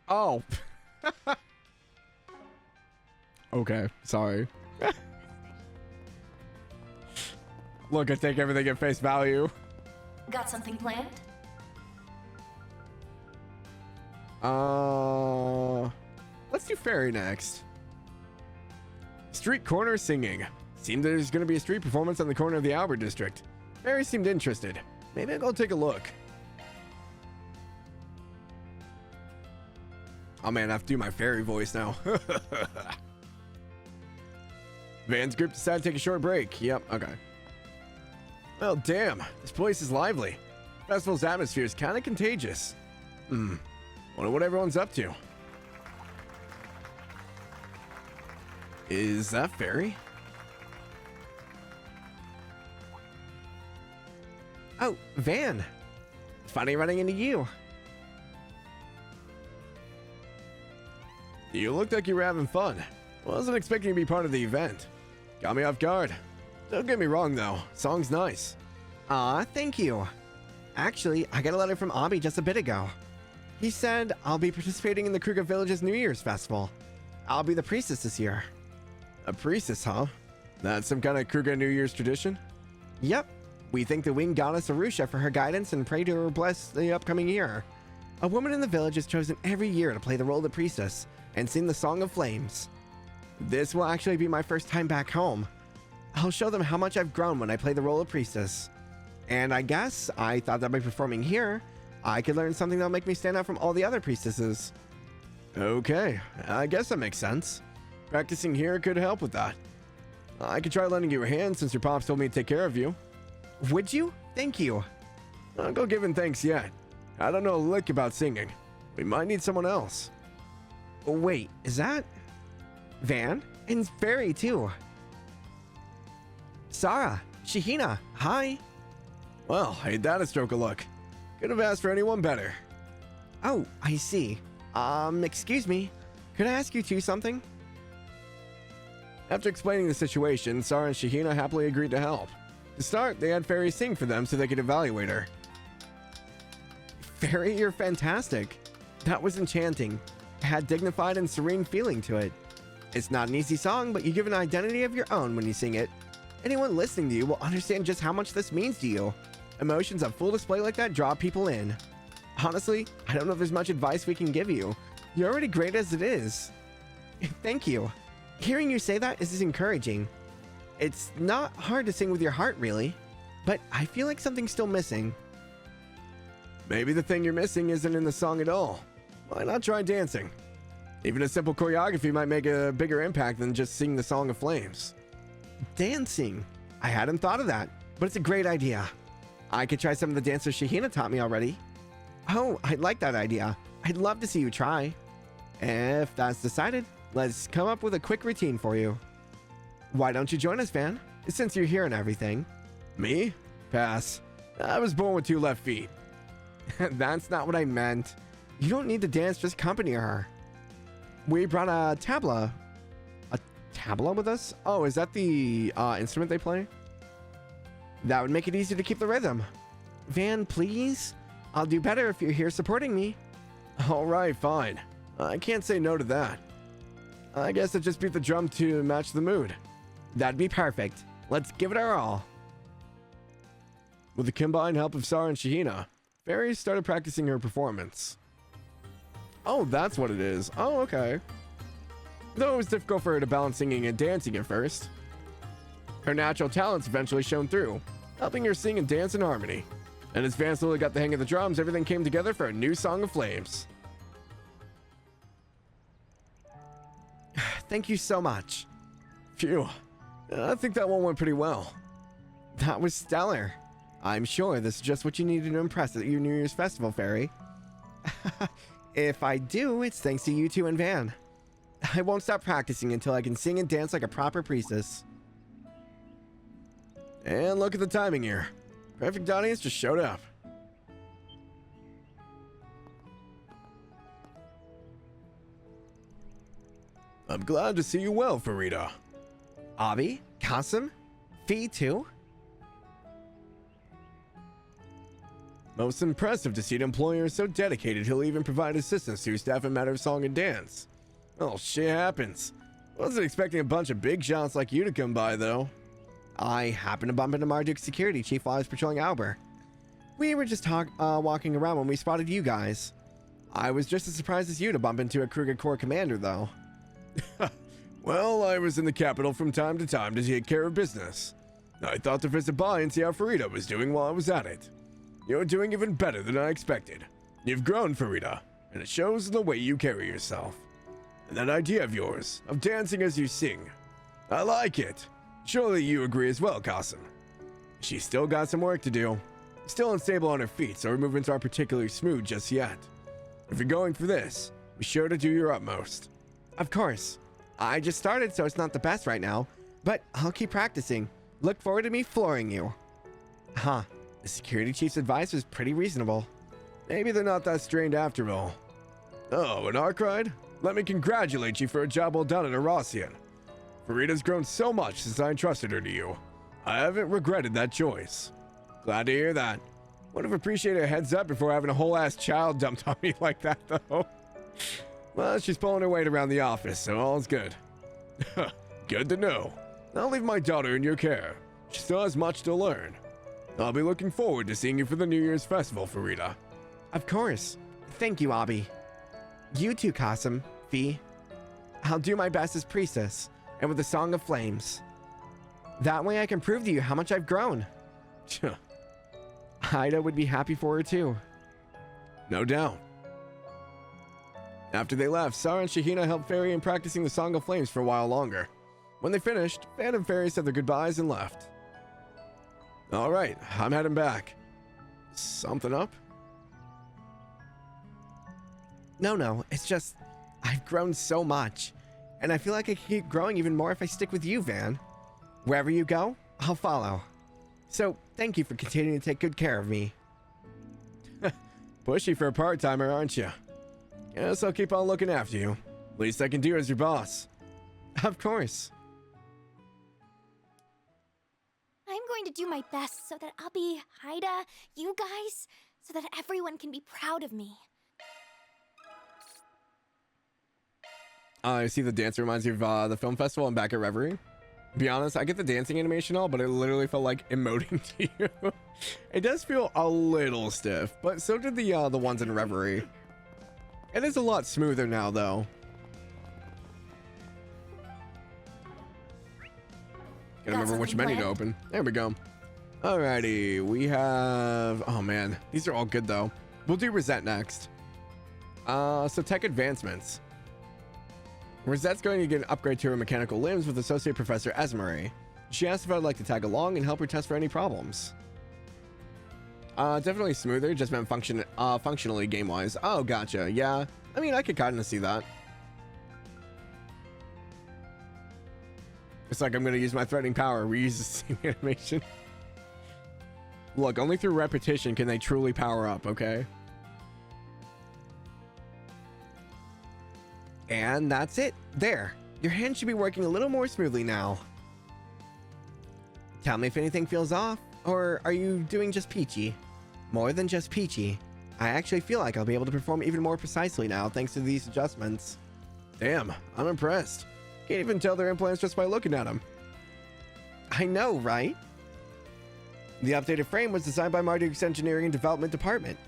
Oh. Okay, sorry. Look, I take everything at face value. Got something planned? Let's do Fairy next. Street corner singing. Seemed there's gonna be a street performance on the corner of the Albert district. Fairy seemed interested. Maybe I'll go take a look. Oh man, I have to do my fairy voice now. Van's group decided to take a short break. Yep, okay. Well, damn, this place is lively. Festival's atmosphere is kind of contagious. Wonder what everyone's up to. Is that Fairy? Oh, Van. Funny running into you. You looked like you were having fun. Wasn't expecting to be part of the event. Got me off guard. Don't get me wrong though, song's nice. Aw, thank you. Actually, I got a letter from Abby just a bit ago. He said I'll be participating in the Kruger Village's New Year's Festival. I'll be the priestess this year. A priestess, huh? That's some kind of Kruger New Year's tradition? Yep. We thank the wind goddess Arusha for her guidance and pray to her bless the upcoming year. A woman in the village is chosen every year to play the role of the priestess and sing the Song of Flames. This will actually be my first time back home. I'll show them how much I've grown when I play the role of priestess. And I guess I thought that by performing here, I could learn something that'll make me stand out from all the other priestesses. Okay, I guess that makes sense. Practicing here could help with that. I could try lending you a hand since your pops told me to take care of you. Would you? Thank you. I'll go giving thanks yet. I don't know a lick about singing. We might need someone else. Wait, is that Van? And Fairy too. Sarah, Shahina, hi. Well, ain't that a stroke of luck? Could have asked for anyone better. Oh, I see. Excuse me. Could I ask you two something? After explaining the situation, Sarah and Shahina happily agreed to help. To start, they had Fairy sing for them so they could evaluate her. Fairy, you're fantastic. That was enchanting. It had dignified and serene feeling to it. It's not an easy song, but you give an identity of your own when you sing it. Anyone listening to you will understand just how much this means to you. Emotions on full display like that draw people in. Honestly, I don't know if there's much advice we can give you. You're already great as it is. Thank you. Hearing you say that is encouraging. It's not hard to sing with your heart, really, but I feel like something's still missing. Maybe the thing you're missing isn't in the song at all. Why not try dancing? Even a simple choreography might make a bigger impact than just singing the Song of Flames. Dancing? I hadn't thought of that, but it's a great idea. I could try some of the dances Shahina taught me already. Oh, I like that idea. I'd love to see you try. If that's decided, let's come up with a quick routine for you. Why don't you join us, Van? Since you're here and everything. Me? Pass. I was born with 2 left feet. That's not what I meant. You don't need to dance, just accompany her. We brought a tabla. A tabla with us? Oh, is that the instrument they play? That would make it easier to keep the rhythm. Van, please? I'll do better if you're here supporting me. Alright, fine. I can't say no to that. I guess I just beat the drum to match the mood. That'd be perfect. Let's give it our all. With the combined help of Sarah and Shahina, Fairy started practicing her performance. Oh, that's what it is. Oh, okay. Though it was difficult for her to balance singing and dancing at first, her natural talents eventually shone through, helping her sing and dance in harmony. And as Van slowly got the hang of the drums, everything came together for a new Song of Flames. Thank you so much. Phew. I think that one went pretty well. That was stellar. I'm sure this is just what you needed to impress at your New Year's Festival, Fairy. If I do, it's thanks to you two and Van. I won't stop practicing until I can sing and dance like a proper priestess. And look at the timing here. Perfect audience just showed up. I'm glad to see you well, Farida. Abi? Kasim? Fee too? Most impressive to see an employer so dedicated he'll even provide assistance to staff in matter of song and dance. Oh, shit happens. Wasn't expecting a bunch of big shots like you to come by, though. I happened to bump into Marduk's security chief while I was patrolling Albert. We were just walking around when we spotted you guys. I was just as surprised as you to bump into a Kruger Corps commander, though. Well, I was in the capital from time to time to take care of business. I thought to visit by and see how Farida was doing while I was at it. You're doing even better than I expected. You've grown, Farida, and it shows in the way you carry yourself. And that idea of yours, of dancing as you sing, I like it. Surely you agree as well, Kasim. She's still got some work to do. Still unstable on her feet, so her movements aren't particularly smooth just yet. If you're going for this, be sure to do your utmost. Of course. I just started, so it's not the best right now, but I'll keep practicing. Look forward to me flooring you. Huh. The security chief's advice was pretty reasonable. Maybe they're not that strained after all. Oh, an Arkride? Let me congratulate you for a job well done at Erosian. Farida's grown so much since I entrusted her to you. I haven't regretted that choice. Glad to hear that. Would have appreciated a heads up before having a whole ass child dumped on me like that, though. Well, she's pulling her weight around the office, so all's good. Good to know. I'll leave my daughter in your care. She still has much to learn. I'll be looking forward to seeing you for the New Year's Festival, Farida. Of course. Thank you, Abi. You too, Kasim, Fee. I'll do my best as priestess, and with the Song of Flames. That way I can prove to you how much I've grown. Ida would be happy for her too. No doubt. After they left, Sarah and Shahina helped Fairy in practicing the Song of Flames for a while longer. When they finished, Fan and Fairy said their goodbyes and left. Alright, I'm heading back. Something up? No, it's just, I've grown so much, and I feel like I can keep growing even more if I stick with you, Van. Wherever you go, I'll follow. So, thank you for continuing to take good care of me. Pushy for a part-timer, aren't you? Guess I'll keep on looking after you. Least I can do as your boss. Of course. I'm going to do my best so that I'll be Haida, you guys, so that everyone can be proud of me. I see the dance reminds me of the film festival and back at Reverie. To be honest, I get the dancing animation all, but it literally felt like emoting to you. It does feel a little stiff, but so did the ones in Reverie. It is a lot smoother now, though. Gotta remember which menu to open. There we go. Alrighty, we have... Oh man, these are all good though. We'll do Rosette next. So tech advancements. Rosette's going to get an upgrade to her mechanical limbs with Associate Professor Esmery. She asked if I'd like to tag along and help her test for any problems. Definitely smoother, just meant functionally game-wise. Oh, gotcha. Yeah, I mean, I could kind of see that. It's like I'm going to use my threatening power, reuse the same animation. Look, only through repetition can they truly power up, okay? And that's it. There. Your hand should be working a little more smoothly now. Tell me if anything feels off, or are you doing just peachy? More than just peachy. I actually feel like I'll be able to perform even more precisely now thanks to these adjustments. Damn, I'm impressed. Can't even tell they're implants just by looking at them. I know, right? The updated frame was designed by Marduk's Engineering and Development Department.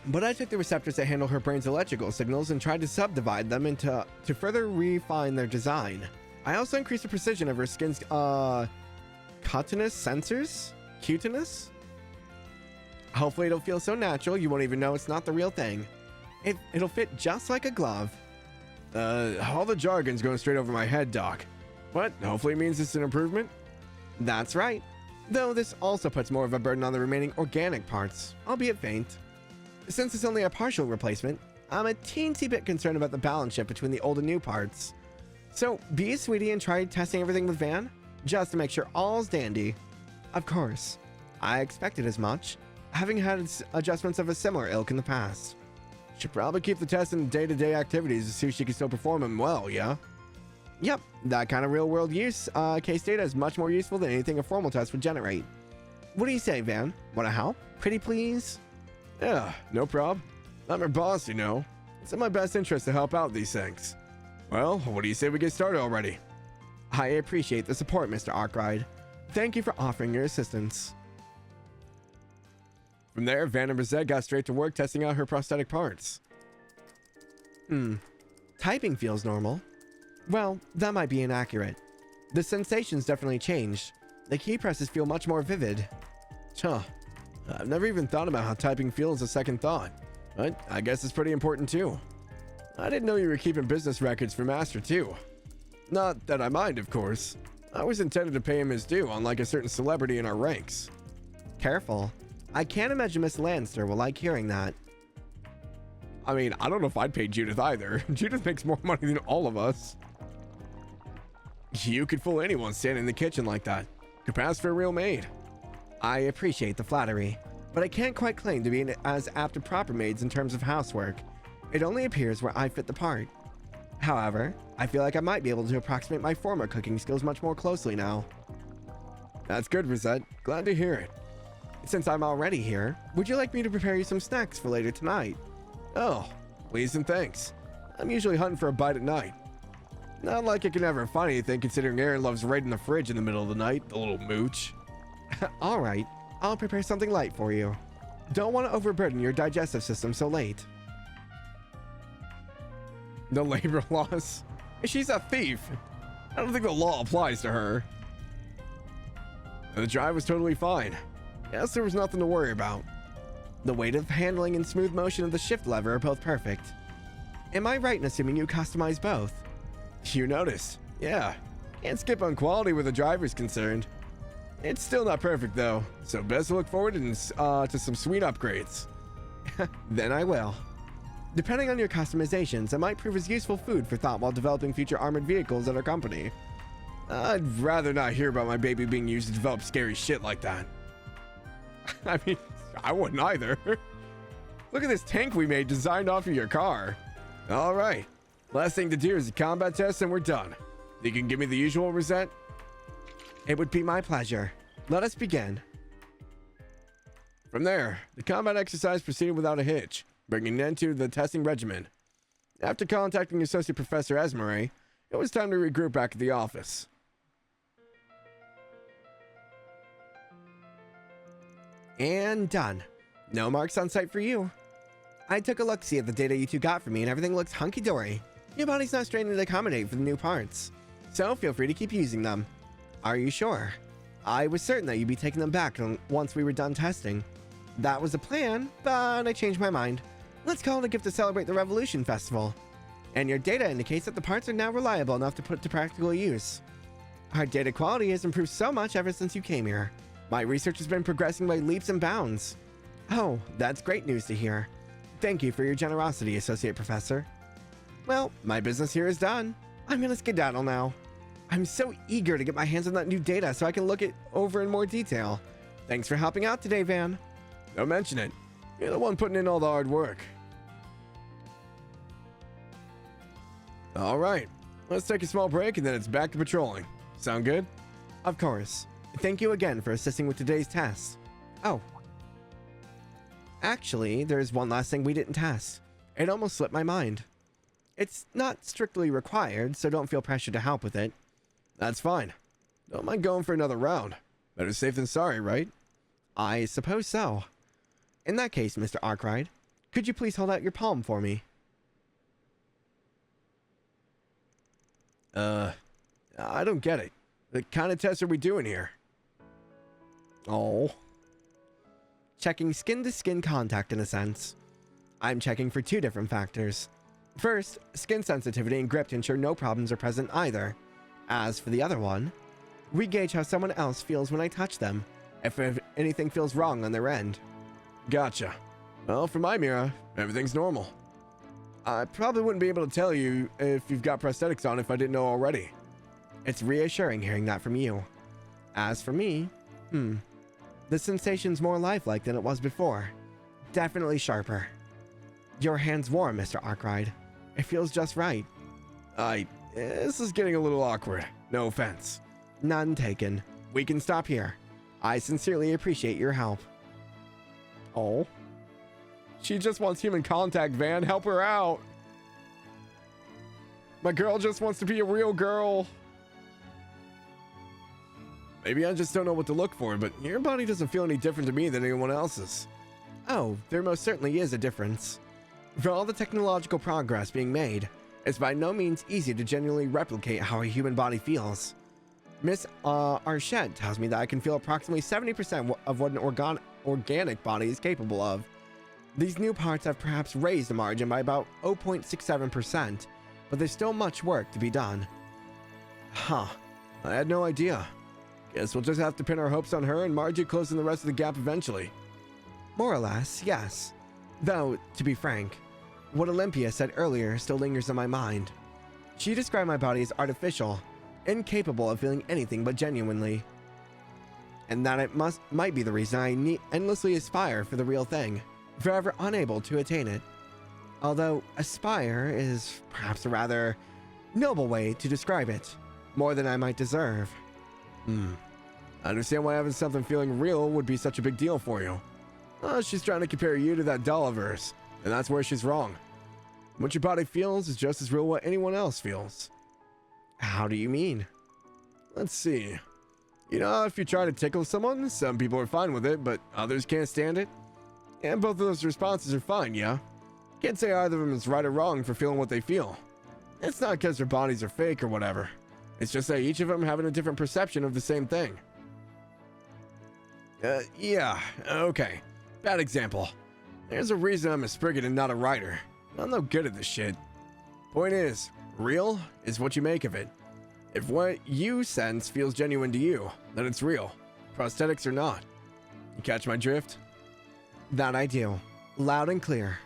But I took the receptors that handle her brain's electrical signals and tried to subdivide them to further refine their design. I also increased the precision of her skin's cutinous sensors? Cutinous? Hopefully it'll feel so natural you won't even know it's not the real thing. It'll fit just like a glove. All the jargon's going straight over my head, Doc. But hopefully it means it's an improvement. That's right. Though this also puts more of a burden on the remaining organic parts, albeit faint. Since it's only a partial replacement, I'm a teensy bit concerned about the balance shift between the old and new parts. So be a sweetie and try testing everything with Van, just to make sure all's dandy. Of course, I expected as much, having had adjustments of a similar ilk in the past. Should probably keep the test in day-to-day activities to see if she can still perform them well, yeah? Yep, that kind of real-world use case data is much more useful than anything a formal test would generate. What do you say, Van? Want to help? Pretty please? Yeah, no prob. I'm her boss, you know. It's in my best interest to help out these things. Well, what do you say we get started already? I appreciate the support, Mr. Arkwright. Thank you for offering your assistance. From there, Van and Brizette got straight to work testing out her prosthetic parts. Typing feels normal. Well, that might be inaccurate. The sensations definitely changed. The key presses feel much more vivid. Huh. I've never even thought about how typing feels a second thought. But I guess it's pretty important too. I didn't know you were keeping business records for Master too. Not that I mind, of course. I was intended to pay him his due, unlike a certain celebrity in our ranks. Careful. I can't imagine Miss Lannister will like hearing that. I mean, I don't know if I'd pay Judith either. Judith makes more money than all of us. You could fool anyone standing in the kitchen like that. Could pass for a real maid. I appreciate the flattery, but I can't quite claim to be as apt as proper maids in terms of housework. It only appears where I fit the part. However, I feel like I might be able to approximate my former cooking skills much more closely now. That's good, Rosette. Glad to hear it. Since I'm already here, would you like me to prepare you some snacks for later tonight? Oh, please and thanks. I'm usually hunting for a bite at night. Not like I can ever find anything considering Aaron loves raiding the fridge in the middle of the night, the little mooch. Alright, I'll prepare something light for you. Don't want to overburden your digestive system so late. The labor laws? She's a thief. I don't think the law applies to her. The drive was totally fine. Yes, there was nothing to worry about. The weight of handling and smooth motion of the shift lever are both perfect. Am I right in assuming you customize both? You noticed? Yeah. Can't skip on quality where the driver's concerned. It's still not perfect though, so best to look forward to some sweet upgrades. Then I will. Depending on your customizations, it might prove as useful food for thought while developing future armored vehicles at our company. I'd rather not hear about my baby being used to develop scary shit like that. I mean, I wouldn't either. Look at this tank we made designed off of your car. All right, last thing to do is a combat test and we're done. You can give me the usual, Rosette? It would be my pleasure. Let us begin. From there, the combat exercise proceeded without a hitch, bringing an end to the testing regimen. After contacting Associate Professor Esmeray, it was time to regroup back at the office. And done. No marks on sight for you. I took a look-see at the data you two got for me and everything looks hunky-dory. Your body's not straining to accommodate for the new parts, so feel free to keep using them. Are you sure? I was certain that you'd be taking them back once we were done testing. That was the plan, but I changed my mind. Let's call it a gift to celebrate the Revolution Festival. And your data indicates that the parts are now reliable enough to put to practical use. Our data quality has improved so much ever since you came here. My research has been progressing by leaps and bounds. Oh, that's great news to hear. Thank you for your generosity, Associate Professor. Well, my business here is done. I'm gonna skedaddle now. I'm so eager to get my hands on that new data so I can look it over in more detail. Thanks for helping out today, Van. Don't mention it. You're the one putting in all the hard work. All right, let's take a small break and then it's back to patrolling. Sound good? Of course. Thank you again for assisting with today's test. Oh. Actually, there's one last thing we didn't test. It almost slipped my mind. It's not strictly required, so don't feel pressured to help with it. That's fine. Don't mind going for another round. Better safe than sorry, right? I suppose so. In that case, Mr. Arkwright, could you please hold out your palm for me? I don't get it. The kind of test are we doing here? Oh. checking skin-to-skin contact in a sense. I'm checking for two different factors. First, skin sensitivity and grip to ensure no problems are present either. As for the other one, we gauge how someone else feels when I touch them, if anything feels wrong on their end. Gotcha. Well, for my mirror, everything's normal. I probably wouldn't be able to tell you if you've got prosthetics on if I didn't know already. It's reassuring hearing that from you. As for me, the sensation's more lifelike than it was before. Definitely sharper. Your hand's warm, Mr. Arkwright. It feels just right. This is getting a little awkward. No offense. None taken. We can stop here. I sincerely appreciate your help. Oh. She just wants human contact, Van. Help her out. My girl just wants to be a real girl. Maybe I just don't know what to look for, but your body doesn't feel any different to me than anyone else's. Oh, there most certainly is a difference. For all the technological progress being made, it's by no means easy to genuinely replicate how a human body feels. Miss Archette tells me that I can feel approximately 70% of what an organic body is capable of. These new parts have perhaps raised the margin by about 0.67%, but there's still much work to be done. Huh. I had no idea. Guess we'll just have to pin our hopes on her and Margie closing the rest of the gap eventually. More or less, yes. Though, to be frank, what Olympia said earlier still lingers in my mind. She described my body as artificial, incapable of feeling anything but genuinely. And that it might be the reason I endlessly aspire for the real thing, forever unable to attain it. Although aspire is perhaps a rather noble way to describe it, more than I might deserve. I understand why having something feeling real would be such a big deal for you. She's trying to compare you to that Dolliverse, and that's where she's wrong. What your body feels is just as real what anyone else feels. How do you mean? Let's see. You know, if you try to tickle someone, some people are fine with it, but others can't stand it. And both of those responses are fine, yeah? Can't say either of them is right or wrong for feeling what they feel. It's not because their bodies are fake or whatever. It's just that each of them having a different perception of the same thing. Yeah, okay. Bad example. There's a reason I'm a Spriggan and not a writer. I'm no good at this shit. Point is, real is what you make of it. If what you sense feels genuine to you, then it's real. Prosthetics or not. You catch my drift? That I do. Loud and clear.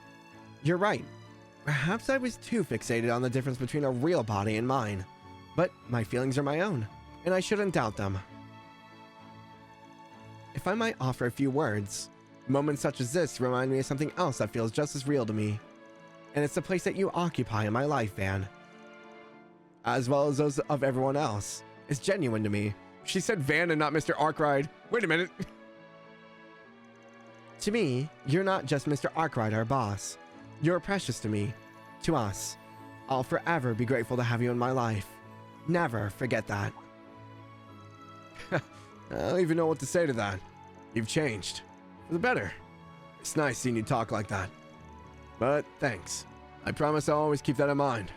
You're right. Perhaps I was too fixated on the difference between a real body and mine. But my feelings are my own, and I shouldn't doubt them. If I might offer a few words, moments such as this remind me of something else that feels just as real to me. And it's the place that you occupy in my life, Van. As well as those of everyone else. It's genuine to me. She said Van and not Mr. Arkwright. Wait a minute. To me, you're not just Mr. Arkwright, our boss. You're precious to me. To us. I'll forever be grateful to have you in my life. Never forget that. I don't even know what to say to that. You've changed. For the better. It's nice seeing you talk like that. But thanks. I promise I'll always keep that in mind.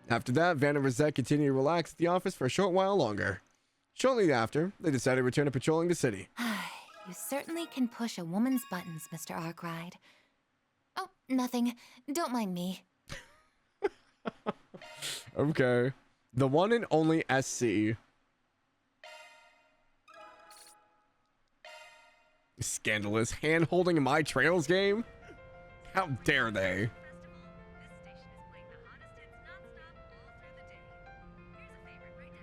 After that, Van and Rosette continued to relax at the office for a short while longer. Shortly after, they decided to return to patrolling the city. You certainly can push a woman's buttons, Mr. Arkwright. Oh, nothing. Don't mind me. Okay. The one and only SC. Scandalous hand-holding in my Trails game? How dare they?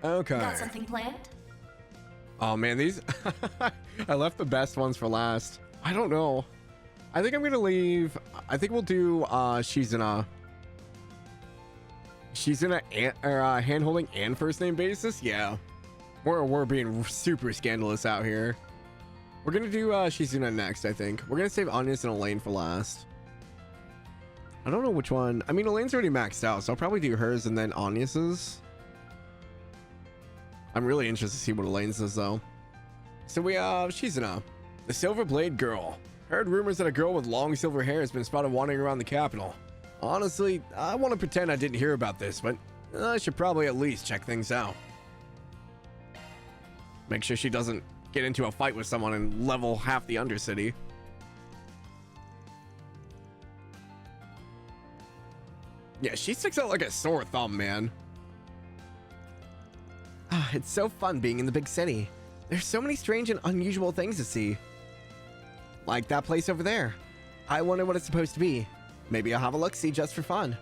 Okay. Got something planned? Oh man, these... I left the best ones for last. I don't know. I think I'm gonna leave... I think we'll do Shizuna. Shizuna hand-holding and first name basis? Yeah. We're being super scandalous out here. We're gonna do Shizuna next, I think. We're gonna save Anya's and Elaine for last. I don't know which one. I mean, Elaine's already maxed out, so I'll probably do hers and then Anya's. I'm really interested to see what Elaine's is, though. So we have Shizuna, the Silver Blade Girl. Heard rumors that a girl with long silver hair has been spotted wandering around the capital. Honestly, I want to pretend I didn't hear about this, but I should probably at least check things out. Make sure she doesn't get into a fight with someone and level half the Undercity. Yeah, she sticks out like a sore thumb, man. Ah, it's so fun being in the big city. There's so many strange and unusual things to see. Like that place over there. I wonder what it's supposed to be. Maybe I'll have a look-see just for fun.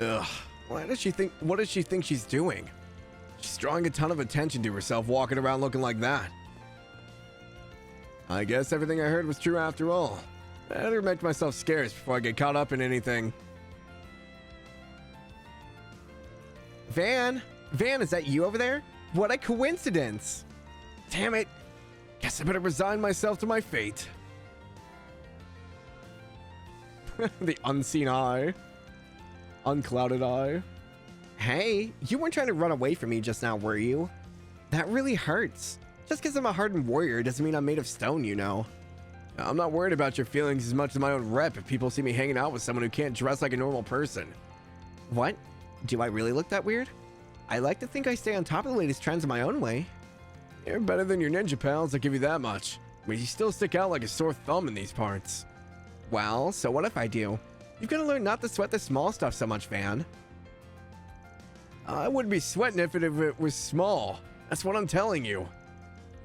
Ugh, what does she think she's doing? She's drawing a ton of attention to herself walking around looking like that. I guess everything I heard was true after all. Better make myself scarce before I get caught up in anything. Van, is that you over there? What a coincidence. Damn it. Guess I better resign myself to my fate. The unseen eye. Unclouded eye. Hey, you weren't trying to run away from me just now, were you? That really hurts. Just because I'm a hardened warrior doesn't mean I'm made of stone, you know. I'm not worried about your feelings as much as my own rep if people see me hanging out with someone who can't dress like a normal person. What? Do I really look that weird? I like to think I stay on top of the latest trends in my own way. You're better than your ninja pals, I'll give you that much. But you still stick out like a sore thumb in these parts. Well, so what if I do? You've got to learn not to sweat the small stuff so much, Van. I wouldn't be sweating if it was small. That's what I'm telling you.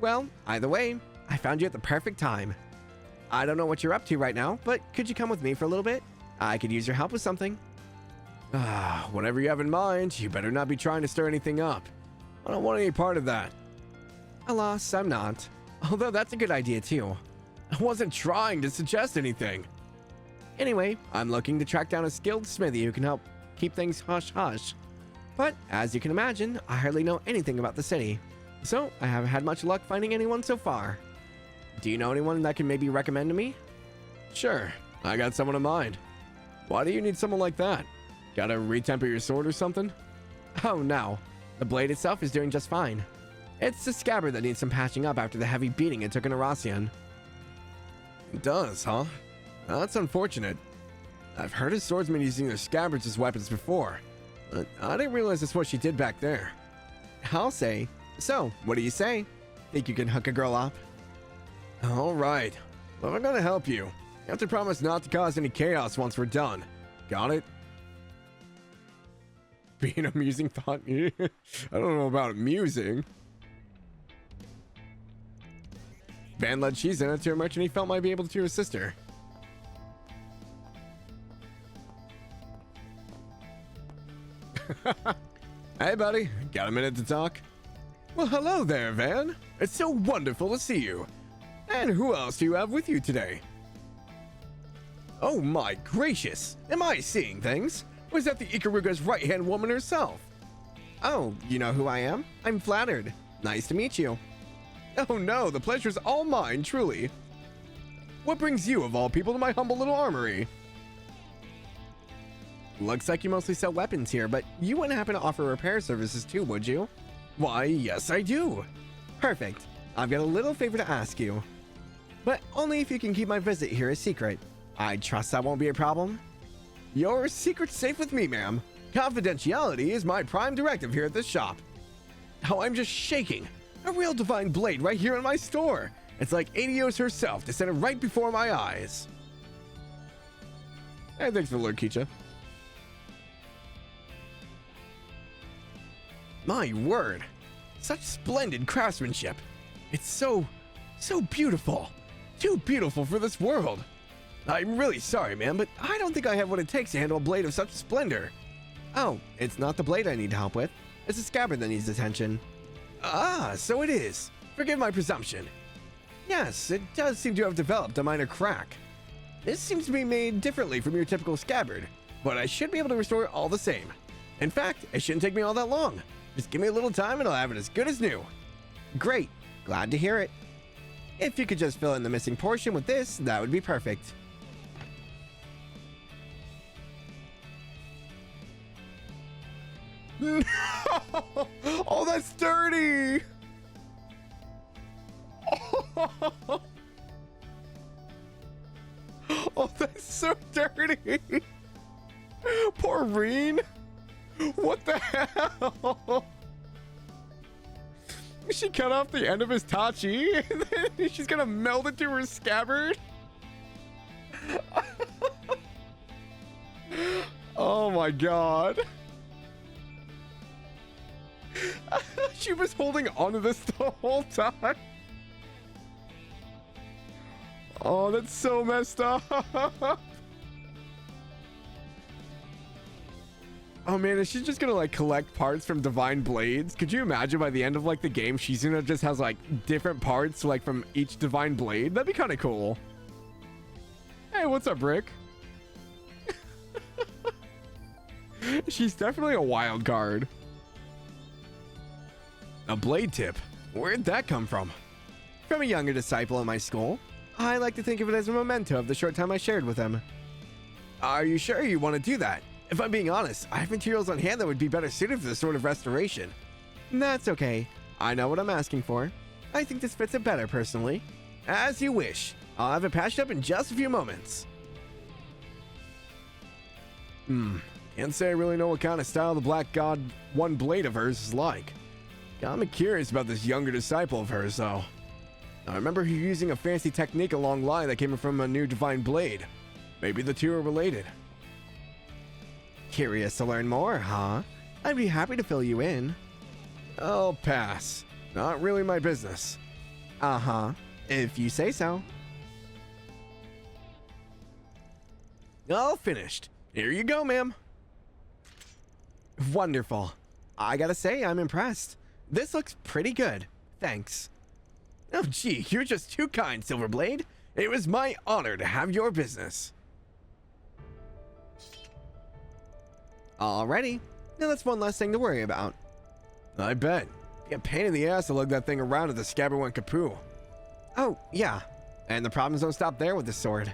Well, either way, I found you at the perfect time. I don't know what you're up to right now, but could you come with me for a little bit? I could use your help with something. Whatever you have in mind, you better not be trying to stir anything up. I don't want any part of that. Alas, I'm not. Although that's a good idea too. I wasn't trying to suggest anything. Anyway, I'm looking to track down a skilled smithy who can help keep things hush-hush. But, as you can imagine, I hardly know anything about the city. So, I haven't had much luck finding anyone so far. Do you know anyone that can maybe recommend to me? Sure, I got someone in mind. Why do you need someone like that? Gotta retemper your sword or something? Oh no, the blade itself is doing just fine. It's the scabbard that needs some patching up after the heavy beating it took in Aracian. It does, huh? That's unfortunate. I've heard of swordsmen using their scabbards as weapons before, but I didn't realize that's what she did back there. I'll say. So, what do you say? Think you can hook a girl up? All right. Well, I'm gonna help you. You have to promise not to cause any chaos once we're done. Got it? Being amusing thought. I don't know about amusing. Van led Shizuna to a merchant he felt might be able to assist her. Hey, buddy. Got a minute to talk? Well, hello there, Van. It's so wonderful to see you. And who else do you have with you today? Oh my gracious. Am I seeing things? Was that the Ikaruga's right-hand woman herself? Oh, you know who I am? I'm flattered. Nice to meet you. Oh no, the pleasure's all mine, truly. What brings you, of all people, to my humble little armory? Looks like you mostly sell weapons here, but you wouldn't happen to offer repair services too, would you? Why, yes I do. Perfect. I've got a little favor to ask you. But only if you can keep my visit here a secret. I trust that won't be a problem. Your secret's safe with me, ma'am. Confidentiality is my prime directive here at this shop. Oh, I'm just shaking. A real divine blade right here in my store. It's like Adios herself descended right before my eyes. Hey, thanks for the alert, Kicha. My word. Such splendid craftsmanship. It's so beautiful. Too beautiful for this world. I'm really sorry, man, but I don't think I have what it takes to handle a blade of such splendor. Oh, it's not the blade I need help with. It's the scabbard that needs attention. Ah, so it is. Forgive my presumption. Yes, it does seem to have developed a minor crack. This seems to be made differently from your typical scabbard, but I should be able to restore it all the same. In fact, it shouldn't take me all that long. Just give me a little time and I'll have it as good as new. Great. Glad to hear it. If you could just fill in the missing portion with this, that would be perfect. Oh, that's dirty! Oh, that's so dirty! Poor Reen! What the hell? She cut off the end of his tachi, and then she's gonna meld it to her scabbard. Oh my god. She was holding onto this the whole time. Oh, that's so messed up. Oh man, is she just gonna like collect parts from divine blades? Could you imagine by the end of like the game, Shizuna just has like different parts like from each divine blade? That'd be kind of cool. Hey, what's up, Brick? She's definitely a wild card. A blade tip. Where'd that come from? From a younger disciple in my school. I like to think of it as a memento of the short time I shared with him. Are you sure you want to do that? If I'm being honest, I have materials on hand that would be better suited for this sort of restoration. That's okay. I know what I'm asking for. I think this fits it better, personally. As you wish. I'll have it patched up in just a few moments. Can't say I really know what kind of style the Black God one blade of hers is like. Got me curious about this younger disciple of hers, though. I remember her using a fancy technique along line that came from a new divine blade. Maybe the two are related. Curious to learn more, huh? I'd be happy to fill you in. I'll pass. Not really my business. Uh-huh. If you say so. All finished. Here you go, ma'am. Wonderful. I gotta say, I'm impressed. This looks pretty good. Thanks. Oh, gee, you're just too kind, Silverblade. It was my honor to have your business. Alrighty. Now that's one less thing to worry about. I bet. Be a pain in the ass to lug that thing around if the scabbard went kapoo. Oh, yeah. And the problems don't stop there with this sword.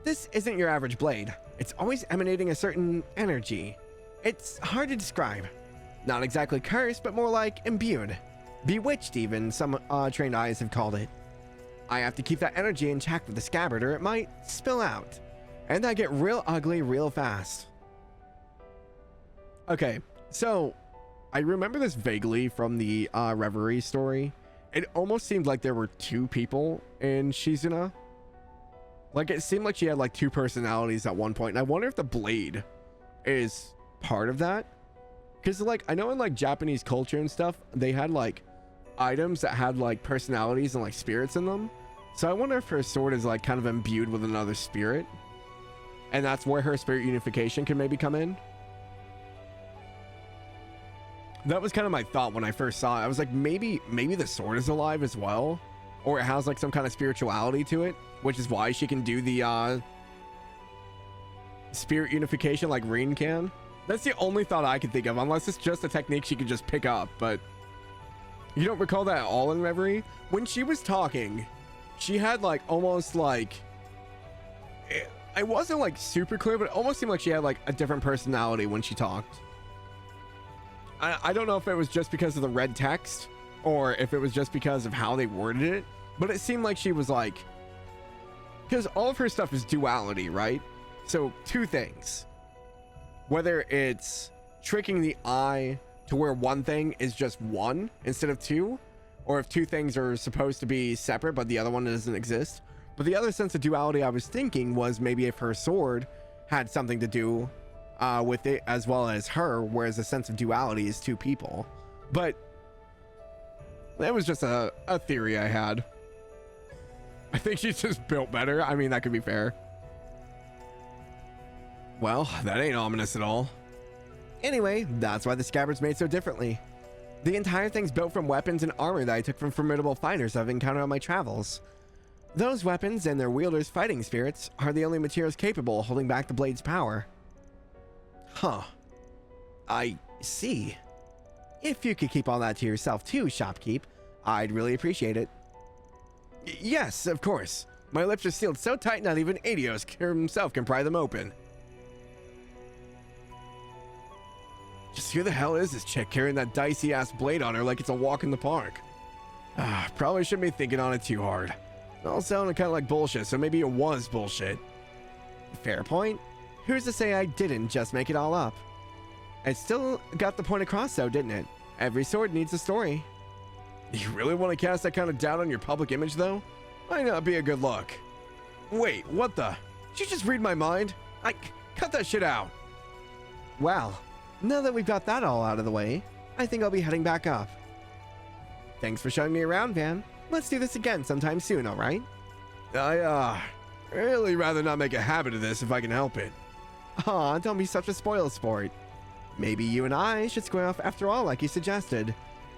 This isn't your average blade. It's always emanating a certain energy. It's hard to describe. Not exactly cursed, but more like imbued. Bewitched even, some trained eyes have called it. I have to keep that energy in check with the scabbard or it might spill out. And that get real ugly real fast. Okay, so I remember this vaguely from the Reverie story. It almost seemed like there were two people in Shizuna. Like, it seemed like she had like two personalities at one point. And I wonder if the blade is part of that. Because like, I know in like Japanese culture and stuff, they had like items that had like personalities and like spirits in them. So I wonder if her sword is like kind of imbued with another spirit. And that's where her spirit unification can maybe come in. That was kind of my thought when I first saw it. I was like, maybe the sword is alive as well, or it has like some kind of spirituality to it, which is why she can do the spirit unification like Rin can. That's the only thought I could think of, unless it's just a technique she could just pick up. But you don't recall that at all in Reverie? When she was talking, she had like almost like, I wasn't like super clear, but it almost seemed like she had like a different personality when she talked. I don't know if it was just because of the red text or if it was just because of how they worded it, but it seemed like she was like, because all of her stuff is duality, right? So two things, whether it's tricking the eye to where one thing is just one instead of two, or if two things are supposed to be separate but the other one doesn't exist. But the other sense of duality I was thinking was maybe if her sword had something to do with it as well as her, whereas the sense of duality is two people. But that was just a theory I had. I think she's just built better. I mean, that could be fair. Well, that ain't ominous at all. Anyway, that's why the scabbard's made so differently. The entire thing's built from weapons and armor that I took from formidable fighters I've encountered on my travels. Those weapons and their wielders' fighting spirits are the only materials capable of holding back the blade's power. Huh. I see. If you could keep all that to yourself too, Shopkeep, I'd really appreciate it. Yes, of course. My lips are sealed so tight not even Adios himself can pry them open. Just who the hell is this chick carrying that dicey ass blade on her like it's a walk in the park? Probably shouldn't be thinking on it too hard. It all sounded kind of like bullshit, so maybe it was bullshit. Fair point. Who's to say I didn't just make it all up? It still got the point across though, didn't it? Every sword needs a story. You really want to cast that kind of doubt on your public image, though? Might not be a good look. Wait, what the? Did you just read my mind? Cut that shit out. Well, now that we've got that all out of the way, I think I'll be heading back up. Thanks for showing me around, Van. Let's do this again sometime soon, all right? I, really rather not make a habit of this if I can help it. Aw, don't be such a spoiled sport. Maybe you and I should square off after all like you suggested.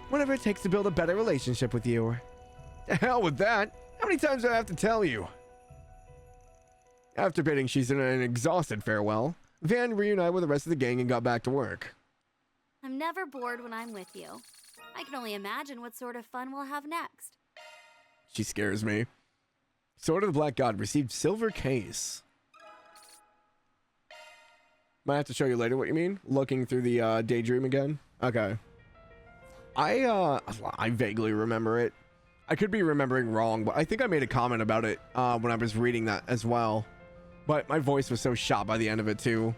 Whatever it takes to build a better relationship with you. The hell with that. How many times do I have to tell you? After bidding Shizen an exhausted farewell, Van reunited with the rest of the gang and got back to work. I'm never bored when I'm with you. I can only imagine what sort of fun we'll have next. She scares me. Sword of the Black God received silver case. Might have to show you later what you mean. Looking through the daydream again. Okay. I vaguely remember it. I could be remembering wrong, but I think I made a comment about it when I was reading that as well. But my voice was so shot by the end of it too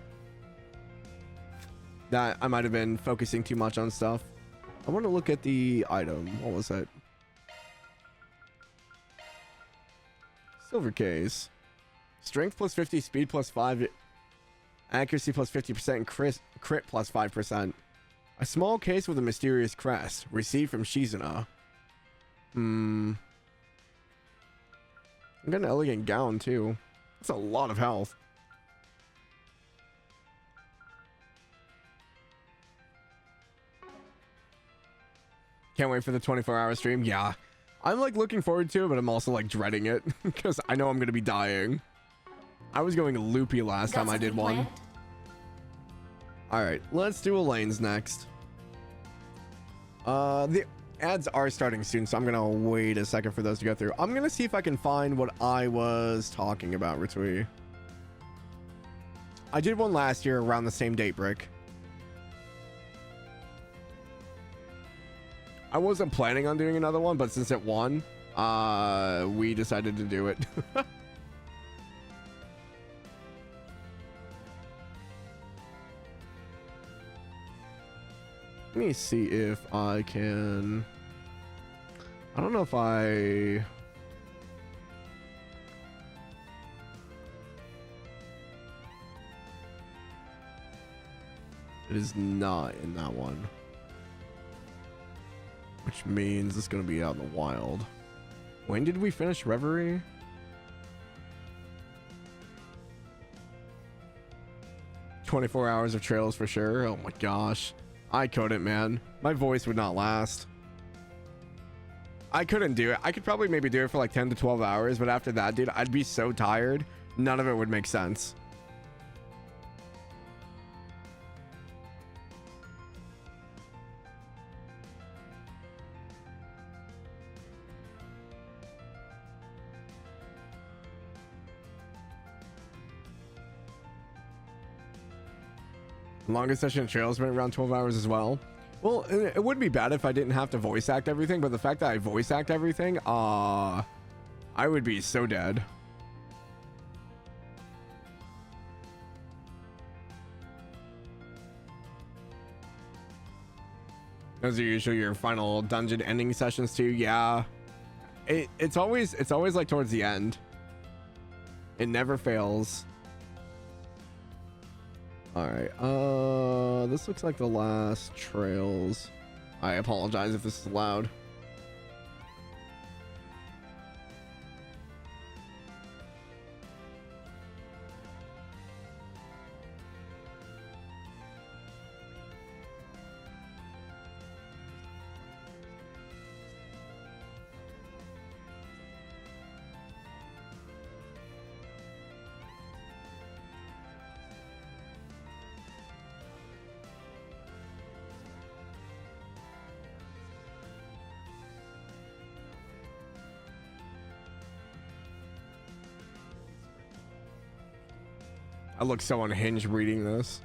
that I might have been focusing too much on stuff. I want to look at the item. What was it? Silver case. Strength plus 50, speed plus 5, accuracy plus 50%, and crit plus 5%. A small case with a mysterious crest. Received from Shizuna. I got an elegant gown too. That's a lot of health. Can't wait for the 24-hour stream. Yeah. I'm like looking forward to it, but I'm also like dreading it because I know I'm going to be dying. I was going loopy last time I did one. All right, let's do Elaine's next. The ads are starting soon, so I'm going to wait a second for those to go through. I'm going to see if I can find what I was talking about, Ritui. I did one last year around the same Daybreak. I wasn't planning on doing another one, but since it won, we decided to do it. Let me see if I can... I don't know if I... It is not in that one. Which means it's going to be out in the wild. When did we finish Reverie? "24 hours of trails for sure." Oh my gosh. I couldn't, man. My voice would not last. I couldn't do it. I could probably maybe do it for like 10 to 12 hours, but after that, dude, I'd be so tired. None of it would make sense. Longest session of trails went around 12 hours as well. Well, it wouldn't be bad if I didn't have to voice act everything, but the fact that I voice act everything, I would be so dead. Those are usually your final dungeon ending sessions too. Yeah, it's always like towards the end. It never fails. All right, this looks like the last trails. I apologize if this is loud. I look so unhinged reading this.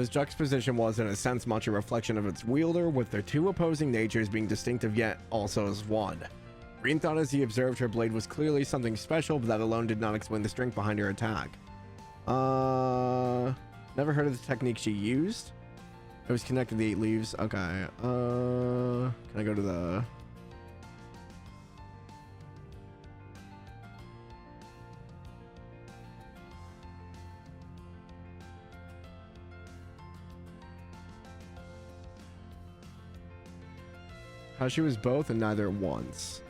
This juxtaposition was in a sense much a reflection of its wielder, with their two opposing natures being distinctive yet also as one. Green thought as he observed her blade was clearly something special, but that alone did not explain the strength behind her attack. Never heard of the technique she used. It was connected to the 8 leaves. Okay. Can I go to the... How she was both and neither at once.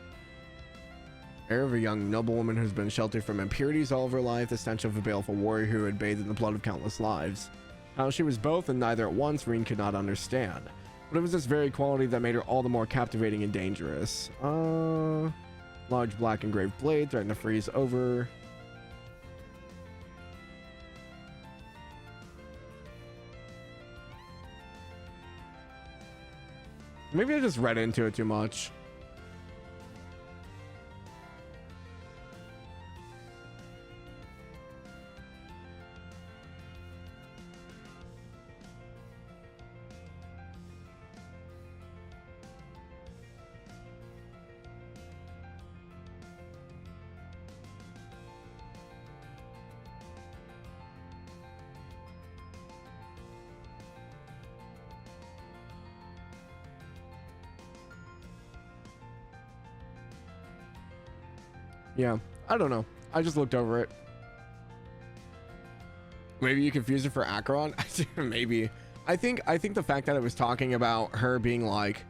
Air of a young noblewoman who's been sheltered from impurities all of her life, the stench of a baleful warrior who had bathed in the blood of countless lives. How she was both and neither at once, Reen could not understand. But it was this very quality that made her all the more captivating and dangerous. Large black engraved blade threatened to freeze over. Maybe I just read into it too much. Yeah, I don't know. I just looked over it. Maybe you confused it for Acheron? Maybe. I think the fact that it was talking about her being like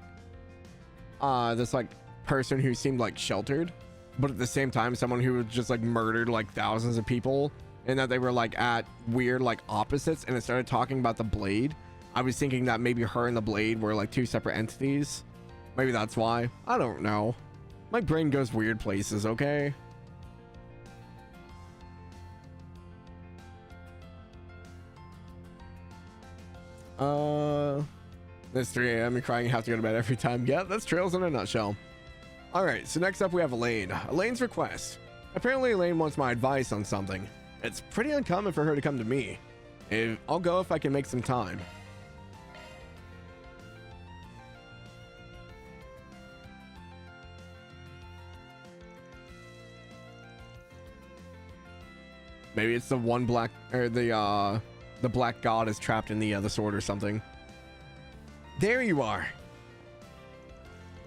this like person who seemed like sheltered, but at the same time someone who was just like murdered like thousands of people, and that they were like at weird like opposites, and it started talking about the blade. I was thinking that maybe her and the blade were like two separate entities. Maybe that's why. I don't know. My brain goes weird places, okay? It's 3 a.m. and crying, you have to go to bed every time. Yeah, that's Trails in a nutshell. Alright, so next up we have Elaine. Elaine's request. Apparently Elaine wants my advice on something. It's pretty uncommon for her to come to me. I'll go if I can make some time. Maybe it's the one black, or the black god is trapped in the sword or something. There you are.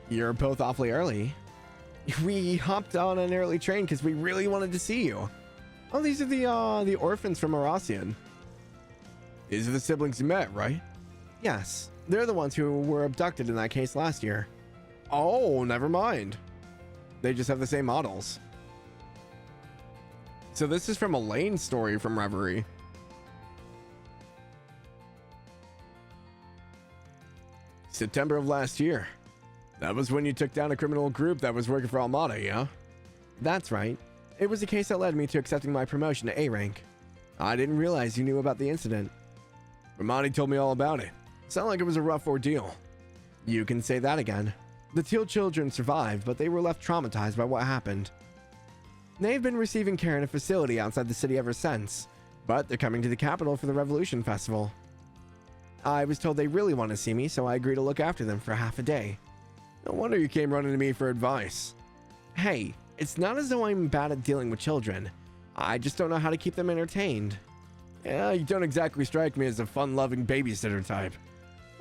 You're both awfully early. We hopped on an early train because we really wanted to see you. Oh, these are the orphans from Aracian. These are the siblings you met, right? Yes, they're the ones who were abducted in that case last year. Oh, never mind. They just have the same models. So this is from Elaine's story from Reverie. September of last year. That was when you took down a criminal group that was working for Almada, yeah? That's right. It was the case that led me to accepting my promotion to A rank. I didn't realize you knew about the incident. Ramadi told me all about it. Sounded like it was a rough ordeal. You can say that again. The Teal children survived, but they were left traumatized by what happened. They've been receiving care in a facility outside the city ever since, but they're coming to the capital for the Revolution Festival. I was told they really want to see me, so I agreed to look after them for half a day. No wonder you came running to me for advice. Hey, it's not as though I'm bad at dealing with children. I just don't know how to keep them entertained. Yeah, you don't exactly strike me as a fun-loving babysitter type.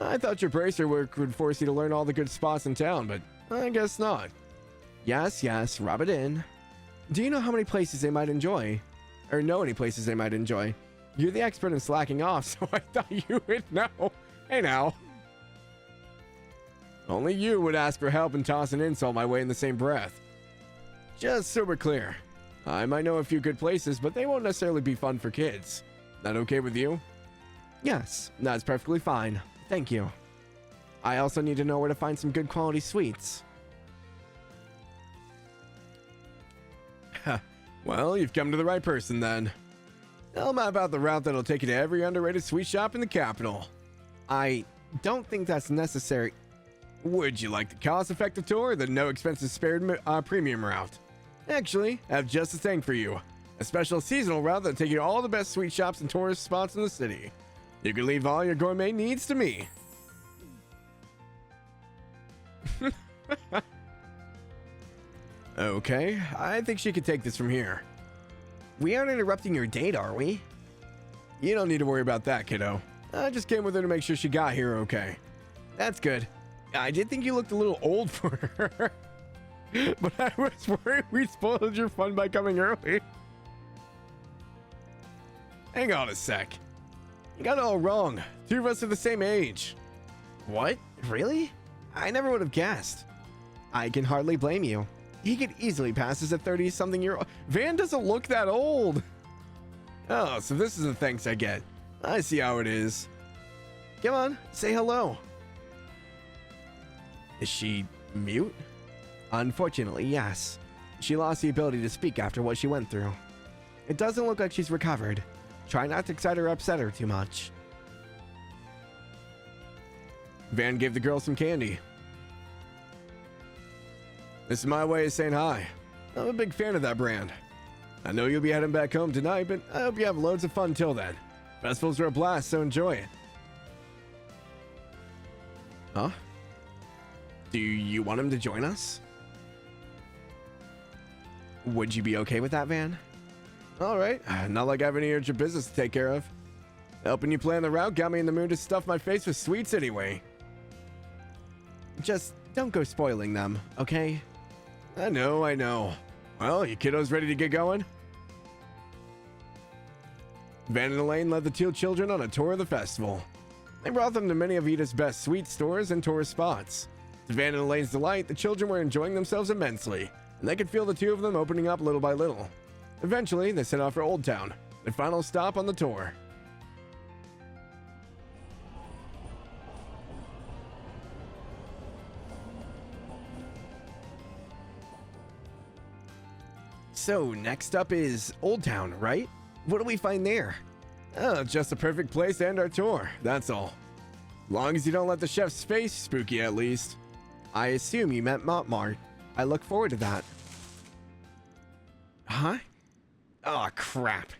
I thought your bracer work would force you to learn all the good spots in town, but I guess not. Yes, rub it in. Do you know how many places they might enjoy? Or know any places they might enjoy? You're the expert in slacking off, so I thought you would know. Hey now. Only you would ask for help and toss an insult my way in the same breath. Just so we're clear. I might know a few good places, but they won't necessarily be fun for kids. That okay with you? Yes, that's perfectly fine. Thank you. I also need to know where to find some good quality sweets. Well, you've come to the right person then. Tell me about the route that'll take you to every underrated sweet shop in the capital. I don't think that's necessary. Would you like the cost-effective tour or the no-expenses spared premium route? Actually, I have just the thing for you. A special seasonal route that'll take you to all the best sweet shops and tourist spots in the city. You can leave all your gourmet needs to me. Okay, I think she could take this from here. We aren't interrupting your date, are we? You don't need to worry about that, kiddo. I just came with her to make sure she got here okay. That's good. I did think you looked a little old for her. But I was worried we spoiled your fun by coming early. Hang on a sec. You got it all wrong. Two of us are the same age. What? Really? I never would have guessed. I can hardly blame you. He could easily pass as a 30-something-year-old. Van doesn't look that old. Oh, so this is the thanks I get. I see how it is. Come on, say hello. Is she mute? Unfortunately, yes. She lost the ability to speak after what she went through. It doesn't look like she's recovered. Try not to excite or upset her too much. Van gave the girl some candy. This is my way of saying hi. I'm a big fan of that brand. I know you'll be heading back home tonight, but I hope you have loads of fun till then. Festivals are a blast, so enjoy it. Huh? Do you want him to join us? Would you be okay with that, Van? All right, not like I have any urgent business to take care of. Helping you plan the route got me in the mood to stuff my face with sweets anyway. Just don't go spoiling them, okay? I know. Well, you kiddos ready to get going? Van and Elaine led the two children on a tour of the festival. They brought them to many of Edith's best sweet stores and tourist spots. To Van and Elaine's delight, the children were enjoying themselves immensely, and they could feel the two of them opening up little by little. Eventually, they set off for Old Town, their final stop on the tour. So, next up is Old Town, right? What do we find there? Oh, just a perfect place to end our tour, that's all. Long as you don't let the chef's face spook you, at least. I assume you meant Montmartre. I look forward to that. Huh? Oh, crap.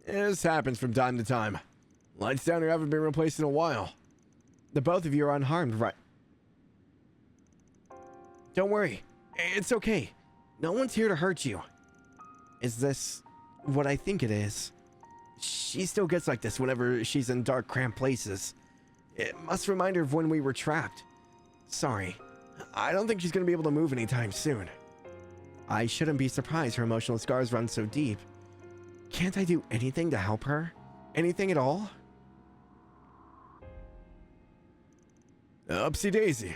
This happens from time to time. Lights down here haven't been replaced in a while. The both of you are unharmed, right? Don't worry. It's okay. No one's here to hurt you. Is this what I think it is? She still gets like this whenever she's in dark, cramped places. It must remind her of when we were trapped. Sorry. I don't think she's going to be able to move anytime soon. I shouldn't be surprised her emotional scars run so deep. Can't I do anything to help her? Anything at all? Upsy daisy.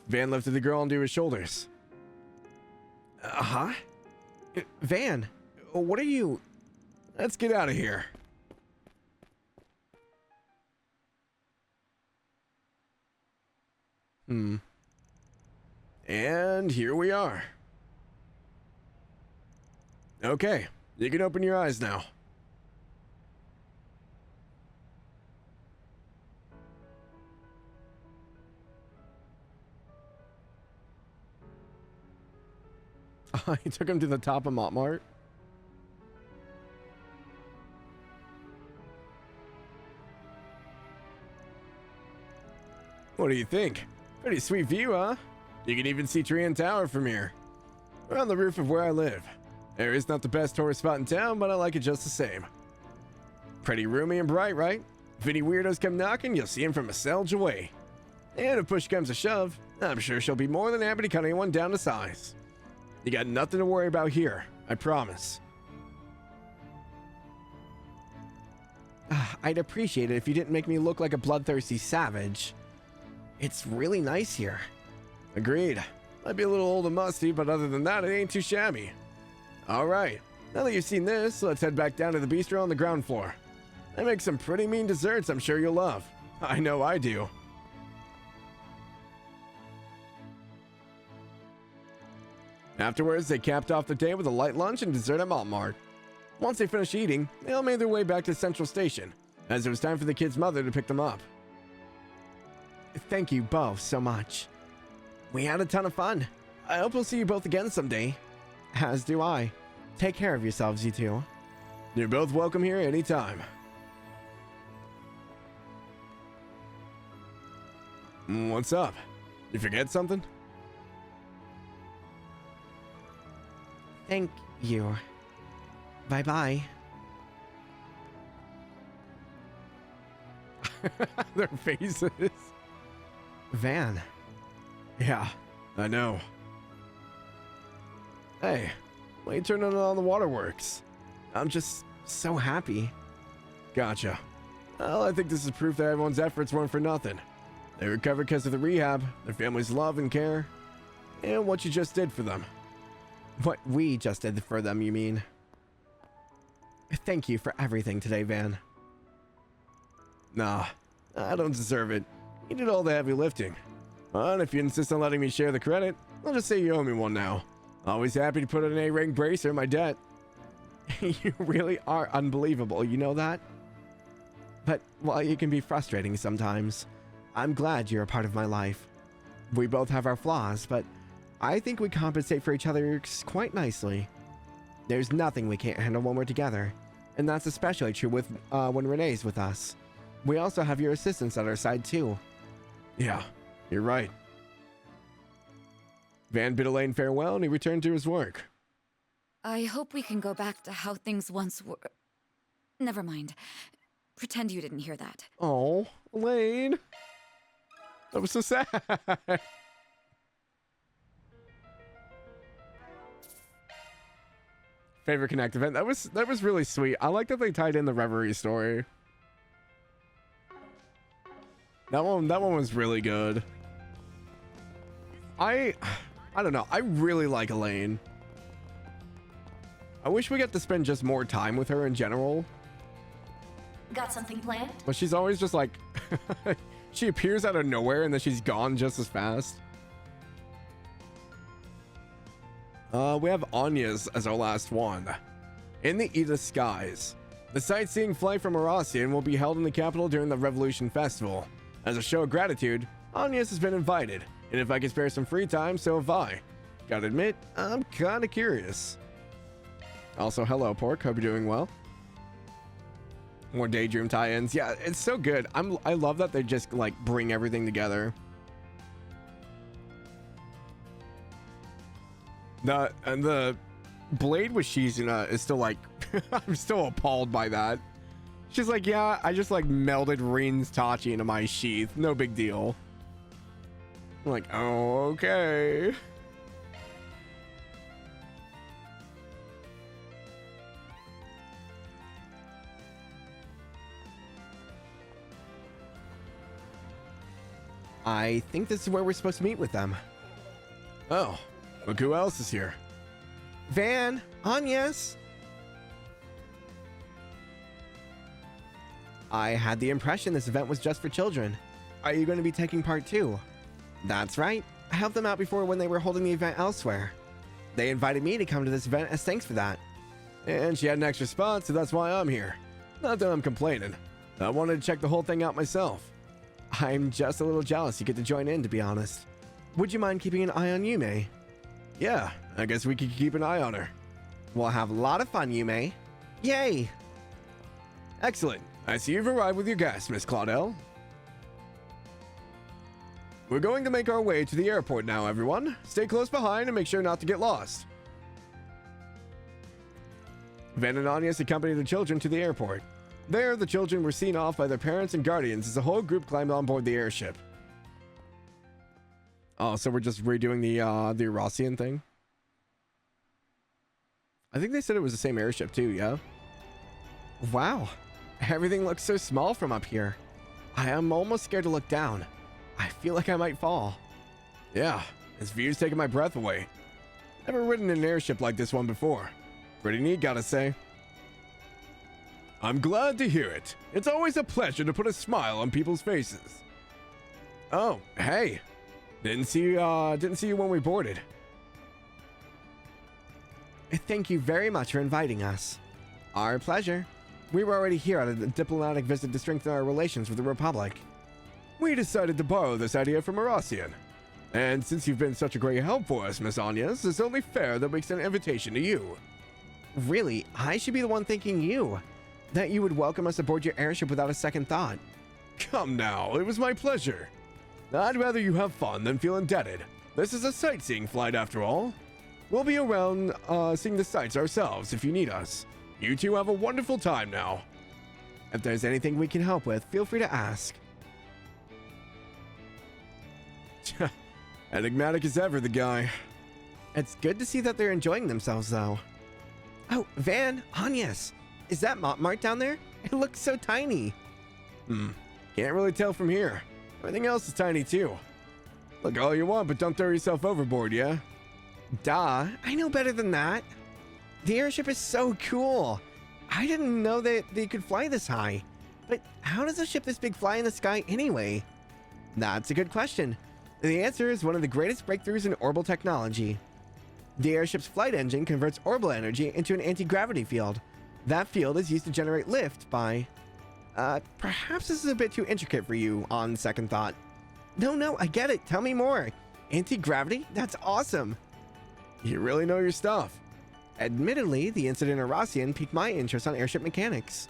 Van lifted the girl onto his shoulders. Huh? Van, what are you... Let's get out of here. And here we are. Okay, you can open your eyes now. He took him to the top of Montmartre. What do you think? Pretty sweet view, huh? You can even see Trian Tower from here. We're on the roof of where I live. Area's not the best tourist spot in town, but I like it just the same. Pretty roomy and bright, right? If any weirdos come knocking, you'll see them from a selge away. And if push comes to shove, I'm sure she'll be more than happy to cut anyone down to size. You got nothing to worry about here, I promise. I'd appreciate it if you didn't make me look like a bloodthirsty savage. It's really nice here. Agreed. Might be a little old and musty, but other than that, it ain't too shabby. Alright, now that you've seen this, let's head back down to the bistro on the ground floor. They make some pretty mean desserts I'm sure you'll love. I know I do. Afterwards, they capped off the day with a light lunch and dessert at Montmartre. Once they finished eating, they all made their way back to Central Station, as it was time for the kid's mother to pick them up. Thank you both so much. We had a ton of fun. I hope we'll see you both again someday. As do I. Take care of yourselves, you two. You're both welcome here anytime. What's up? You forget something? Thank you. Bye-bye. Their faces. Van. Yeah, I know. Hey, why are you turning on all the waterworks? I'm just so happy. Gotcha. Well, I think this is proof that everyone's efforts weren't for nothing. They recovered because of the rehab, their family's love and care, and what you just did for them. What we just did for them, you mean? Thank you for everything today, Van. Nah, I don't deserve it. You did all the heavy lifting. And if you insist on letting me share the credit, I'll just say you owe me one now. Always happy to put an A-rank bracer in my debt. You really are unbelievable, you know that? But while you can be frustrating sometimes, I'm glad you're a part of my life. We both have our flaws, but I think we compensate for each other quite nicely. There's nothing we can't handle when we're together, and that's especially true with when Renee's with us. We also have your assistants at our side too. Yeah, you're right. Van bid Elaine farewell and he returned to his work. I hope we can go back to how things once were. Never mind. Pretend you didn't hear that. Oh, Elaine. That was so sad. Favorite Connect event. That was really sweet. I like that they tied in the Reverie story. That one was really good. I don't know. I really like Elaine. I wish we get to spend just more time with her in general. Got something planned? But she's always just like she appears out of nowhere and then she's gone just as fast. We have Anya's as our last one. In the Edith Skies. The sightseeing flight from Arasian will be held in the capital during the Revolution Festival. As a show of gratitude, Anya's has been invited, and if I can spare some free time, so have I. Gotta admit, I'm kinda curious. Also, hello, Pork. Hope you're doing well. More Daydream tie-ins. Yeah, it's so good. I love that they just, like, bring everything together. The blade with Shizuna is still, like... I'm still appalled by that. She's like, yeah, I just, like, melded Rin's Tachi into my sheath. No big deal. I'm like, oh, okay. I think this is where we're supposed to meet with them. Oh, look who else is here. Van, Anya's. I had the impression this event was just for children. Are you going to be taking part too? That's right. I helped them out before when they were holding the event elsewhere. They invited me to come to this event as thanks for that. And she had an extra spot, so that's why I'm here. Not that I'm complaining. I wanted to check the whole thing out myself. I'm just a little jealous you get to join in, to be honest. Would you mind keeping an eye on Yume? Yeah, I guess we could keep an eye on her. We'll have a lot of fun, Yume. Yay! Excellent. I see you've arrived with your guests, Miss Claudel. We're going to make our way to the airport now, everyone. Stay close behind and make sure not to get lost. Van and Anya's accompanied the children to the airport. There, the children were seen off by their parents and guardians as the whole group climbed on board the airship. Oh, so we're just redoing the Arasian thing? I think they said it was the same airship too, yeah? Wow. Everything looks so small from up here. I am almost scared to look down. I feel like I might fall. Yeah, this view's taking my breath away. Never ridden an airship like this one before. Pretty neat, gotta say. I'm glad to hear it. It's always a pleasure to put a smile on people's faces. Oh, hey. Didn't see you when we boarded. Thank you very much for inviting us. Our pleasure. We were already here on a diplomatic visit to strengthen our relations with the Republic. We decided to borrow this idea from Arasian. And since you've been such a great help for us, Miss Anyas, it's only fair that we extend an invitation to you. Really, I should be the one thanking you. That you would welcome us aboard your airship without a second thought. Come now, it was my pleasure. I'd rather you have fun than feel indebted. This is a sightseeing flight after all. We'll be around seeing the sights ourselves if you need us. You two have a wonderful time now. If there's anything we can help with, feel free to ask. Enigmatic as ever, the guy. It's good to see that they're enjoying themselves, though. Oh, Van, Agnes, is that Mart down there? It looks so tiny. Can't really tell from here. Everything else is tiny too. Look all you want, but don't throw yourself overboard, yeah? Duh, I know better than that. The airship is so cool. I didn't know that they could fly this high. But how does a ship this big fly in the sky anyway? That's a good question. The answer is one of the greatest breakthroughs in orbital technology. The airship's flight engine converts orbital energy into an anti-gravity field. That field is used to generate lift by... perhaps this is a bit too intricate for you on second thought. No, I get it. Tell me more. Anti-gravity? That's awesome. You really know your stuff. Admittedly, the incident at Rossian piqued my interest on airship mechanics.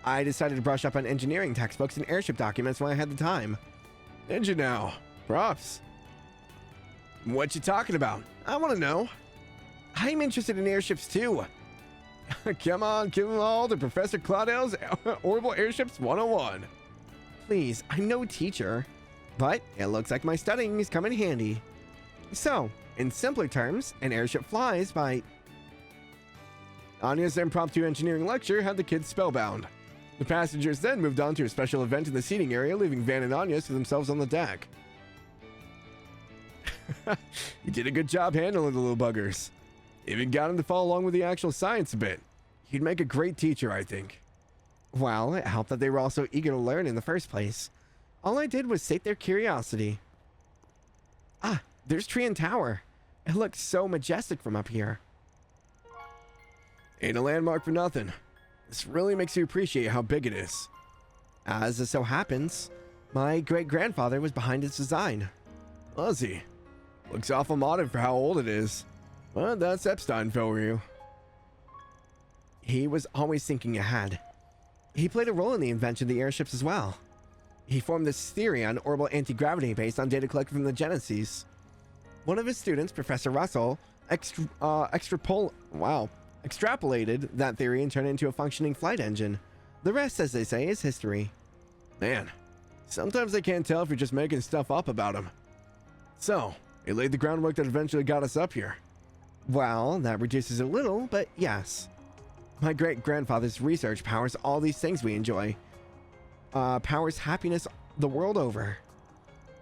I decided to brush up on engineering textbooks and airship documents when I had the time. Did you now? Props. What you talking about? I want to know. I'm interested in airships too. Come on, give them all to Professor Claudel's Orbital Airships 101. Please, I'm no teacher. But it looks like my studying is coming handy. So, in simpler terms, an airship flies by... Anya's impromptu engineering lecture had the kids spellbound. The passengers then moved on to a special event in the seating area, leaving Van and Anya to themselves on the deck. You did a good job handling the little buggers. Even got him to follow along with the actual science a bit. You'd make a great teacher, I think. Well, it helped that they were all so eager to learn in the first place. All I did was sate their curiosity. Ah, there's Tree and Tower. It looks so majestic from up here. Ain't a landmark for nothing. This really makes you appreciate how big it is. As it so happens, my great-grandfather was behind its design. Was he? Looks awful modern for how old it is. Well, that's Epstein for you. He was always thinking ahead. He played a role in the invention of the airships as well. He formed this theory on orbital anti-gravity based on data collected from the Genesis. One of his students, Professor Russell, extrapolated that theory and turned it into a functioning flight engine. The rest, as they say, is history. Man, sometimes I can't tell if you're just making stuff up about him. So, he laid the groundwork that eventually got us up here. Well, that reduces it a little, but yes. My great-grandfather's research powers all these things we enjoy. Powers happiness the world over.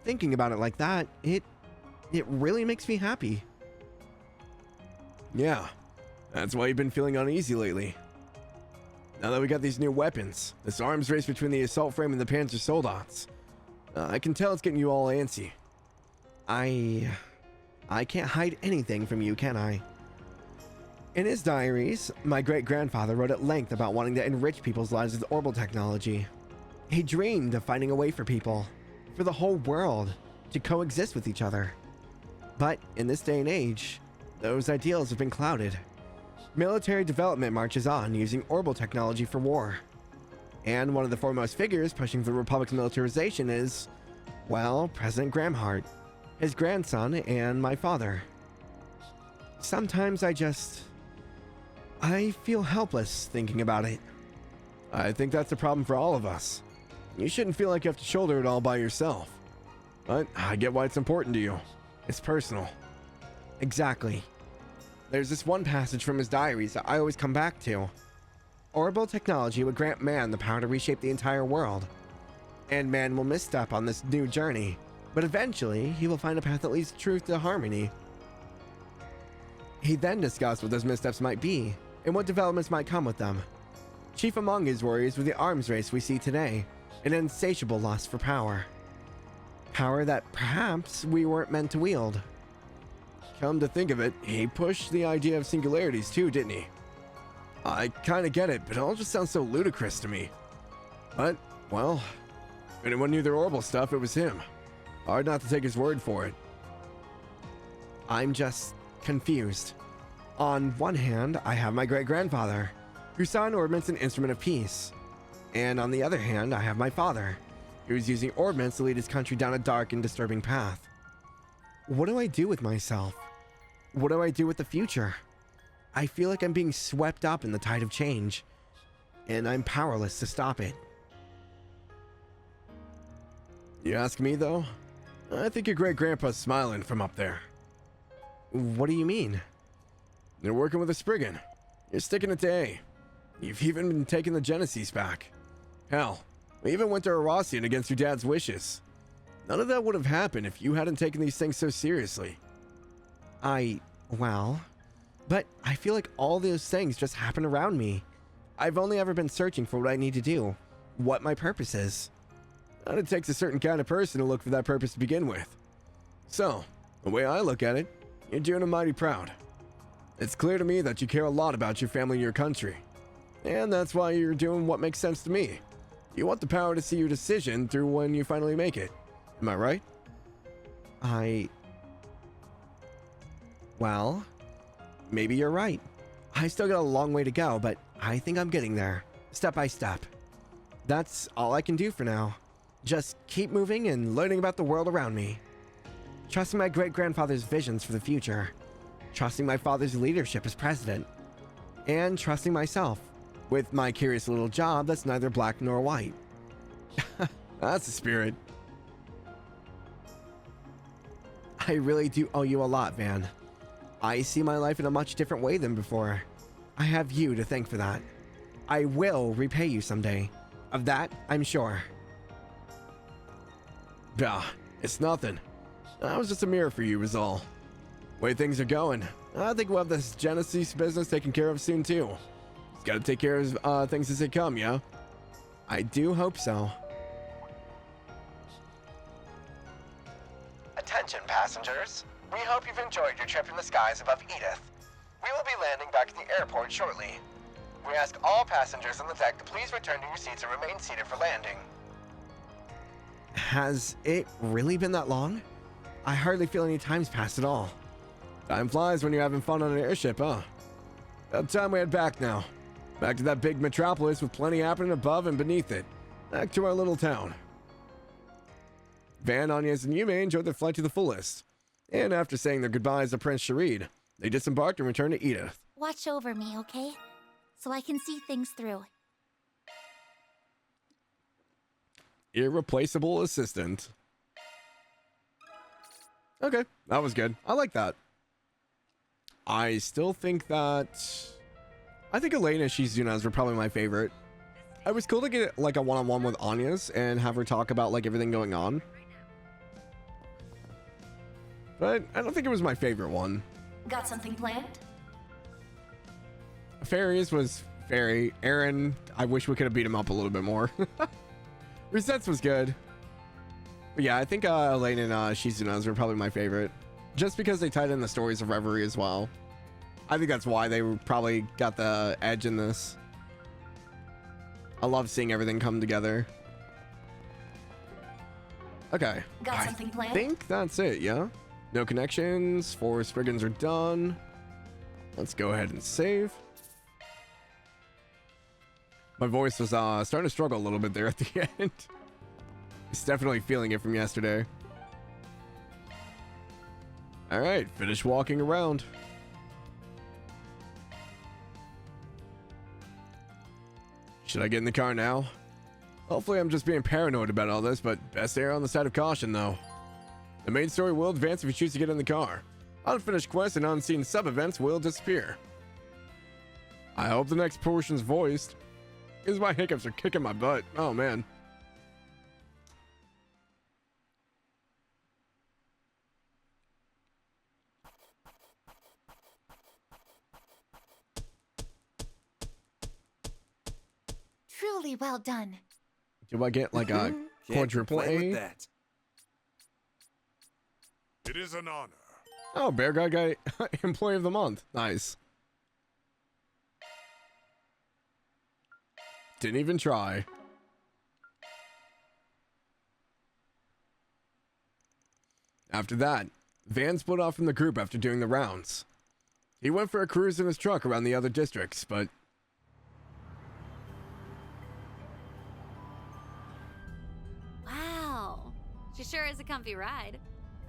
Thinking about it like that, it really makes me happy. Yeah, that's why you've been feeling uneasy lately. Now that we got these new weapons, this arms race between the assault frame and the Panzer Soldats, I can tell it's getting you all antsy. I can't hide anything from you, can I? In his diaries, my great-grandfather wrote at length about wanting to enrich people's lives with orbital technology. He dreamed of finding a way for people, for the whole world, to coexist with each other. But in this day and age, those ideals have been clouded. Military development marches on using orbital technology for war. And one of the foremost figures pushing for the Republic's militarization is, well, President Gramhart, his grandson, and my father. Sometimes I feel helpless thinking about it. I think that's a problem for all of us. You shouldn't feel like you have to shoulder it all by yourself. But I get why it's important to you. It's personal. Exactly. There's this one passage from his diaries that I always come back to. Orbital technology would grant man the power to reshape the entire world. And man will misstep on this new journey, but eventually he will find a path that leads truth to harmony. He then discussed what those missteps might be, and what developments might come with them. Chief among his worries was the arms race we see today, an insatiable lust for power. Power that perhaps we weren't meant to wield. Come to think of it, he pushed the idea of singularities too, didn't he? I kinda get it, but it all just sounds so ludicrous to me. But, well, if anyone knew their orbital stuff, it was him. Hard not to take his word for it. I'm just confused. On one hand, I have my great-grandfather, who saw in ordnance an instrument of peace. And on the other hand, I have my father, who is using ordnance to lead his country down a dark and disturbing path. What do I do with myself? What do I do with the future? I feel like I'm being swept up in the tide of change, and I'm powerless to stop it. You ask me, though? I think your great-grandpa's smiling from up there. What do you mean? You're working with a Spriggan. You're sticking it to A. You've even been taking the Genesis back. Hell, we even went to Erosian against your dad's wishes. None of that would have happened if you hadn't taken these things so seriously. Well, but I feel like all those things just happen around me. I've only ever been searching for what I need to do, what my purpose is. And it takes a certain kind of person to look for that purpose to begin with. So, the way I look at it, you're doing a mighty proud. It's clear to me that you care a lot about your family and your country. And that's why you're doing what makes sense to me. You want the power to see your decision through when you finally make it. Am I right? Well, maybe you're right. I still got a long way to go, but I think I'm getting there, step by step. That's all I can do for now. Just keep moving and learning about the world around me. Trusting my great-grandfather's visions for the future. Trusting my father's leadership as president. And trusting myself with my curious little job that's neither black nor white. That's the spirit. I really do owe you a lot, Van. I see my life in a much different way than before. I have you to thank for that. I will repay you someday. Of that, I'm sure. It's nothing. That was just a mirror for you, was all. Way things are going, I think we'll have this Genesis business taken care of soon, too. Just gotta take care of things as they come, yeah? I do hope so. Attention, passengers. We hope you've enjoyed your trip in the skies above Edith. We will be landing back at the airport shortly. We ask all passengers on the deck to please return to your seats and remain seated for landing. Has it really been that long? I hardly feel any time's passed at all. Time flies when you're having fun on an airship, huh? About time we head back now. Back to that big metropolis with plenty happening above and beneath it. Back to our little town. Van, Agnes, and Yume enjoyed their flight to the fullest. And after saying their goodbyes to Prince Sharid, they disembarked and returned to Edith. Watch over me, okay? So I can see things through. Irreplaceable assistant. Okay, that was good. I like that. I still think that... I think Elena and Shizunaz were probably my favorite. It was cool to get like a one-on-one with Agnes and have her talk about like everything going on. But I don't think it was my favorite one. Got something planned? Fairies was Fairy. Aaron, I wish we could have beat him up a little bit more. Resets was good. But yeah, I think Elena and Shizunaz were probably my favorite. Just because they tied in the stories of Reverie as well. I think that's why they probably got the edge in this. I love seeing everything come together. Okay. Got something planned? I think that's it, yeah? No connections. 4 Spriggans are done. Let's go ahead and save. My voice was starting to struggle a little bit there at the end. It's definitely feeling it from yesterday. All right, finish walking around. Should I get in the car now? Hopefully I'm just being paranoid about all this, but best err on the side of caution though. The main story will advance if you choose to get in the car. Unfinished quests and unseen sub-events will disappear. I hope the next portion's voiced, because my hiccups are kicking my butt. Oh man. Truly well done. Do I get like a quadruple complain A? with that. It is an honor. Oh, Bear Guy Employee of the Month. Nice. Didn't even try. After that, Van split off from the group after doing the rounds. He went for a cruise in his truck around the other districts, but... Wow. She sure is a comfy ride.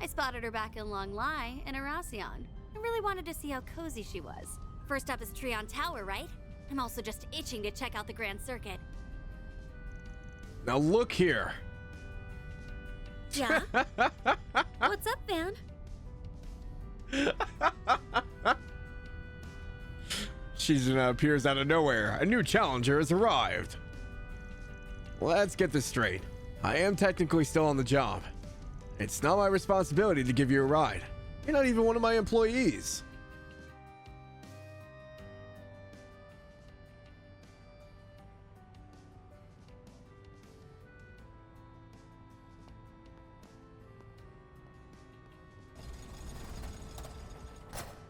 I spotted her back in Long Lai in Arasion. I really wanted to see how cozy she was. First up is Treon Tower, right? I'm also just itching to check out the Grand Circuit. Now look here. Yeah? What's up, Van? Shizuna appears out of nowhere. A new challenger has arrived. Let's get this straight. I am technically still on the job. It's not my responsibility to give you a ride. You're not even one of my employees.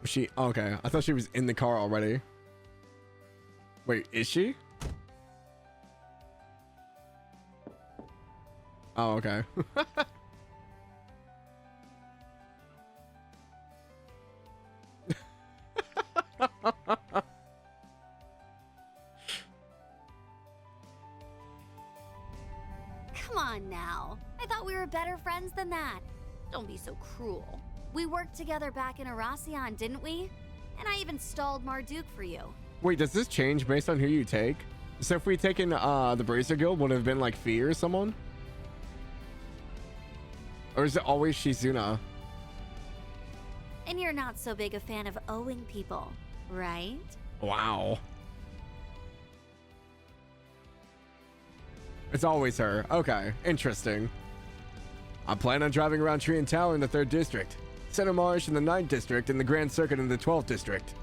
She okay, I thought she was in the car already. Wait, is she? Oh, okay. Come on now. I thought we were better friends than that. Don't be so cruel. We worked together back in Arasion, didn't we? And I even stalled Marduk for you. Wait, does this change based on who you take? So if we taken the Bracer Guild, would it have been like Fee or someone? Or is it always Shizuna? And you're not so big a fan of owing people, right? Wow. It's always her. Okay, interesting. I plan on driving around Treon Tower in the 3rd District, Center Marsh in the 9th District, and the Grand Circuit in the 12th District.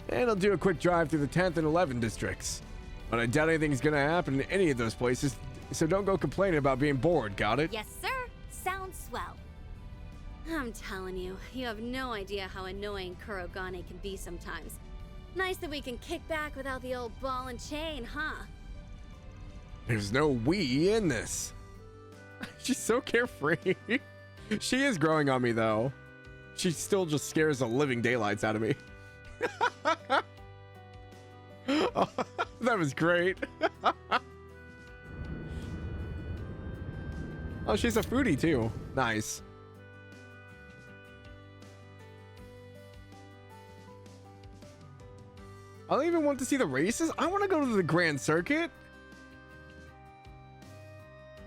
And I'll do a quick drive through the 10th and 11th Districts. But I doubt anything's gonna happen in any of those places, so don't go complaining about being bored, got it? Yes, sir. Sounds swell. I'm telling you, you have no idea how annoying Kurogane can be sometimes. Nice that we can kick back without the old ball and chain, huh? There's no we in this. She's so carefree. She is growing on me, though. She still just scares the living daylights out of me. Oh, that was great. Oh, she's a foodie, too. Nice. I don't even want to see the races. I want to go to the Grand Circuit.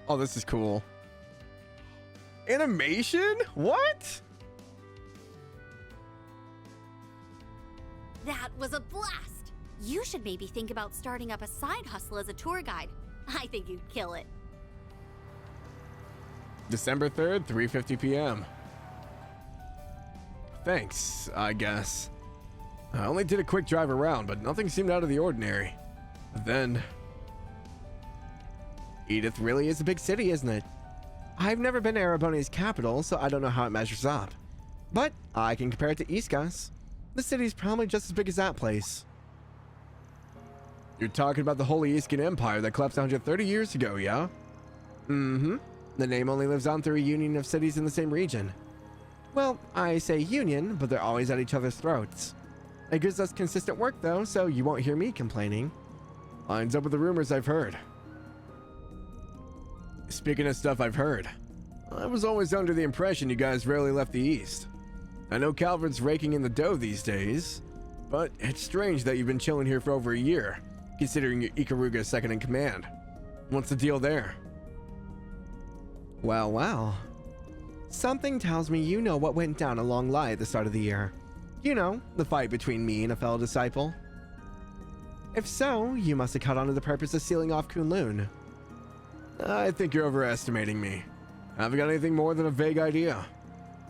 Oh, this is cool. Animation? What? That was a blast! You should maybe think about starting up a side hustle as a tour guide. I think you'd kill it. December 3rd, 3:50 p.m. Thanks, I guess. I only did a quick drive around, but nothing seemed out of the ordinary. But then... Edith really is a big city, isn't it? I've never been to Ereboni's capital, so I don't know how it measures up. But I can compare it to Iskas. The city's probably just as big as that place. You're talking about the Holy Iskan Empire that collapsed 130 years ago, yeah? Mm-hmm. The name only lives on through a union of cities in the same region. Well, I say union, but they're always at each other's throats. It gives us consistent work, though, so you won't hear me complaining. Lines up with the rumors I've heard. Speaking of stuff I've heard, I was always under the impression you guys rarely left the East. I know Calvard's raking in the dough these days, but it's strange that you've been chilling here for over a year, considering you're Ikaruga's second in command. What's the deal there? Well, well. Something tells me you know what went down a Long Lai at the start of the year. You know, the fight between me and a fellow disciple. If so, you must have caught on to the purpose of sealing off Kunlun. I think you're overestimating me. I haven't got anything more than a vague idea.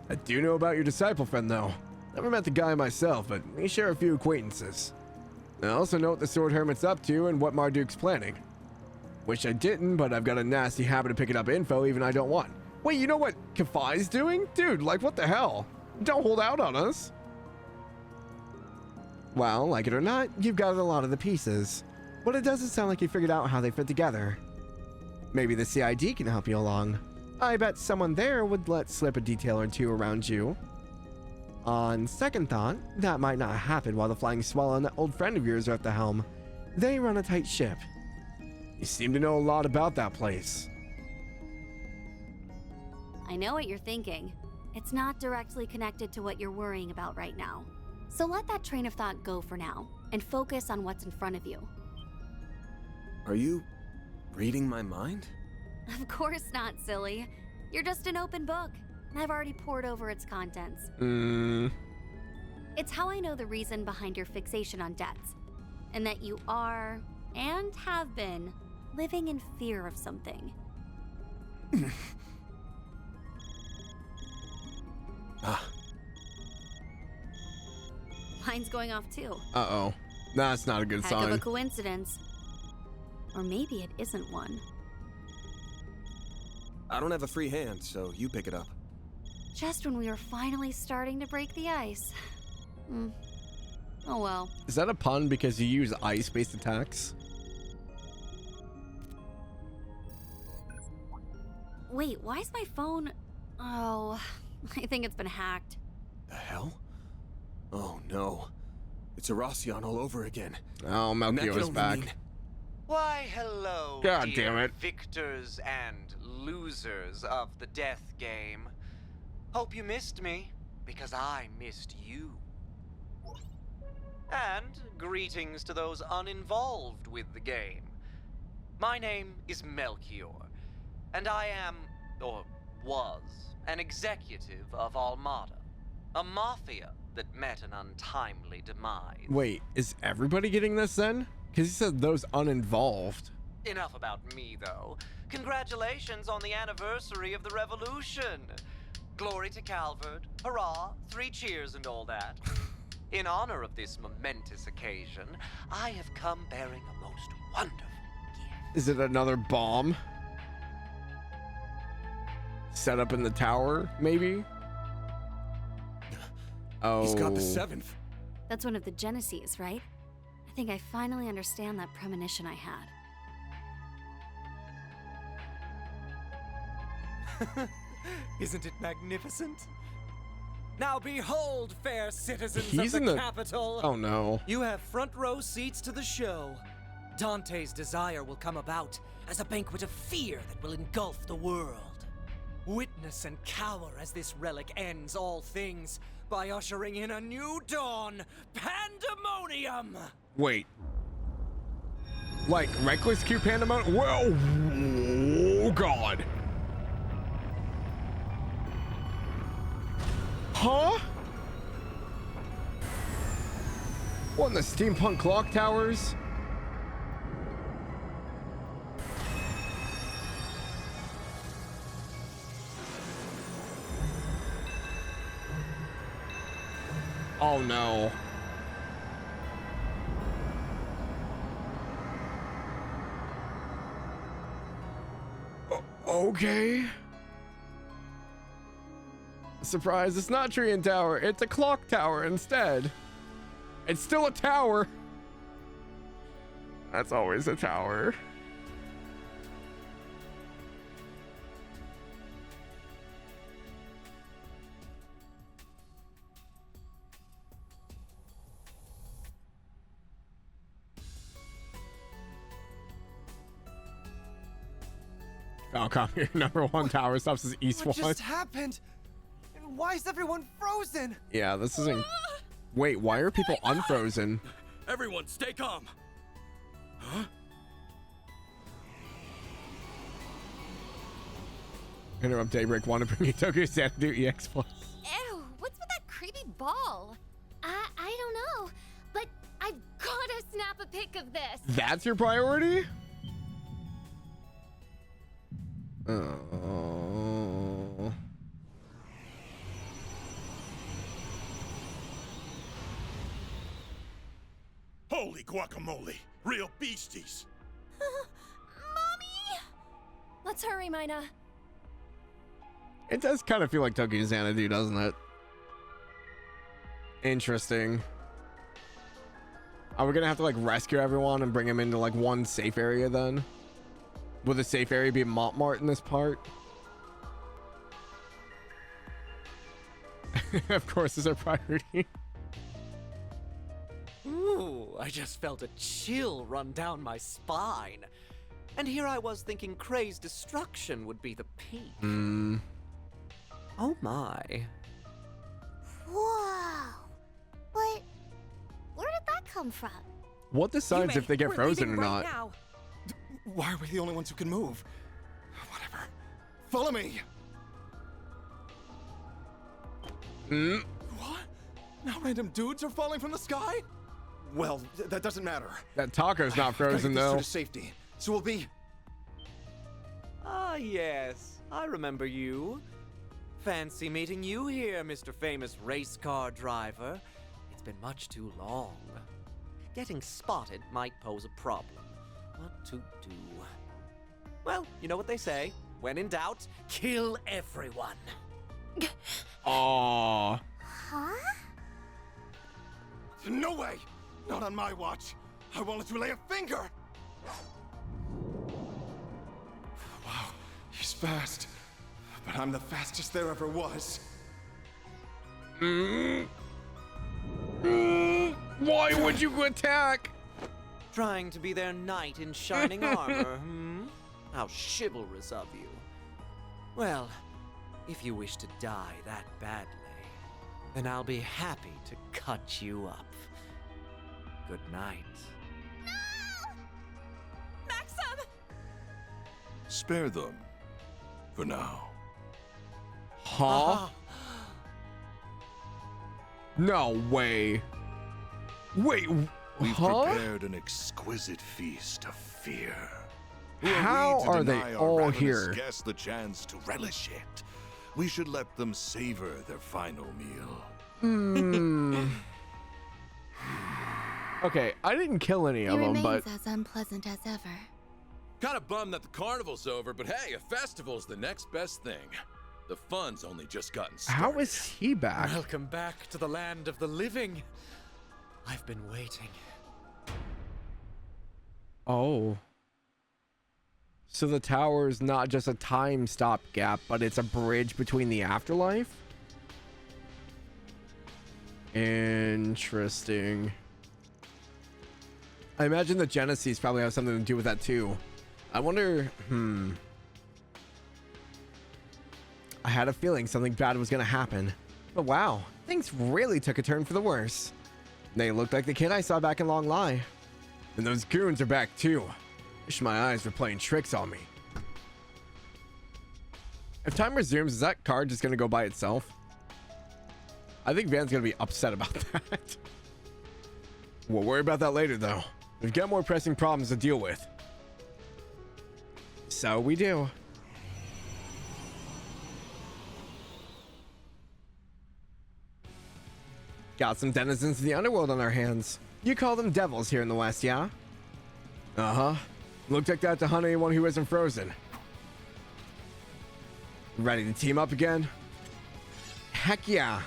I do know about your disciple friend, though. Never met the guy myself, but we share a few acquaintances. I also know what the Sword Hermit's up to and what Marduk's planning. Wish I didn't, but I've got a nasty habit of picking up info even I don't want. Wait, you know what Kafai's doing? Dude, like what the hell? Don't hold out on us. Well, like it or not, you've got a lot of the pieces. But it doesn't sound like you figured out how they fit together. Maybe the CID can help you along. I bet someone there would let slip a detail or two around you. On second thought, that might not happen while the Flying Swallow and that old friend of yours are at the helm. They run a tight ship. You seem to know a lot about that place. I know what you're thinking. It's not directly connected to what you're worrying about right now. So let that train of thought go for now, and focus on what's in front of you. Are you reading my mind? Of course not, silly. You're just an open book, and I've already poured over its contents. It's how I know the reason behind your fixation on debts, and that you are, and have been, living in fear of something. Mine's going off too. Uh-oh. That's not a good Heck sign. of a coincidence. Or maybe it isn't one. I don't have a free hand, so you pick it up. Just when we were finally starting to break the ice. Oh well. Is that a pun because you use ice-based attacks? Wait, why is my phone... Oh, I think it's been hacked. The hell? Oh no. It's Erasion all over again. Oh, And that Melchior can is only back. mean- Why, hello, God dear damn it. victors and losers of the death game. Hope you missed me, because I missed you. And greetings to those uninvolved with the game. My name is Melchior, and I am, or was, an executive of Almada, a mafia that met an untimely demise. Wait, is everybody getting this then? Because he said those uninvolved. Enough about me, though. Congratulations on the anniversary of the revolution. Glory to Calvard. Hurrah, 3 cheers and all that. In honor of this momentous occasion, I have come bearing a most wonderful gift. Is it another bomb? Set up in the tower, maybe? Oh. He's got the 7th. That's one of the Genesees, right? I think I finally understand that premonition I had. Isn't it magnificent? Now behold, fair citizens He's of in the the- capital. Oh no. You have front row seats to the show. Dante's desire will come about as a banquet of fear that will engulf the world. Witness and cower as this relic ends all things by ushering in a new dawn, pandemonium! Wait. Like reckless Q pandemonium? Whoa! Oh god. Huh? What in the steampunk clock towers? Oh no. Okay. Surprise, it's not Treant Tower, it's a clock tower instead. It's still a tower. That's always a tower. Falcon, your #1 tower stops as East What 1. just happened? And why is everyone frozen? Yeah, this isn't. Wait, why are people unfrozen? Everyone, stay calm. Huh? Interrupt Daybreak. Want to bring you Tokyo Xanadu EX Plus? Ew, what's with that creepy ball? I don't know, but I've gotta snap a pic of this. That's your priority? Oh. Holy guacamole! Real beasties! Mommy! Let's hurry, Mina. It does kind of feel like Tokyo Xanadu, doesn't it? Interesting. Are we gonna have to like rescue everyone and bring them into like one safe area then? Will the safe area be Montmartre in this part? Of course, is our priority. Ooh, I just felt a chill run down my spine. And here I was thinking Kray's destruction would be the peak. Oh my. Whoa. But where did that come from? What decides if they get frozen or not? Why are we the only ones who can move? Whatever. Follow me! What? Now random dudes are falling from the sky? Well, that doesn't matter. That taco's not frozen though. To safety, so we'll be. Ah, yes. I remember you. Fancy meeting you here, Mr. Famous Race Car Driver. It's been much too long. Getting spotted might pose a problem. What to do? Well, you know what they say. When in doubt, kill everyone. Aww. Huh? No way! Not on my watch. I won't let you lay a finger! Wow, he's fast. But I'm the fastest there ever was. Why would you attack? Trying to be their knight in shining armor, How chivalrous of you. Well, if you wish to die that badly, then I'll be happy to cut you up. Good night. No! Maxim! Spare them. For now. Huh? No way. Wait, We've huh? prepared an exquisite feast of fear. How are they all here? Guests the chance to relish it. We should let them savor their final meal. Okay, I didn't kill any of them, but as unpleasant as ever. Kind of bummed that the carnival's over, but hey, a festival's the next best thing. The fun's only just gotten started. how is he back? Welcome back to the land of the living. I've been waiting. Oh. So the tower is not just a time stop gap, but it's a bridge between the afterlife? Interesting. I imagine the Genesis probably have something to do with that too. I wonder, I had a feeling something bad was gonna happen. But wow, things really took a turn for the worse. They looked like the kid I saw back in Long Lie. And those goons are back too. Wish my eyes were playing tricks on me. If time resumes, is that card just gonna go by itself? I think Van's gonna be upset about that. We'll worry about that later though. We've got more pressing problems to deal with. So we do. Got some denizens of the underworld on our hands. You call them devils here in the West, yeah? Uh-huh. Looked like that to hunt anyone who isn't frozen. Ready to team up again? Heck yeah.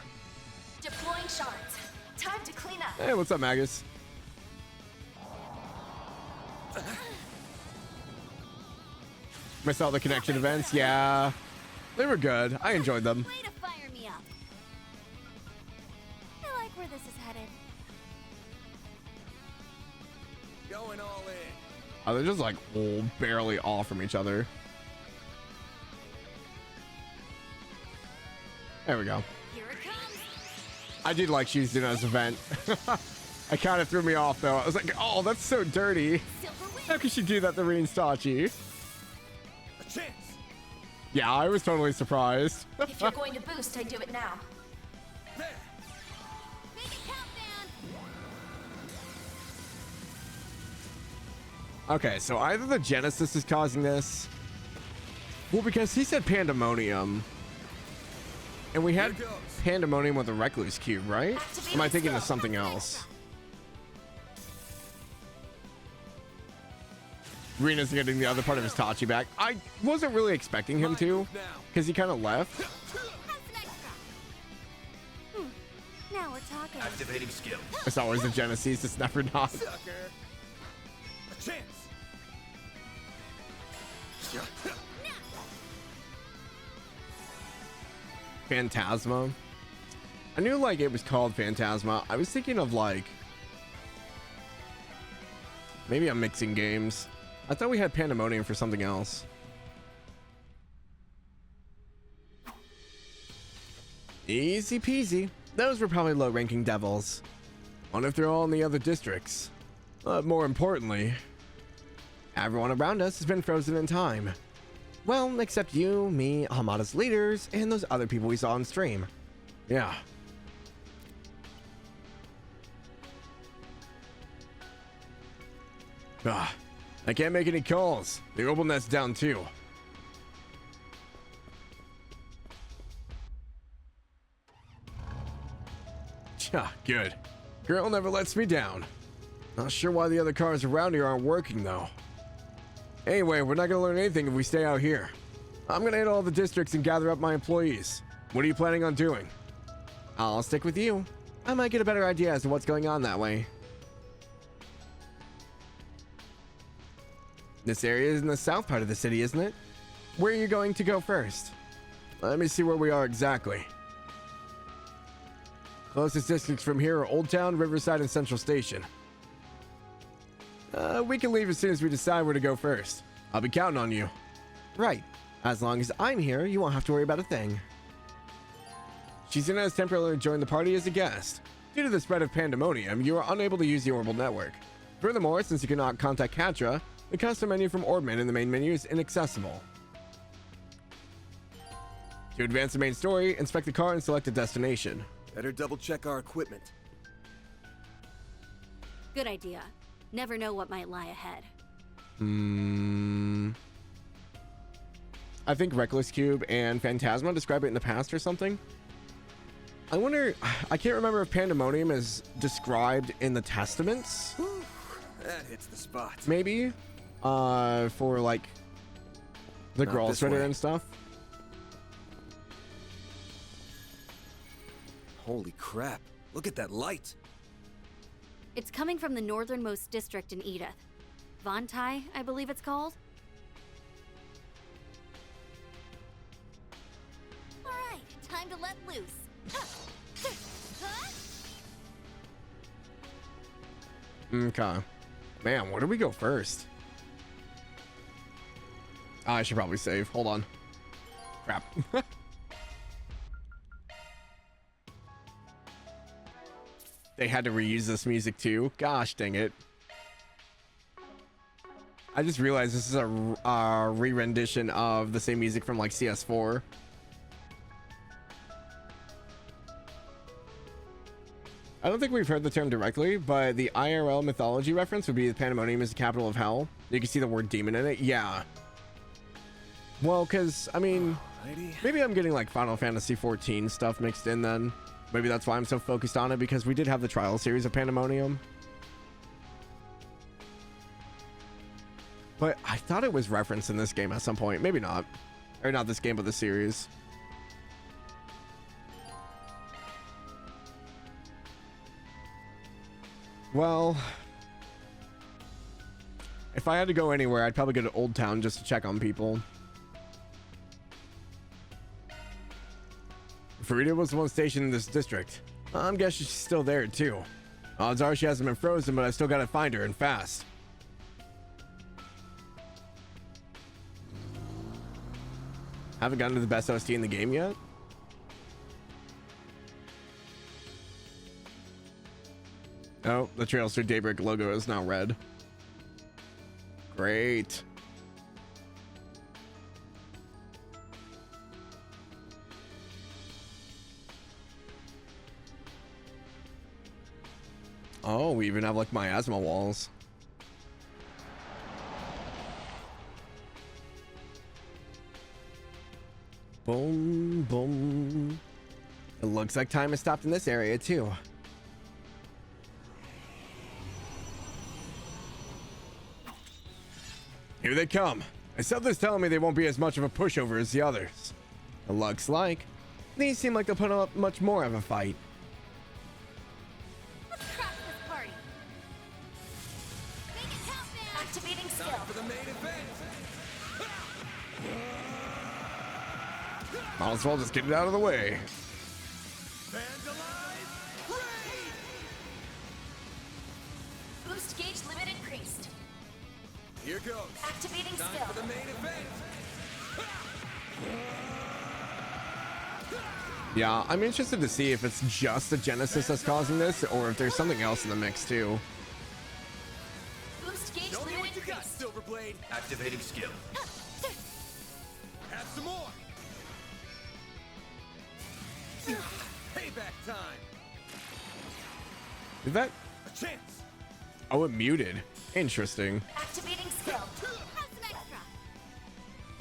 Deploying shards. Time to clean up. Hey, what's up, Magus? Missed all the connection events? Yeah. They were good. I enjoyed them. Way to fire me up. I like where this is headed. Going all in. Oh, they're just like barely off from each other. There we go. Here it comes. I did like she's doing this event. It kind of threw me off though. I was like, oh, that's so dirty. How could she do that to Reen Stachi? A chance. Yeah, I was totally surprised. If you're going to boost, I do it now. There. Make it count, man. Okay, so either the Genesis is causing this. Well, because he said Pandemonium. And we had Pandemonium with the Recluse Cube, right? Or am I thinking of something else? Rena's getting the other part of his Tachi back. I wasn't really expecting him to, because he kind of left. Now we're talking. Activating skill. It's always the Genesis, it's never not. Sucker. A chance. Phantasma. I knew like it was called Phantasma. I was thinking of like, maybe I'm mixing games. I thought we had Pandemonium for something else. Easy peasy. Those were probably low-ranking devils. Wonder if they're all in the other districts. But more importantly, everyone around us has been frozen in time. Well, except you, me, Hamada's leaders, and those other people we saw on stream. Yeah. I can't make any calls. The orbital net's down too. Yeah, good. Girl never lets me down. Not sure why the other cars around here aren't working though. Anyway, we're not gonna learn anything if we stay out here. I'm gonna hit all the districts and gather up my employees. What are you planning on doing? I'll stick with you. I might get a better idea as to what's going on that way. This area is in the south part of the city, isn't it? Where are you going to go first? Let me see where we are exactly. Closest districts from here are Old Town, Riverside, and Central Station. We can leave as soon as we decide where to go first. I'll be counting on you. Right. As long as I'm here, you won't have to worry about a thing. Shizuna has temporarily joined the party as a guest. Due to the spread of Pandemonium, you are unable to use the orbital network. Furthermore, since you cannot contact Katra, the custom menu from Orbman in the main menu is inaccessible. To advance the main story, inspect the car and select a destination. Better double check our equipment. Good idea. Never know what might lie ahead. I think Reckless Cube and Phantasma describe it in the past or something. I wonder, I can't remember if Pandemonium is described in the Testaments. Whew, that hits the spot. Maybe, for like the Grawl Sweater and stuff. Holy crap, look at that light. It's coming from the northernmost district in Edith. Vontai, I believe it's called. Alright, time to let loose. Okay. Man, where do we go first? I should probably save. Hold on. Crap. They had to reuse this music too. Gosh dang it. I just realized this is a re-rendition of the same music from like CS4. I don't think we've heard the term directly, but the IRL mythology reference would be the Pandemonium is the capital of hell. You can see the word demon in it. Yeah. Well, because, I mean, maybe I'm getting like Final Fantasy 14 stuff mixed in then. Maybe that's why I'm so focused on it, because we did have the trial series of Pandemonium. But I thought it was referenced in this game at some point. Maybe not. Or not this game, but the series. Well, if I had to go anywhere, I'd probably go to Old Town just to check on people. Farida was the one stationed in this district. I'm guessing she's still there too. Odds are she hasn't been frozen, but I still gotta find her, and fast. Haven't gotten to the best OST in the game yet? Oh, the Trails through Daybreak logo is now red. Great. Oh, we even have like miasma walls. Boom, boom. It looks like time has stopped in this area too. Here they come. And something's telling me they won't be as much of a pushover as the others. It looks like these seem like they'll put up much more of a fight. Let's crash this party. Make it count now. Activating skill. Time for the main event. Might as well just get it out of the way. Vandalize! Here goes. Activating Time skill. for the main event. Yeah, I'm interested to see if it's just the Genesis that's causing this, or if there's something else in the mix too. Boost gauge Show me limit what you got, increased. Silverblade. Activating skill. Have some more. Payback time. Did that? A chance. Oh, it muted. Interesting. Activating skill. Have some extra.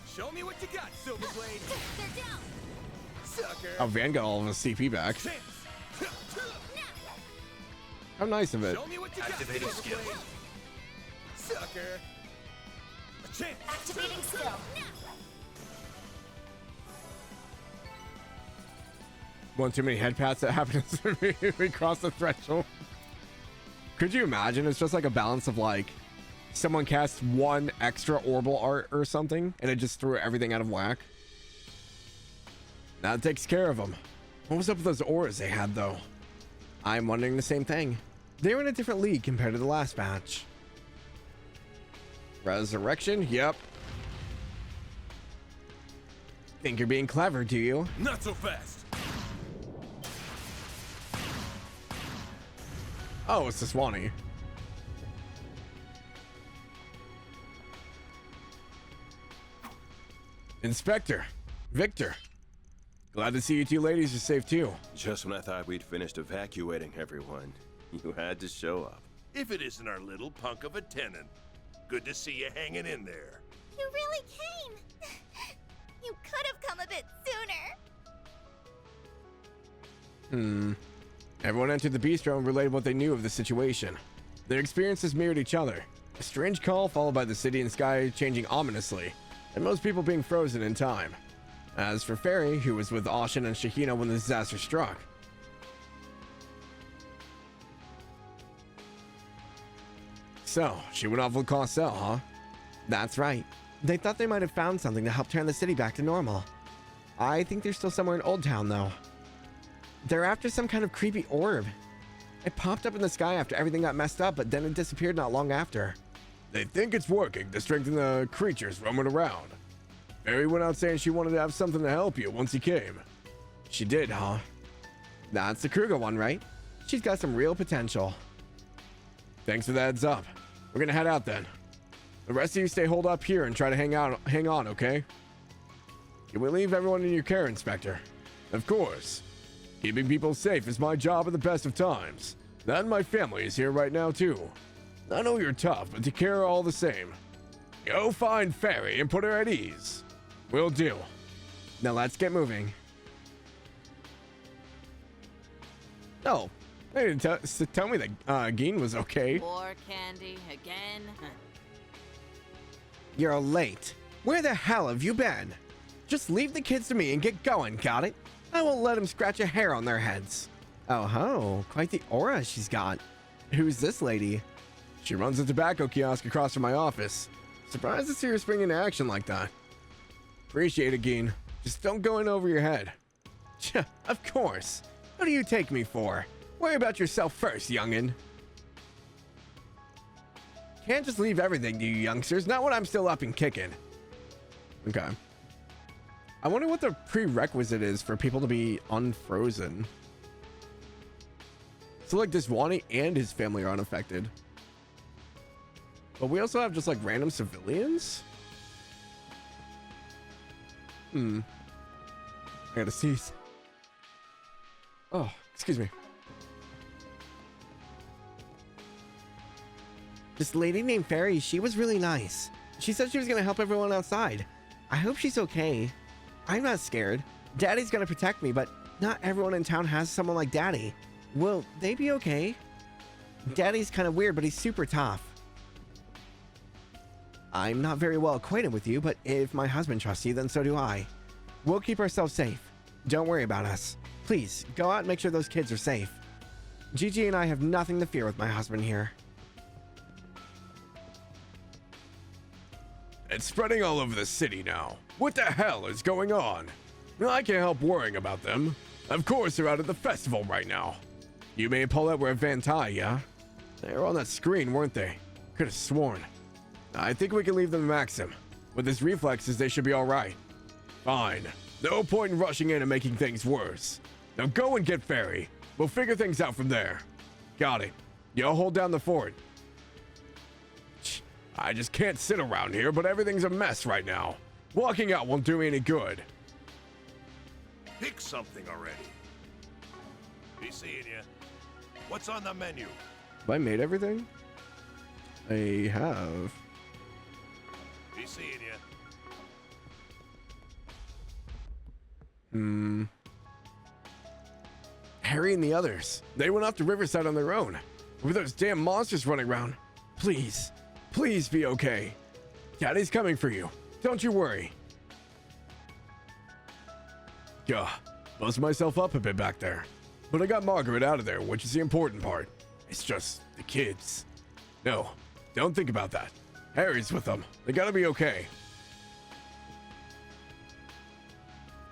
Show me what you got, Silverblade. They're down. Sucker. Oh, Van got all of his CP back. Chance. How nice of it. Show me what you Activating got, skill. Silverblade. Sucker. A chance. Activating skill. One too many head pats that happen to me if we cross the threshold. Could you imagine? It's just like a balance of like someone casts one extra orbital art or something and it just threw everything out of whack. That takes care of them. What was up with those auras they had though? I'm wondering the same thing. They were in a different league compared to the last batch. Resurrection? Yep. Think you're being clever, do you? Not so fast. Oh, it's the Swanee. Inspector, Victor. Glad to see you two ladies are safe too. Just when I thought we'd finished evacuating everyone, you had to show up. If it isn't our little punk of a tenant. Good to see you hanging in there. You really came. You could have come a bit sooner. Everyone entered the bistro and relayed what they knew of the situation. Their experiences mirrored each other. A strange call followed by the city and sky changing ominously, and most people being frozen in time. As for Fairy, who was with Ashin and Shahina when the disaster struck. So, she went off with Cassell, huh? That's right. They thought they might have found something to help turn the city back to normal. I think they're still somewhere in Old Town, though. They're after some kind of creepy orb. It popped up in the sky after everything got messed up, but then it disappeared not long after. They think it's working to strengthen the creatures roaming around. Fairy went out saying she wanted to have something to help you once he came. She did, huh? That's the Kruger one, right? She's got some real potential. Thanks for the heads up. We're gonna head out then. The rest of you stay holed up here and try to hang on, okay? Can we leave everyone in your care, Inspector? Of course. Keeping people safe is my job at the best of times. That and my family is here right now, too. I know you're tough, but you care all the same. Go find Fairy and put her at ease. Will do. Now let's get moving. Oh, they didn't tell me that Geen was okay. War candy again? You're late. Where the hell have you been? Just leave the kids to me and get going, got it? I won't let them scratch a hair on their heads. Oh ho, quite the aura she's got. Who's this lady? She runs a tobacco kiosk across from my office. Surprised to see her spring into action like that. Appreciate it, Geen. Just don't go in over your head. Of course. What do you take me for? Worry about yourself first, youngin'. Can't just leave everything to you youngsters, not when I'm still up and kicking. Okay. I wonder what the prerequisite is for people to be unfrozen. So like Diswani and his family are unaffected. But we also have just like random civilians? I gotta seize. Oh, excuse me. This lady named Fairy, she was really nice. She said she was gonna help everyone outside. I hope she's okay. I'm not scared. Daddy's gonna protect me, but not everyone in town has someone like Daddy. Will they be okay? Daddy's kind of weird, but he's super tough. I'm not very well acquainted with you, but if my husband trusts you, then so do I. We'll keep ourselves safe. Don't worry about us. Please, go out and make sure those kids are safe. Gigi and I have nothing to fear with my husband here. It's spreading all over the city now. What the hell is going on? I can't help worrying about them. Of course they're out at the festival right now. You may pull out were at Van Ty, yeah? They were on that screen, weren't they? Could have sworn. I think we can leave them to Maxim. With his reflexes, they should be alright. Fine. No point in rushing in and making things worse. Now go and get Fairy. We'll figure things out from there. Got it. Y'all hold down the fort. I just can't sit around here, but everything's a mess right now. Walking out won't do me any good. Pick something already. Be seeing you. What's on the menu? Have I made everything? I have. Be seeing you. Harry and the others. They went off to Riverside on their own. With those damn monsters running around. Please. Please be okay. Daddy's coming for you. Don't you worry. Gah. Buzzed myself up a bit back there. But I got Margaret out of there, which is the important part. It's just the kids. No, don't think about that. Harry's with them. They gotta be okay.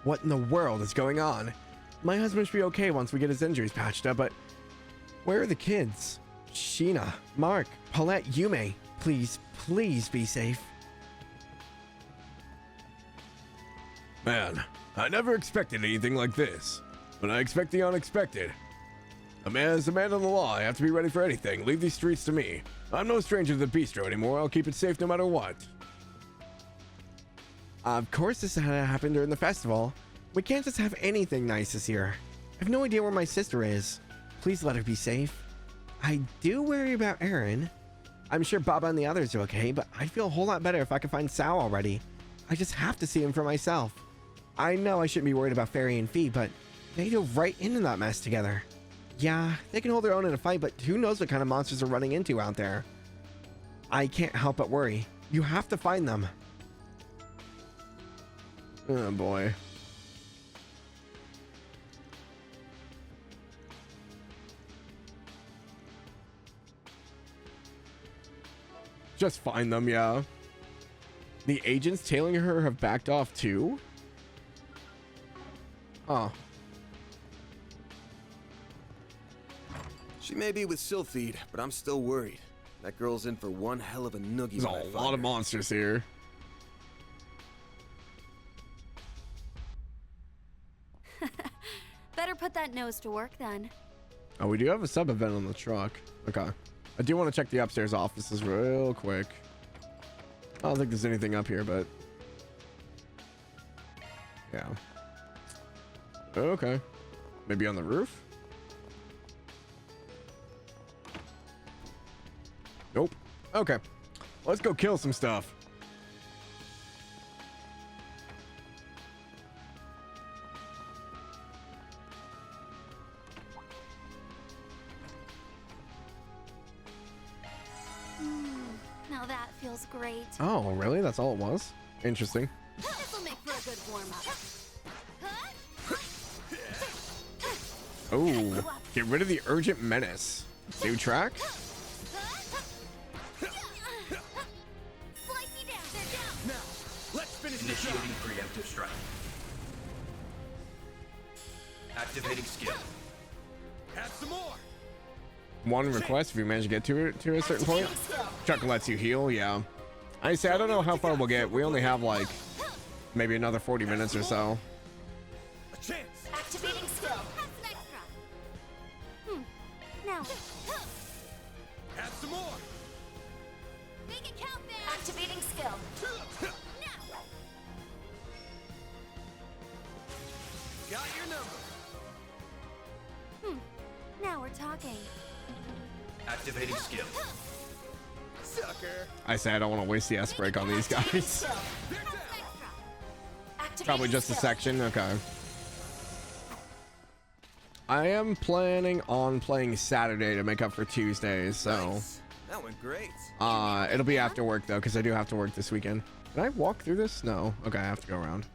What in the world is going on? My husband should be okay once we get his injuries patched up, but where are the kids? Sheena, Mark, Paulette, Yume. Please, please be safe. Man, I never expected anything like this, but I expect the unexpected. As a man of the law, I have to be ready for anything. Leave these streets to me. I'm no stranger to the bistro anymore. I'll keep it safe no matter what. Of course this had to happen during the festival. We can't just have anything nice this year. I have no idea where my sister is. Please let her be safe. I do worry about Aaron. I'm sure Baba and the others are okay, but I'd feel a whole lot better if I could find Sao already. I just have to see him for myself. I know I shouldn't be worried about Fairy and Fee, but they dove right into that mess together. Yeah, they can hold their own in a fight, but who knows what kind of monsters they're running into out there. I can't help but worry. You have to find them. Oh boy. Just find them, yeah. The agents tailing her have backed off too? Oh. She may be with Sylphide, but I'm still worried. That girl's in for one hell of a noogie. There's a lot of monsters here. Better put that nose to work then. Oh, we do have a sub event on the truck. Okay. I do want to check the upstairs offices real quick. I don't think there's anything up here, but yeah. Okay. Maybe on the roof? Nope. Okay. Let's go kill some stuff. Now that feels great. Oh, really? That's all it was? Interesting. This'll make for a good warm-up. Oh, get rid of the urgent menace. New track? Initiating preemptive strike. Activating skill. Have some more. One request if you manage to get to it to a certain point. Chuck lets you heal, yeah. I say I don't know how far we'll get. We only have like maybe another 40 minutes or so. A chance. Activating skill. Have some extra. Now. Have some more. Make it count, man. Activating skill. Got your number. Now we're talking. Activating skill. Sucker. I say I don't want to waste the S break on these guys. Probably just a section. Okay. I am planning on playing Saturday to make up for Tuesdays, so Nice. That went great. it'll be after work though, because I do have to work this weekend. Can I walk through this? No. Okay, I have to go around.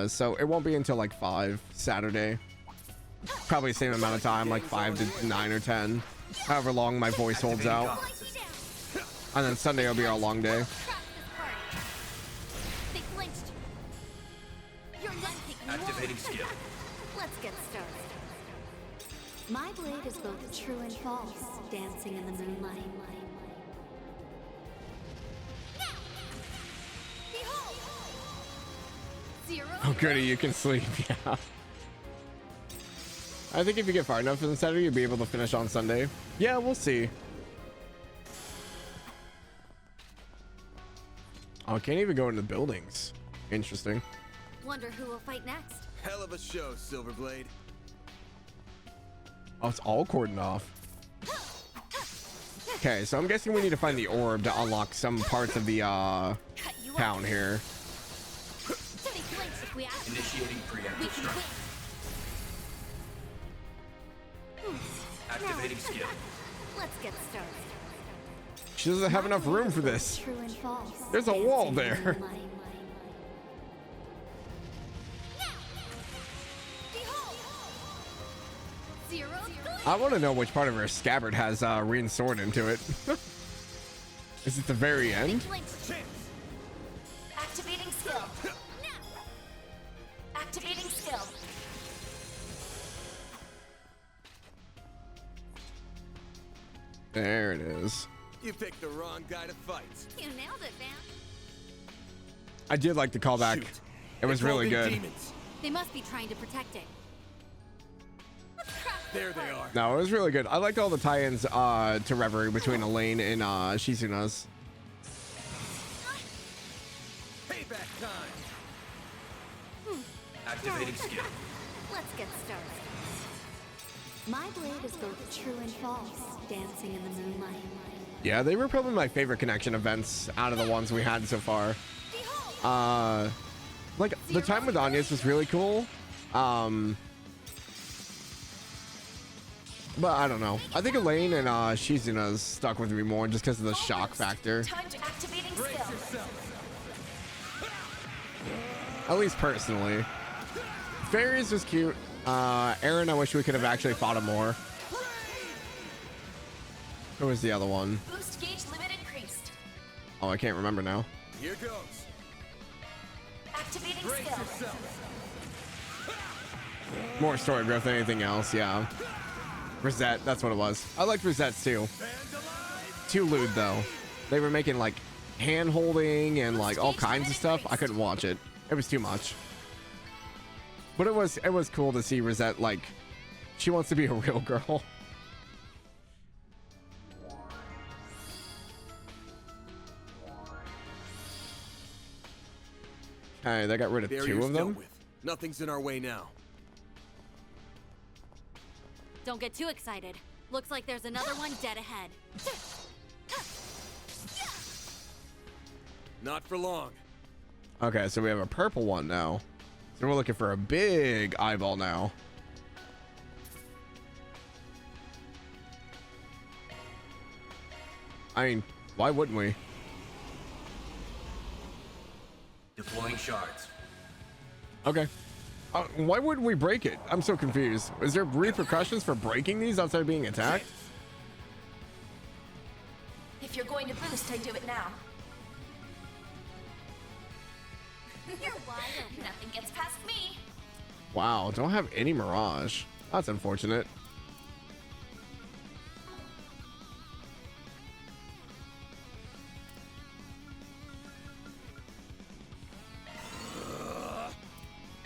So it won't be until like 5 Saturday. Probably the same amount of time, like 5 to 9 or 10. However long my voice holds out. And then Sunday will be our long day. They flinched. You're not taking Activating skill. Let's get started. My blade is both true and false, dancing in the moonlight. Oh, goody, you can sleep. Yeah. I think if you get far enough on Saturday, you'll be able to finish on Sunday. Yeah, we'll see. Oh, I can't even go into the buildings. Interesting. Wonder who will fight next. Hell of a show, Silverblade. Oh, it's all cordoned off. Okay, so I'm guessing we need to find the orb to unlock some parts of the town here. Initiating preemptive strike. Activating skill. Let's get started. She doesn't have enough room for this. True and false. There's a wall there. I want to know which part of her scabbard has Reen sword into it. Is it the very end? Activating skill. Activating skill. There it is. You picked the wrong guy to fight. You nailed it, man. I did like the callback. Shoot. It was really good. Demons. They must be trying to protect it. There they are. No, it was really good. I liked all the tie-ins to Reverie between Elaine and Shizuna's. Payback time. Activating skill. Let's get started. My blade is both true and false, dancing in the moonlight. Yeah, they were probably my favorite connection events out of the ones we had so far. Like the time with Anya's was really cool. But I don't know. I think Elaine and Shizuna's stuck with me more just because of the shock factor. Time to activating skill. At least personally. Fairies was cute. Aaron, I wish we could have actually fought him more. Who was the other one? Boost gauge limit increased. Oh, I can't remember now. Here goes. Activating skill. More story growth than anything else, yeah. Rosette, that's what it was. I liked Rosette's too. Too lewd though. They were making like hand holding and like all kinds of stuff. I couldn't watch it. It was too much. But it was cool to see Rosette, like, she wants to be a real girl. Okay, they got rid of two of them. Nothing's in our way now. Don't get too excited. Looks like there's another one dead ahead. Not for long. Okay, so we have a purple one now. So we're looking for a big eyeball now. I mean, why wouldn't we? Deploying shards. Okay. Why wouldn't we break it? I'm so confused. Is there repercussions for breaking these outside of being attacked? If you're going to boost, I do it now. You're wide open. Nothing gets past me. Wow, don't have any Mirage. That's unfortunate.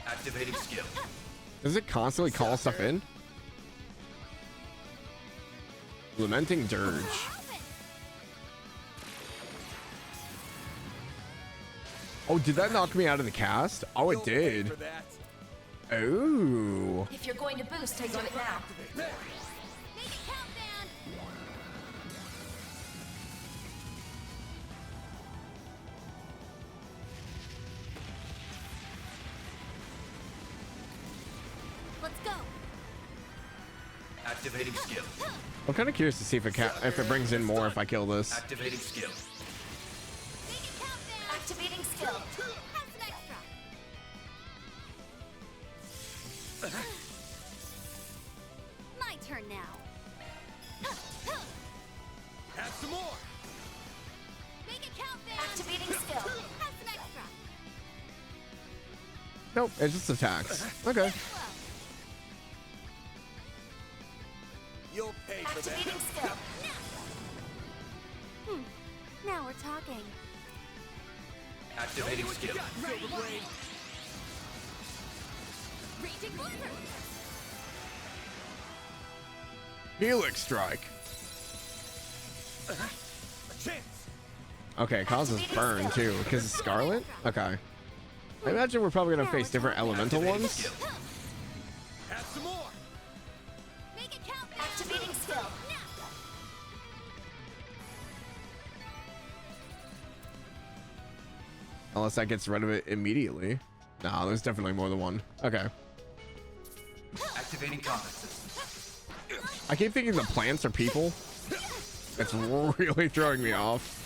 Activating skill. Does it constantly call stuff in? Lamenting Dirge. Oh, did that knock me out of the cast? Oh, it did. Oh. If you're going to boost, I do it now. Let's go. Activating skill. I'm kind of curious to see if it brings in more if I kill this. Activating skill. Activating skill. That's an extra. My turn now. Have some more. Make it count, man. Activating skill. That's an extra. Nope, it just attacks. Okay. You'll pay for that. Activating skill. Now we're talking. Activating skill. Helix strike. Okay, it causes burn too because it's Scarlet. Okay. I imagine we're probably gonna face different elemental ones. Have some more. Make it count. Activating skill. Unless that gets rid of it immediately. Nah, there's definitely more than one. Okay. Activating combat system. I keep thinking the plants are people. It's really throwing me off.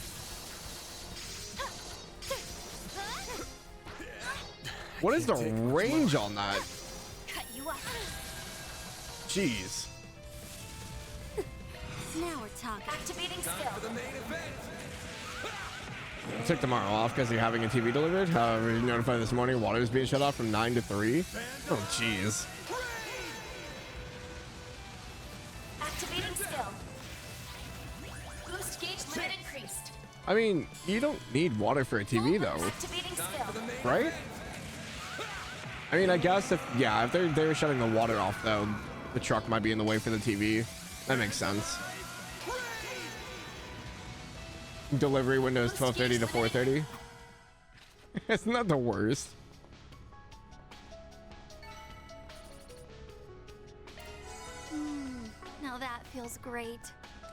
What is the range on that? Cut you up. Jeez. Now we're talking. Activating skill. I took tomorrow off because you're having a TV delivered. However, you notified this morning water is being shut off from 9 to 3. Oh, jeez. Activating skill. Boost gauge limit increased. I mean, you don't need water for a TV though, Activating skill. right? I mean, I guess if they were shutting the water off though, the truck might be in the way for the TV. That makes sense. Delivery windows 12:30 to 4:30. It's not the worst. Now that feels great.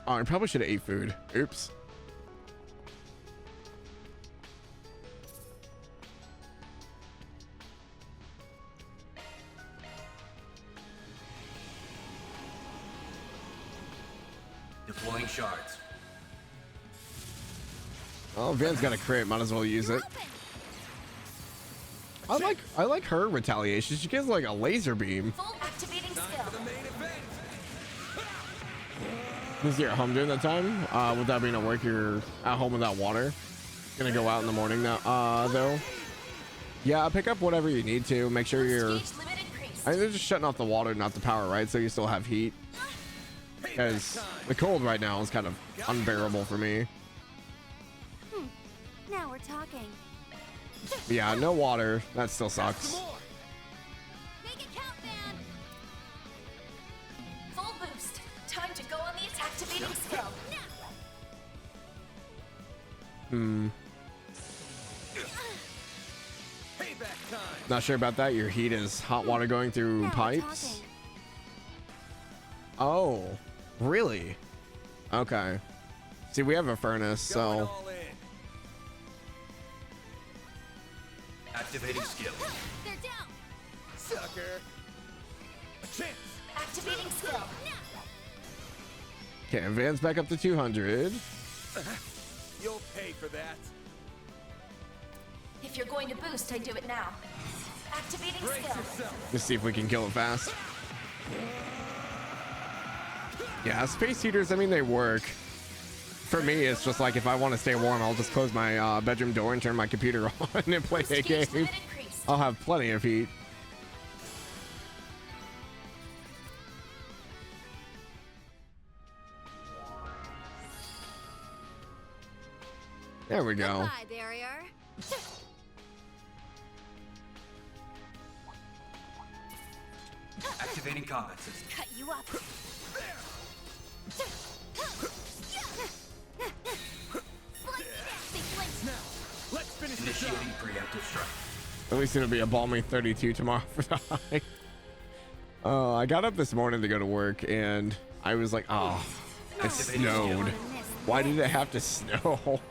Oh, I probably should have ate food. Oops. Deploying shards. Oh, Van's got a crit. Might as well use it. I like her retaliation. She gives like a laser beam. Full activating skill. Is you at home during that time? Without being at work, you're at home without water. Gonna go out in the morning now, though. Yeah, pick up whatever you need to. Make sure you're. I mean, they're just shutting off the water, not the power, right? So you still have heat. Because the cold right now is kind of unbearable for me. Now we're talking. Yeah, no water. That still sucks. Make it count, man. Full boost. Time to go on the attack. Activating skill. Not sure about that. Your heat is hot water going through pipes. Oh, really? Okay. See, we have a furnace, so. Activating skill. They're down. Sucker. A chance. Activating skill. Okay, Van's back up to 200. You'll pay for that. If you're going to boost, I do it now. Activating skill. Let's see if we can kill it fast. Yeah, space heaters, I mean, they work. For me, it's just like if I want to stay warm, I'll just close my bedroom door and turn my computer on and play a game. I'll have plenty of heat. There we go. Goodbye, barrier. Activating combat system. Cut you up. Let's finish this up. Initiating preemptive strike. At least it'll be a balmy 32 tomorrow for the high. I got up this morning to go to work and I was like, oh, it snowed. Why did it have to snow?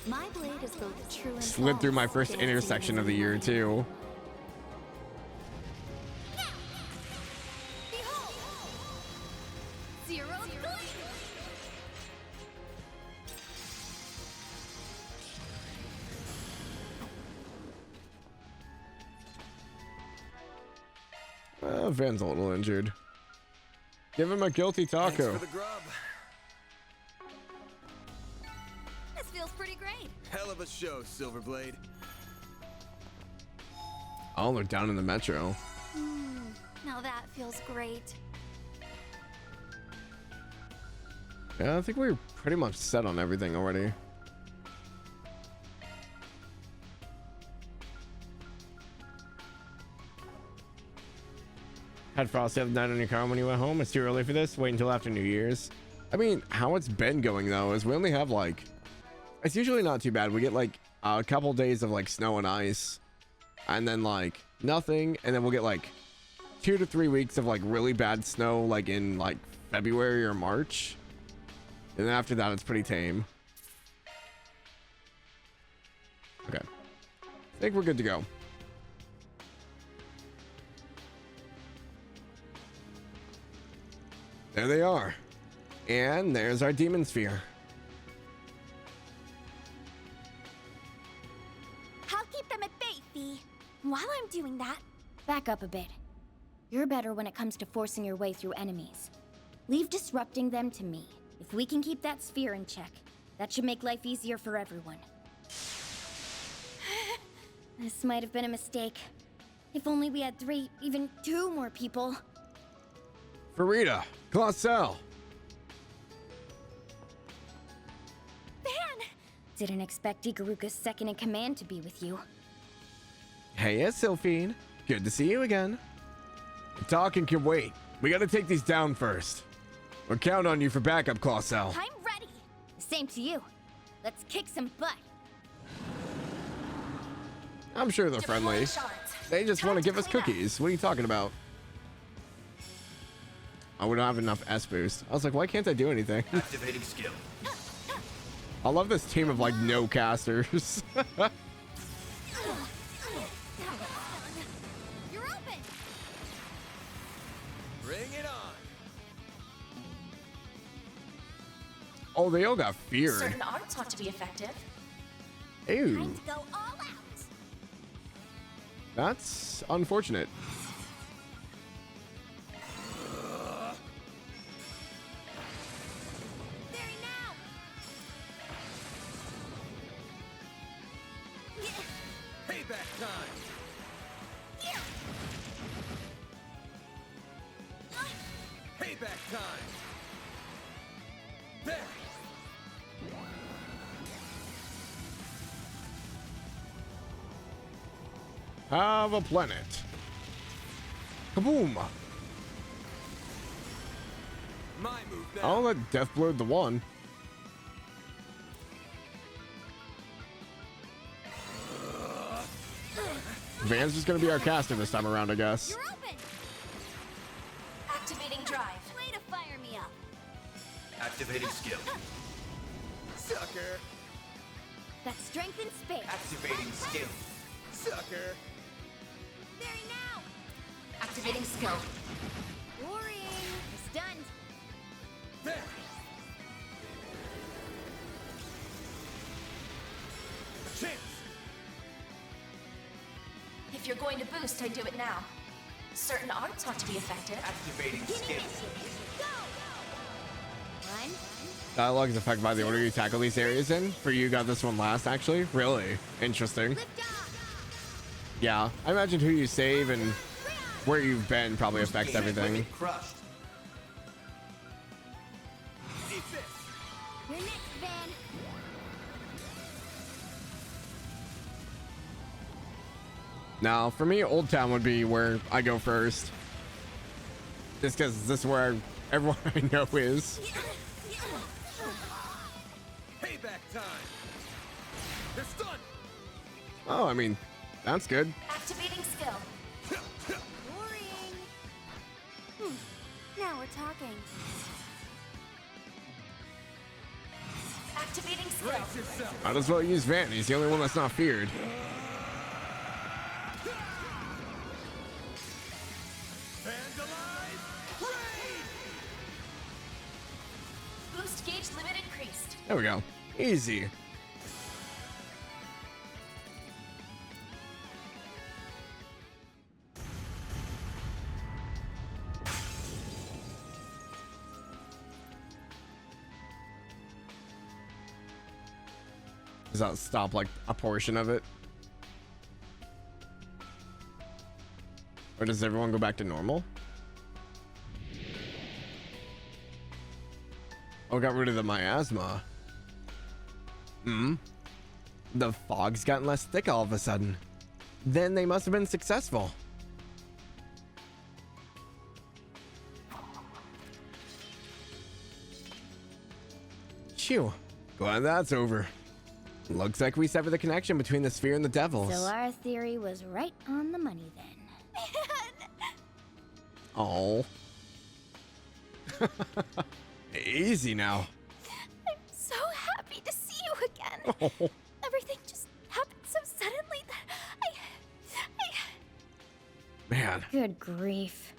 My blade is both true and Slid through my false, first intersection of the year too. Zero. Van's a little injured. Give him a guilty taco. Thanks for the grub. This feels pretty great. Hell of a show, Silverblade. Oh, they're down in the metro. Now that feels great. Yeah, I think we're pretty much set on everything already. Had Frost the other night on your car when you went home. It's too early for this. Wait until after New Year's. I mean, how it's been going though is we only have like, it's usually not too bad. We get like a couple days of like snow and ice, and then like nothing, and then we'll get like 2 to 3 weeks of like really bad snow like in like February or March, and then after that it's pretty tame. Okay, I think we're good to go. There they are. And there's our demon sphere. I'll keep them at bay, Fee. While I'm doing that, back up a bit. You're better when it comes to forcing your way through enemies. Leave disrupting them to me. If we can keep that sphere in check, that should make life easier for everyone. This might have been a mistake. If only we had 3, even 2 more people. Farida, Clausel. Van! Didn't expect Ikaruka's second in command to be with you. Hey, it's Sylphine. Good to see you again. Talking can wait. We gotta take these down first. We'll count on you for backup, Clausel. I'm ready. Same to you. Let's kick some butt. I'm sure they're friendly. They just want to give us cookies. What are you talking about? I would not have enough S boost. I was like, why can't I do anything? Activating skill. I love this team of like no casters. You're open. Bring it on. Oh, they all got feared. Certain arts ought to be effective. Ew. Time to go all out. That's unfortunate. Very now. Payback time. Payback time. There. Have a planet. Kaboom! My move now. I'll let Death Blow the one. Van's just gonna be our caster this time around, I guess. You're open. Activating drive. Way to fire me up. Activating skill. Sucker. That's strength in space. Activating skill. Sucker. Very now. Activating skill. Worrying. Stunned. There. A chance. If you're going to boost, I do it now. Certain arts ought to be effective. Activating skill. Go. One. Dialogue is affected by the order you tackle these areas in. For you, got this one last, actually. Really interesting. Lift off. Yeah, I imagine who you save and where you've been probably affects everything. Crushed. Eat this. You're next, Van. Now, for me, Old Town would be where I go first. Just because this is where everyone I know is. Payback time. They're stunned. Oh, I mean, that's good. Activating skill. Worrying. Now we're talking. Activating skill. Brace yourself. Might as well use Van. He's the only one that's not feared. Vandalize. Raid. Boost gauge limit increased. There we go. Easy. Does that stop like a portion of it? Or does everyone go back to normal? Oh, got rid of the miasma. The fog's gotten less thick all of a sudden. Then they must have been successful. Phew. Glad that's over. Looks like we severed the connection between the sphere and the devils. So our theory was right on the money then. Oh. Easy now. I'm so happy to see you again. Oh. Everything just happened so suddenly that Man. Good grief.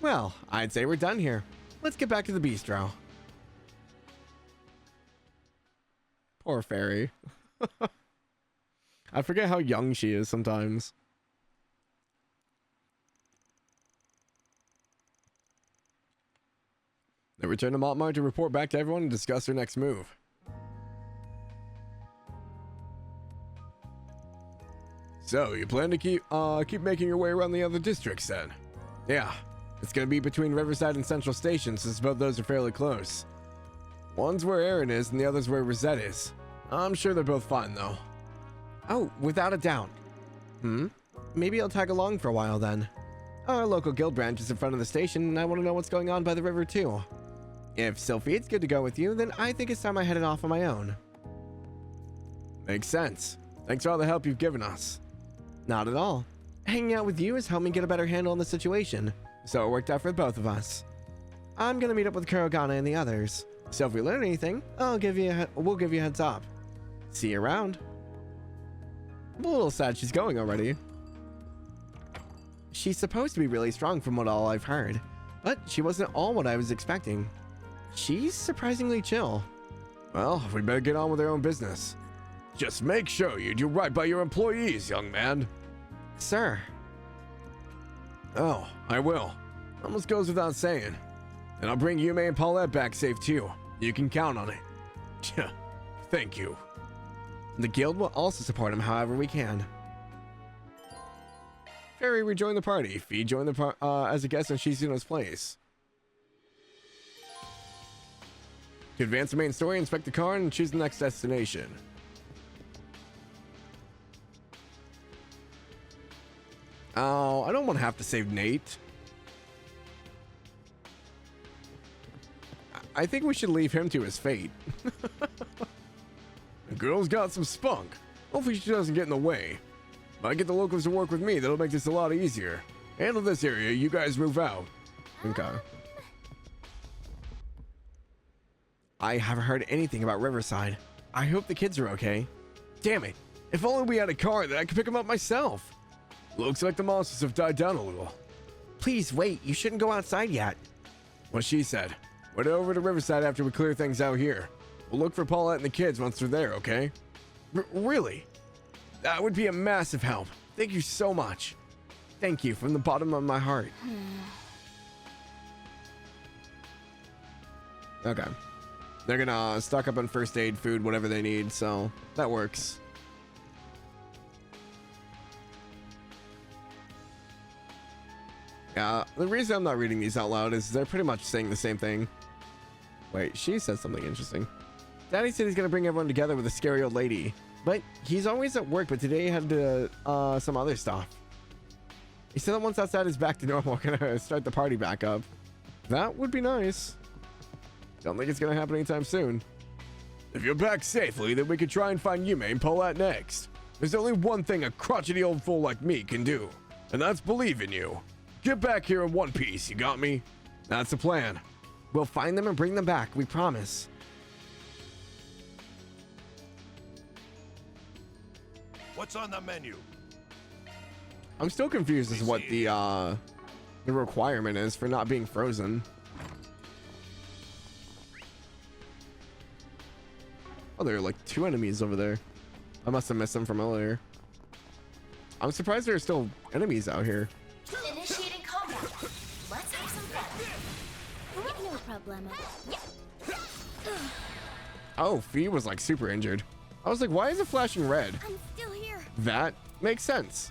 Well, I'd say we're done here. Let's get back to the bistro. Poor Fairy. I forget how young she is sometimes. They return to Montmartre to report back to everyone and discuss their next move. So, you plan to keep making your way around the other districts then? Yeah, it's gonna be between Riverside and Central Station since both those are fairly close. One's where Aaron is and the other's where Rosette is. I'm sure they're both fine though. Oh, without a doubt. Maybe I'll tag along for a while then. Our local guild branch is in front of the station and I want to know what's going on by the river too. If Sylphie's good to go with you, then I think it's time I headed off on my own. Makes sense. Thanks for all the help you've given us. Not at all. Hanging out with you has helped me get a better handle on the situation, so it worked out for both of us. I'm gonna meet up with Kurogana and the others, so if we learn anything, we'll give you a heads up. See you around. I'm a little sad she's going already. She's supposed to be really strong from what all I've heard, but she wasn't all what I was expecting. She's surprisingly chill. Well, we better get on with our own business. Just make sure you do right by your employees, young man. Sir. Oh, I will. Almost goes without saying. And I'll bring Yume and Paulette back safe too. You can count on it. Thank you. The guild will also support him however we can. Fairy rejoined the party. Fee joined the as a guest in Shizuno's place. To advance the main story, inspect the car and choose the next destination. Oh, I don't want to have to save Nate. I think we should leave him to his fate. The girl's got some spunk. Hopefully she doesn't get in the way. If I get the locals to work with me, that'll make this a lot easier. Handle this area, you guys move out. Okay. I haven't heard anything about Riverside. I hope the kids are okay. Damn it. If only we had a car that I could pick them up myself. Looks like the monsters have died down a little. Please wait, you shouldn't go outside yet. What she said. We'll head over to Riverside after we clear things out here. We'll look for Paulette and the kids once they're there, okay? Really? That would be a massive help. Thank you so much. Thank you from the bottom of my heart. Okay. They're gonna stock up on first aid, food, whatever they need, so that works. Yeah, the reason I'm not reading these out loud is they're pretty much saying the same thing. Wait, she said something interesting. Daddy said he's gonna bring everyone together with a scary old lady, but he's always at work, but today he had to, some other stuff. He said that once outside is back to normal, we're gonna start the party back up. That would be nice. Don't think it's gonna happen anytime soon. If you're back safely, then we could try and find Yume and Paulette next. There's only one thing a crotchety old fool like me can do, and that's believe in you. Get back here in one piece, you got me? That's the plan. We'll find them and bring them back, we promise. What's on the menu? I'm still confused as to what the requirement is for not being frozen. Oh, there are like 2 enemies over there. I must have missed them from earlier. I'm surprised there are still enemies out here. Initiating combat. Let's have some fun. No problemo. Oh, Fee was like super injured. I was like, why is it flashing red? I'm still here. That makes sense.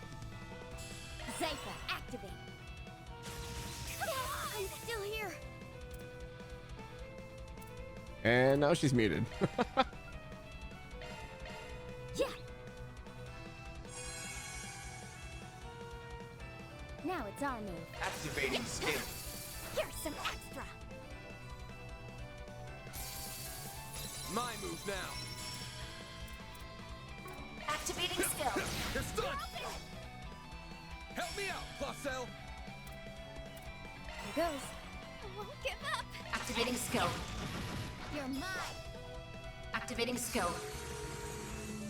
Zypher, activate. I'm still here. And now she's muted. Yeah. Now it's our move. Activating skill. Here's some extra. My move now. Activating skill. You're stunned. Help me out, Placel. Here goes. I won't give up. Activating skill. You're mine. Activating skill.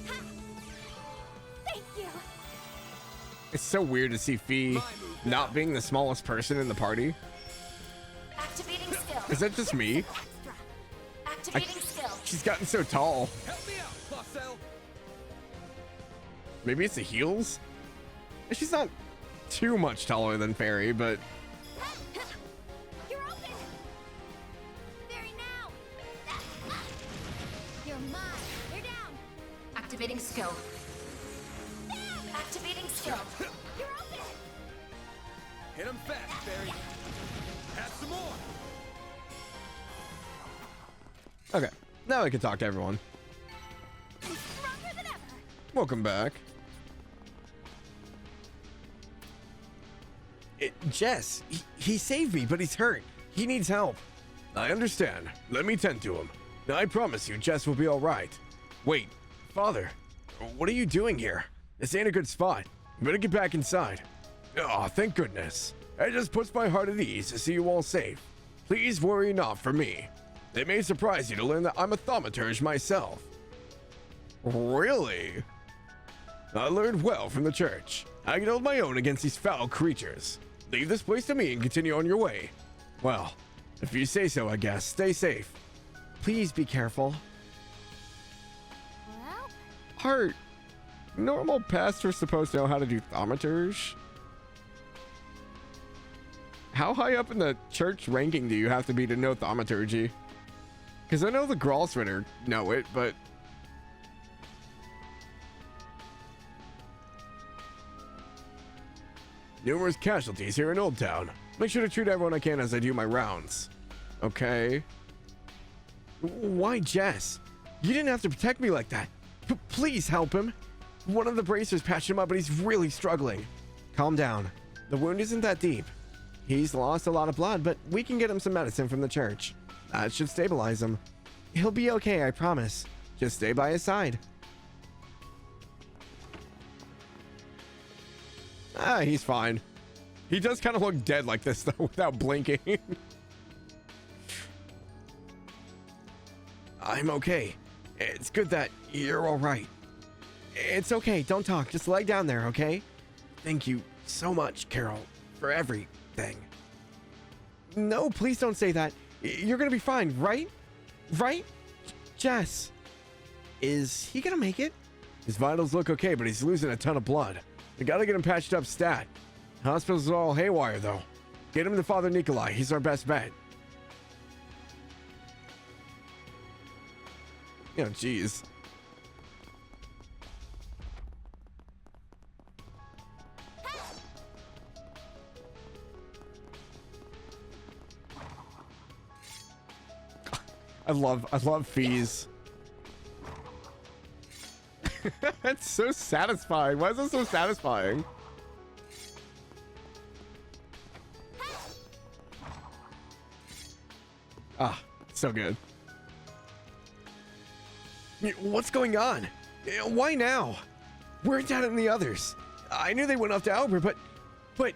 Ha! Thank you. It's so weird to see Fee not being the smallest person in the party. Activating skill. Is that just me? Activating skill. She's gotten so tall. Help me out, Placel. Maybe it's the heels? She's not too much taller than Fairy, but You're open. Very now. You're mine. You're down. Activating skill. Activating skill. You're open. Hit him fast, Barry. Have some more. okay. Now I can talk to everyone. I'm stronger than ever. Welcome back. Jess, he saved me, but he's hurt. He needs help. I understand. Let me tend to him. I promise you, Jess will be all right. Wait, Father, what are you doing here? This ain't a good spot. You better get back inside. Oh, thank goodness. It just puts my heart at ease to see you all safe. Please worry not for me. It may surprise you to learn that I'm a thaumaturge myself. Really? I learned well from the church. I can hold my own against these foul creatures. Leave this place to me and continue on your way. Well, if you say so, I guess. Stay safe. Please be careful. Well, Are normal pastors supposed to know how to do thaumaturge? How high up in the church ranking do you have to be to know thaumaturgy? Because I know the Gralsritter know it, but... Numerous casualties here in Old Town. Make sure to treat everyone I can as I do my rounds. Okay. Why, Jess? You didn't have to protect me like that. Please help him. One of the bracers patched him up, but he's really struggling. Calm down. The wound isn't that deep. He's lost a lot of blood, but we can get him some medicine from the church. That should stabilize him. He'll be okay, I promise. Just stay by his side. Ah, he's fine. He does kind of look dead like this, though, without blinking. I'm okay. It's good that you're all right. It's okay, don't talk. Just lie down there, okay? Thank you so much, Carol, for everything. No, please don't say that. You're gonna be fine, right? Right? Jess. Is he gonna make it? His vitals look okay, but he's losing a ton of blood. We gotta get him patched up stat. Hospital's all haywire, though. Get him to Father Nikolai. He's our best bet. You know, jeez. I love Fees. That's so satisfying. Why is that so satisfying? Ah, so good. What's going on? Why now? Where's Dad and the others? I knew they went off to Albert, but...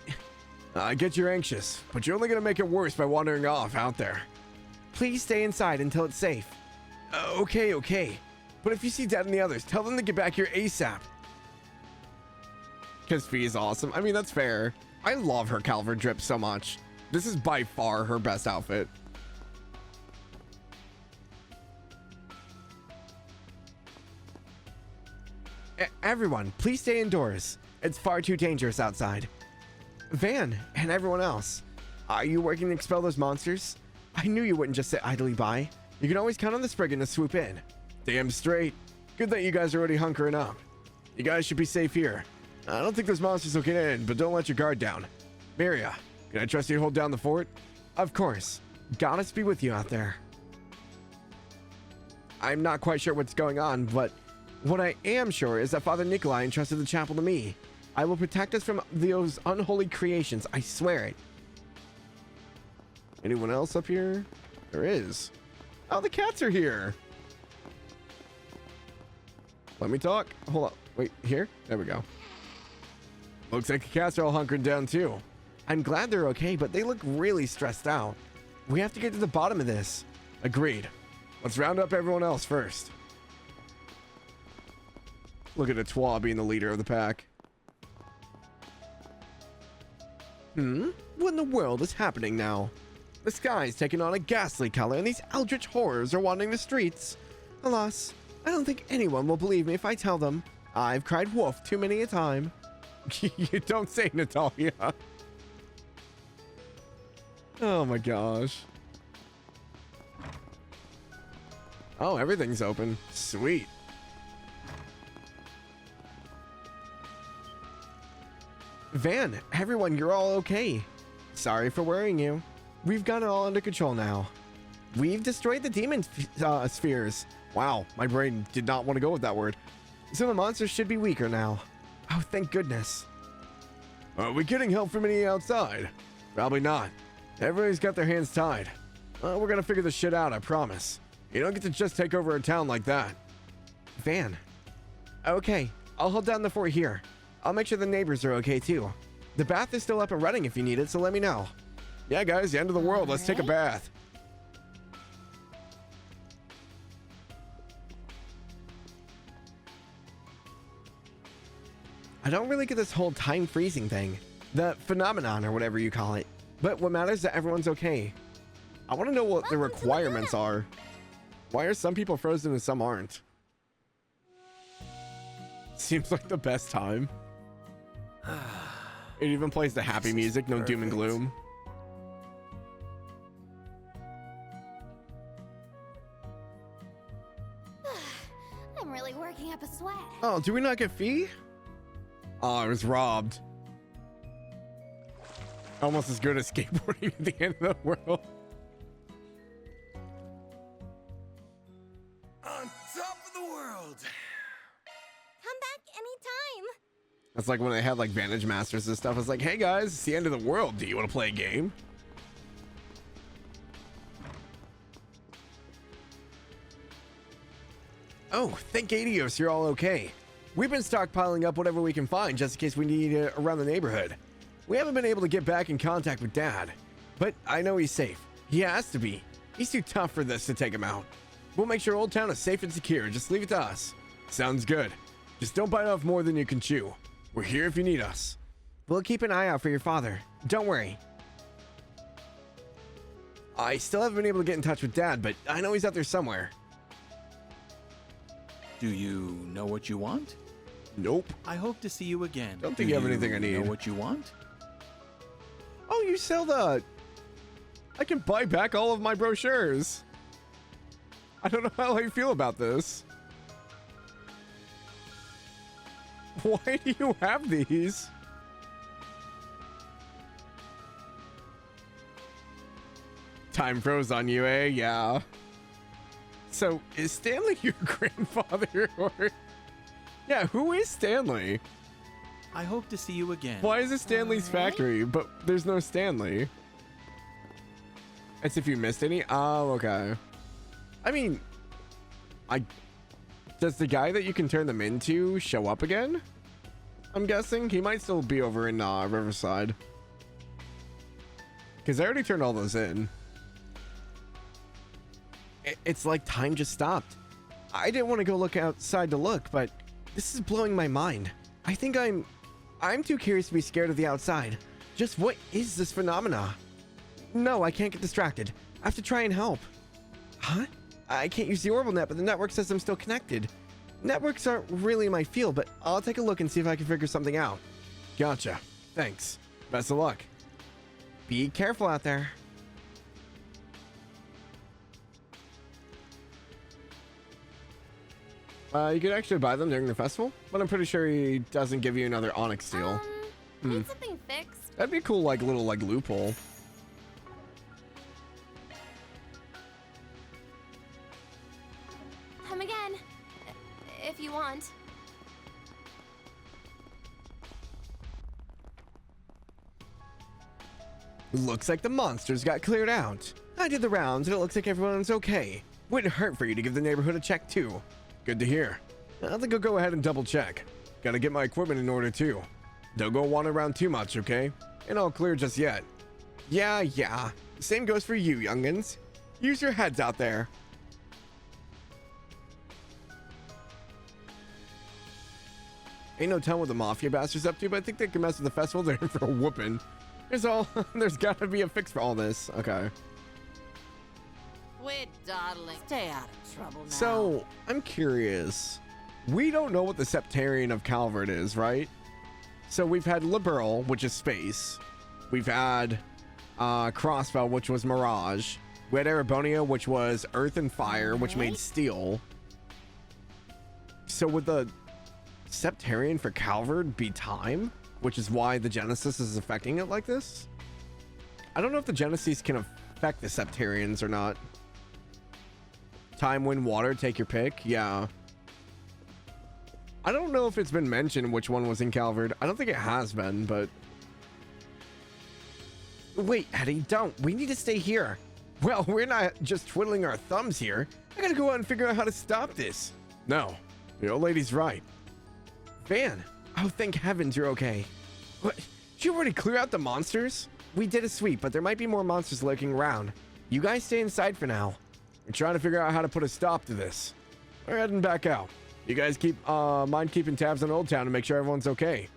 I get you're anxious, but you're only gonna make it worse by wandering off out there. Please stay inside until it's safe. Okay. But if you see Dad and the others, tell them to get back here ASAP. Because Fee is awesome. I mean, that's fair. I love her Calvert drip so much. This is by far her best outfit. Everyone, please stay indoors. It's far too dangerous outside. Van and everyone else, are you working to expel those monsters? I knew you wouldn't just sit idly by. You can always count on the Spriggan to swoop in. Damn straight. Good that you guys are already hunkering up. You guys should be safe here. I don't think those monsters will get in, but don't let your guard down. Miria, can I trust you to hold down the fort? Of course. Goddess be with you out there. I'm not quite sure what's going on, but what I am sure is that Father Nikolai entrusted the chapel to me. I will protect us from those unholy creations, I swear it. Anyone else up here? There is. Oh, the cats are here. Let me talk. Hold on. Wait, here? There we go. Looks like the cats are all hunkering down too. I'm glad they're okay, but they look really stressed out. We have to get to the bottom of this. Agreed. Let's round up everyone else first. Look at Etoile being the leader of the pack. What in the world is happening now? The sky's taking on a ghastly color and these eldritch horrors are wandering the streets. Alas, I don't think anyone will believe me if I tell them. I've cried wolf too many a time. You don't say, Natalia. Oh my gosh. Oh, everything's open. Sweet. Van, everyone, you're all okay. Sorry for worrying you. We've got it all under control now. We've destroyed the demon spheres. Wow, my brain did not want to go with that word. So the monsters should be weaker now. Oh, thank goodness. Are we getting help from any outside? Probably not. Everybody's got their hands tied. We're gonna figure this shit out, I promise. You don't get to just take over a town like that. Van. Okay, I'll hold down the fort here. I'll make sure the neighbors are okay too. The bath is still up and running if you need it, so let me know. Yeah, guys, the end of the world. Let's take a bath. I don't really get this whole time freezing thing. The phenomenon or whatever you call it. But what matters is that everyone's okay. I want to know what the requirements are. Why are some people frozen and some aren't? Seems like the best time. It even plays the happy music, no doom and gloom. I'm really working up a sweat. Oh, do we not get fee? Oh, I was robbed. Almost as good as skateboarding at the end of the world. On top of the world. Come back anytime. That's like when they had like Vantage Masters and stuff. It's like, hey guys, it's the end of the world. Do you want to play a game? Oh, thank Adios, you're all okay. We've been stockpiling up whatever we can find just in case we need it around the neighborhood. We haven't been able to get back in contact with Dad, but I know he's safe. He has to be. He's too tough for this to take him out. We'll make sure Old Town is safe and secure. Just leave it to us. Sounds good. Just don't bite off more than you can chew. We're here if you need us. We'll keep an eye out for your father. Don't worry. I still haven't been able to get in touch with Dad, but I know he's out there somewhere. Do you know what you want? Nope. I hope to see you again. Don't think you have anything I need. Know what you want? Oh, you sell that. I can buy back all of my brochures. I don't know how I feel about this. Why do you have these? Time froze on you, eh? Yeah. So, is Stanley your grandfather? Or... Yeah, who is Stanley? I hope to see you again. Why is it Stanley's factory, but there's no Stanley? As if you missed any? Oh, okay. I mean, does the guy that you can turn them into show up again? I'm guessing he might still be over in Riverside. Because I already turned all those in. It's like time just stopped. I didn't want to go look outside to look, but this is blowing my mind. I think I'm too curious to be scared of the outside. Just what is this phenomena? No, I can't get distracted. I have to try and help. Huh? I can't use the orbital net, but the network says I'm still connected. Networks aren't really my field, but I'll take a look and see if I can figure something out. Gotcha. Thanks. Best of luck. Be careful out there. You could actually buy them during the festival, but I'm pretty sure he doesn't give you another onyx steel. Need something fixed. That'd be a cool, like, little, like, loophole. Come again, if you want. Looks like the monsters got cleared out. I did the rounds and it looks like everyone's okay. Wouldn't hurt for you to give the neighborhood a check too. Good to hear. I think I'll go ahead and double check. Gotta get my equipment in order too. Don't go wandering around too much, okay? Ain't all clear just yet. Yeah. Same goes for you, youngins. Use your heads out there. Ain't no telling what the mafia bastards up to, but I think they can mess with the festival. They're in for a whooping. There's gotta be a fix for all this. Okay. Quit dawdling. Stay out of trouble now. So, I'm curious. We don't know what the Septarian of Calvert is, right? So we've had Liberal, which is space. We've had Crossbow, which was Mirage. We had Erebonia, which was Earth and Fire, which made Steel. So would the Septarian for Calvert be Time? Which is why the Genesis is affecting it like this? I don't know if the Genesis can affect the Septarians or not. Time, wind, water, take your pick. Yeah. I don't know if it's been mentioned which one was in Calvert. I don't think it has been, but... Wait, Eddie, don't. We need to stay here. Well, we're not just twiddling our thumbs here. I gotta go out and figure out how to stop this. No, the old lady's right. Van, oh, thank heavens you're okay. What? Did you already clear out the monsters? We did a sweep, but there might be more monsters lurking around. You guys stay inside for now. We're trying to figure out how to put a stop to this. We're heading back out. You guys mind keeping tabs on Old Town to make sure everyone's okay.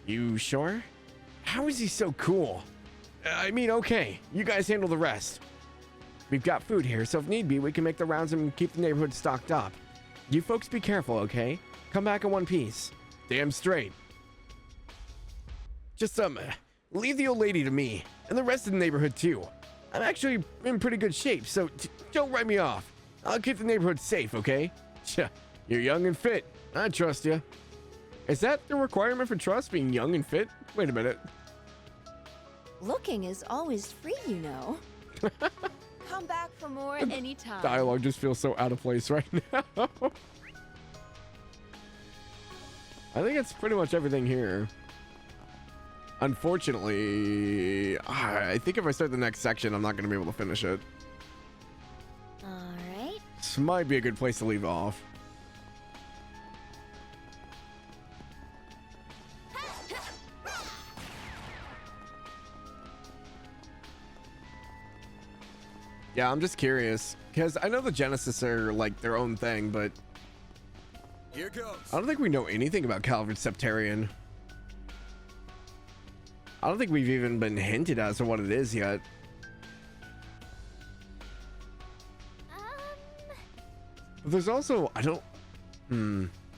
You sure? How is he so cool? I mean, okay. You guys handle the rest. We've got food here, so if need be, we can make the rounds and keep the neighborhood stocked up. You folks be careful, okay? Come back in one piece. Damn straight. Just, leave the old lady to me, and the rest of the neighborhood, too. I'm actually in pretty good shape, so don't write me off. I'll keep the neighborhood safe, okay? You're young and fit. I trust you. Is that the requirement for trust, being young and fit? Wait a minute. Looking is always free, you know. Come back for more anytime. Dialogue just feels so out of place right now. I think it's pretty much everything here. Unfortunately, I think if I start the next section, I'm not going to be able to finish it. All right. This might be a good place to leave off. Yeah, I'm just curious, because I know the Genesis are like their own thing, but here goes. I don't think we know anything about Calvert Septarian. I don't think we've even been hinted as to what it is yet. But there's also,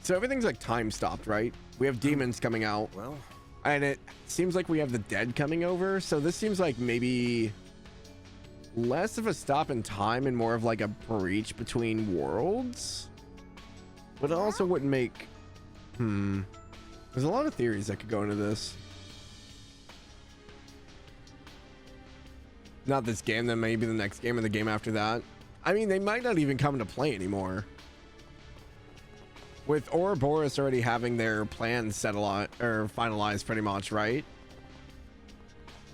So everything's like time stopped, right? We have demons coming out. Well, and it seems like we have the dead coming over. So this seems like maybe less of a stop in time and more of like a breach between worlds. But it also wouldn't make... There's a lot of theories that could go into this. Not this game, then maybe the next game or the game after that. I mean, they might not even come into play anymore. With Ouroboros already having their plans settled or finalized pretty much, right?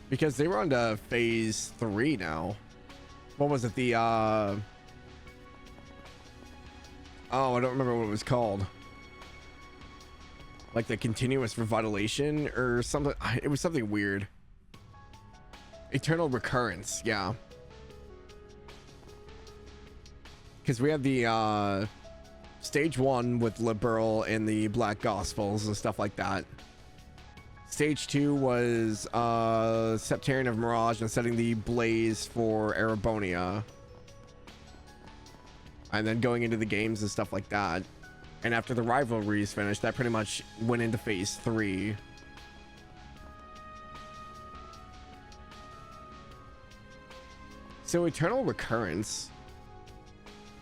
Because they were on to phase 3 now. What was it? The oh, I don't remember what it was called. Like the continuous revitalization or something. It was something weird. Eternal recurrence, yeah. Because we have the stage 1 with Liberal and the Black Gospels and stuff like that. Stage 2 was Septarian of Mirage and setting the blaze for Erebonia. And then going into the games and stuff like that. And after the rivalry is finished, that pretty much went into phase 3. So Eternal Recurrence,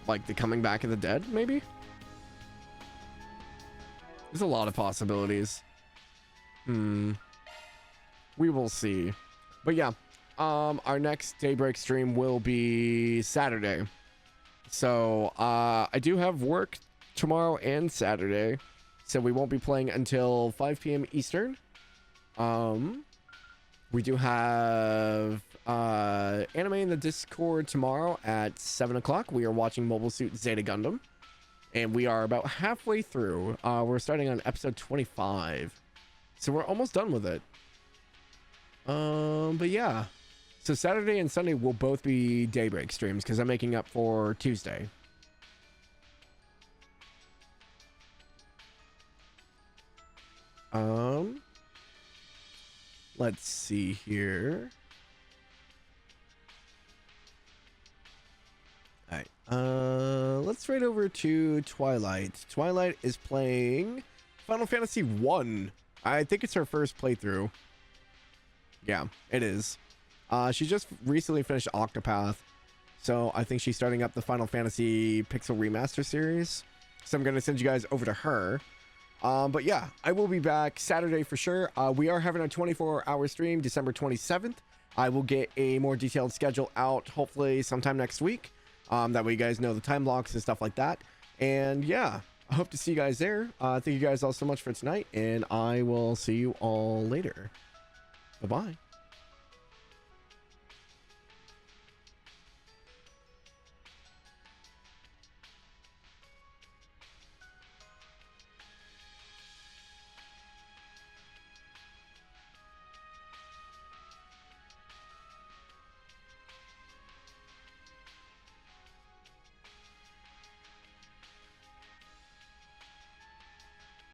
like the coming back of the dead, maybe? There's a lot of possibilities. We will see. But yeah, our next Daybreak stream will be Saturday. So I do have work tomorrow and Saturday, so we won't be playing until 5 p.m. Eastern. We do have anime in the Discord tomorrow at 7 o'clock. We are watching Mobile Suit Zeta Gundam. and we are about halfway through. We're starting on episode 25, so we're almost done with it. But yeah, so Saturday and Sunday will both be Daybreak streams because I'm making up for Tuesday. Let's see here. All right, let's right over to Twilight. Twilight is playing Final Fantasy 1. I think it's her first playthrough. Yeah, it is. She just recently finished Octopath, so I think she's starting up the Final Fantasy Pixel Remaster series. So I'm going to send you guys over to her. But yeah, I will be back Saturday for sure. We are having a 24-hour stream December 27th. I will get a more detailed schedule out hopefully sometime next week. That way you guys know the time blocks and stuff like that. And yeah, I hope to see you guys there. Thank you guys all so much for tonight, and I will see you all later. Bye-bye.